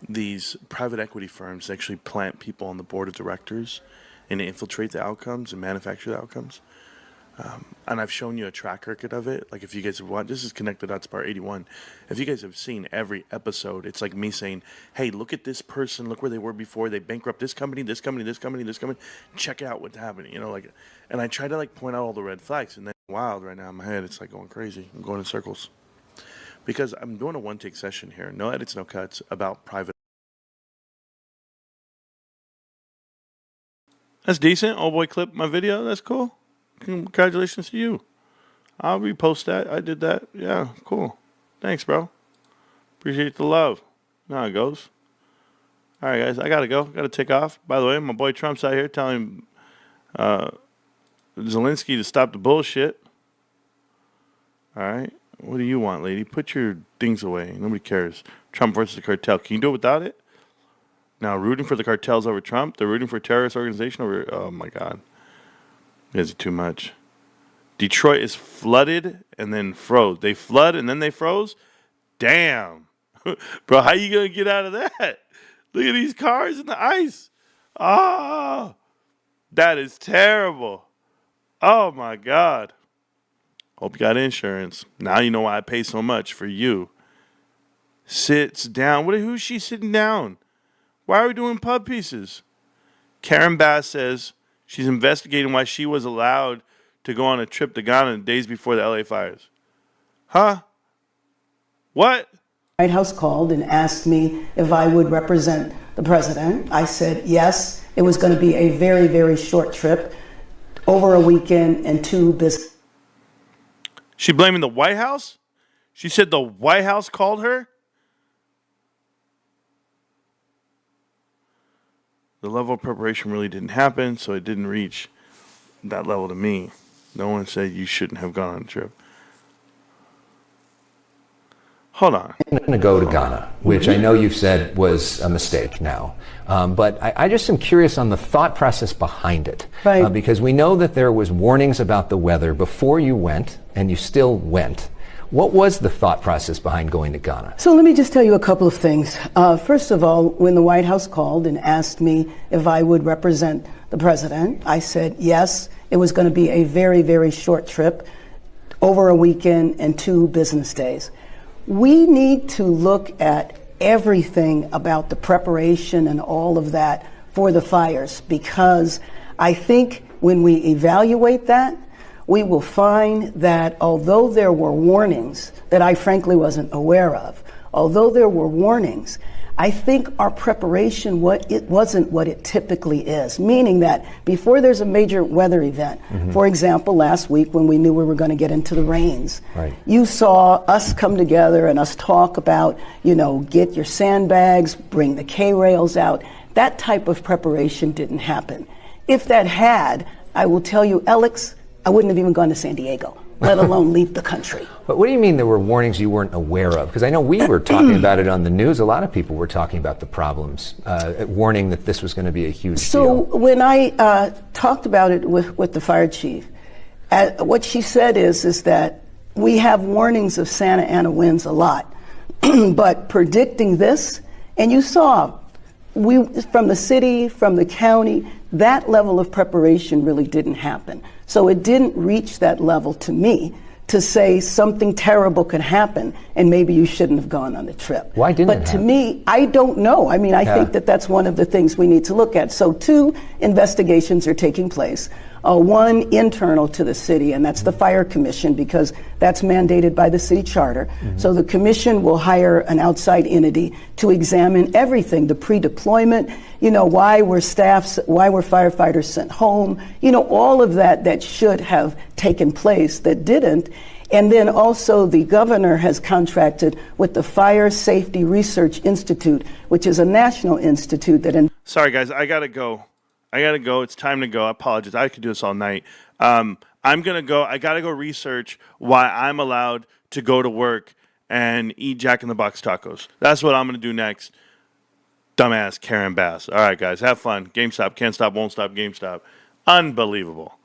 these private equity firms actually plant people on the board of directors and infiltrate the outcomes and manufacture the outcomes. And I've shown you a track record of it. Like if you guys have watched, this is Connected Dots Part 81. If you guys have seen every episode, it's like me saying, hey, look at this person. Look where they were before. They bankrupt this company, this company, this company, this company. Check out what's happening. And I try to point out all the red flags. And then wild right now in my head. It's like going crazy. I'm going in circles. Because I'm doing a one-take session here. No edits, no cuts about private. That's decent. Old boy clipped my video. That's cool. Congratulations to you. I'll repost that. I did that. Yeah, cool. Thanks, bro. Appreciate the love. You know how it goes. All right, guys. I got to go. Got to take off. By the way, my boy Trump's out here telling Zelensky to stop the bullshit. All right. What do you want, lady? Put your things away. Nobody cares. Trump versus the cartel. Can you do it without it? Now, rooting for the cartels over Trump? They're rooting for a terrorist organization over... Oh, my God. Is it too much? Detroit is flooded and then froze. They flood and then they froze? Damn. Bro, how you going to get out of that? Look at these cars in the ice. Oh, that is terrible. Oh, my God. Hope you got insurance. Now you know why I pay so much for you. Sits down. Who's she sitting down? Why are we doing pub pieces? Karen Bass says she's investigating why she was allowed to go on a trip to Ghana days before the LA fires. Huh? What? White House called and asked me if I would represent the president. I said yes. It was going to be a very, very short trip, over a weekend and 2 business. She blaming the White House? She said the White House called her? The level of preparation really didn't happen, so it didn't reach that level to me. No one said you shouldn't have gone on a trip. Hold on. I'm going to go to Ghana, which I know you've said was a mistake now. But I just am curious on the thought process behind it. Right. Because we know that there was warnings about the weather before you went, and you still went. What was the thought process behind going to Ghana? So let me just tell you a couple of things. First of all, when the White House called and asked me if I would represent the president, I said yes. It was going to be a very, very short trip, over a weekend and 2 business days. We need to look at everything about the preparation and all of that for the fires, because I think when we evaluate that, we will find that although there were warnings that I frankly wasn't aware of, although there were warnings, I think our preparation wasn't what it typically is, meaning that before there's a major weather event, for example, last week when we knew we were going to get into the rains, you saw us come together and us talk about, get your sandbags, bring the K-rails out. That type of preparation didn't happen. If that had, I will tell you, Alex, I wouldn't have even gone to San Diego, let alone leave the country. But what do you mean there were warnings you weren't aware of? Because I know we were talking about it on the news. A lot of people were talking about the problems, warning that this was going to be a huge deal. So when I talked about it with the fire chief, what she said is that we have warnings of Santa Ana winds a lot, but predicting this, and you saw, from the city, from the county, that level of preparation really didn't happen. So it didn't reach that level to me to say something terrible could happen and maybe you shouldn't have gone on the trip. Why didn't it But to happen? me, I don't know. I mean, I think that that's one of the things we need to look at. So 2 investigations are taking place. One internal to the city, and that's the Fire Commission, because that's mandated by the city charter. So the commission will hire an outside entity to examine everything, the pre-deployment, why were firefighters sent home, all of that should have taken place that didn't. And then also the governor has contracted with the Fire Safety Research Institute, which is a national institute that... Sorry, guys, I got to go. It's time to go. I apologize. I could do this all night. I'm going to go. I got to go research why I'm allowed to go to work and eat Jack in the Box tacos. That's what I'm going to do next. Dumbass Karen Bass. All right, guys, have fun. GameStop, can't stop, won't stop, GameStop. Unbelievable.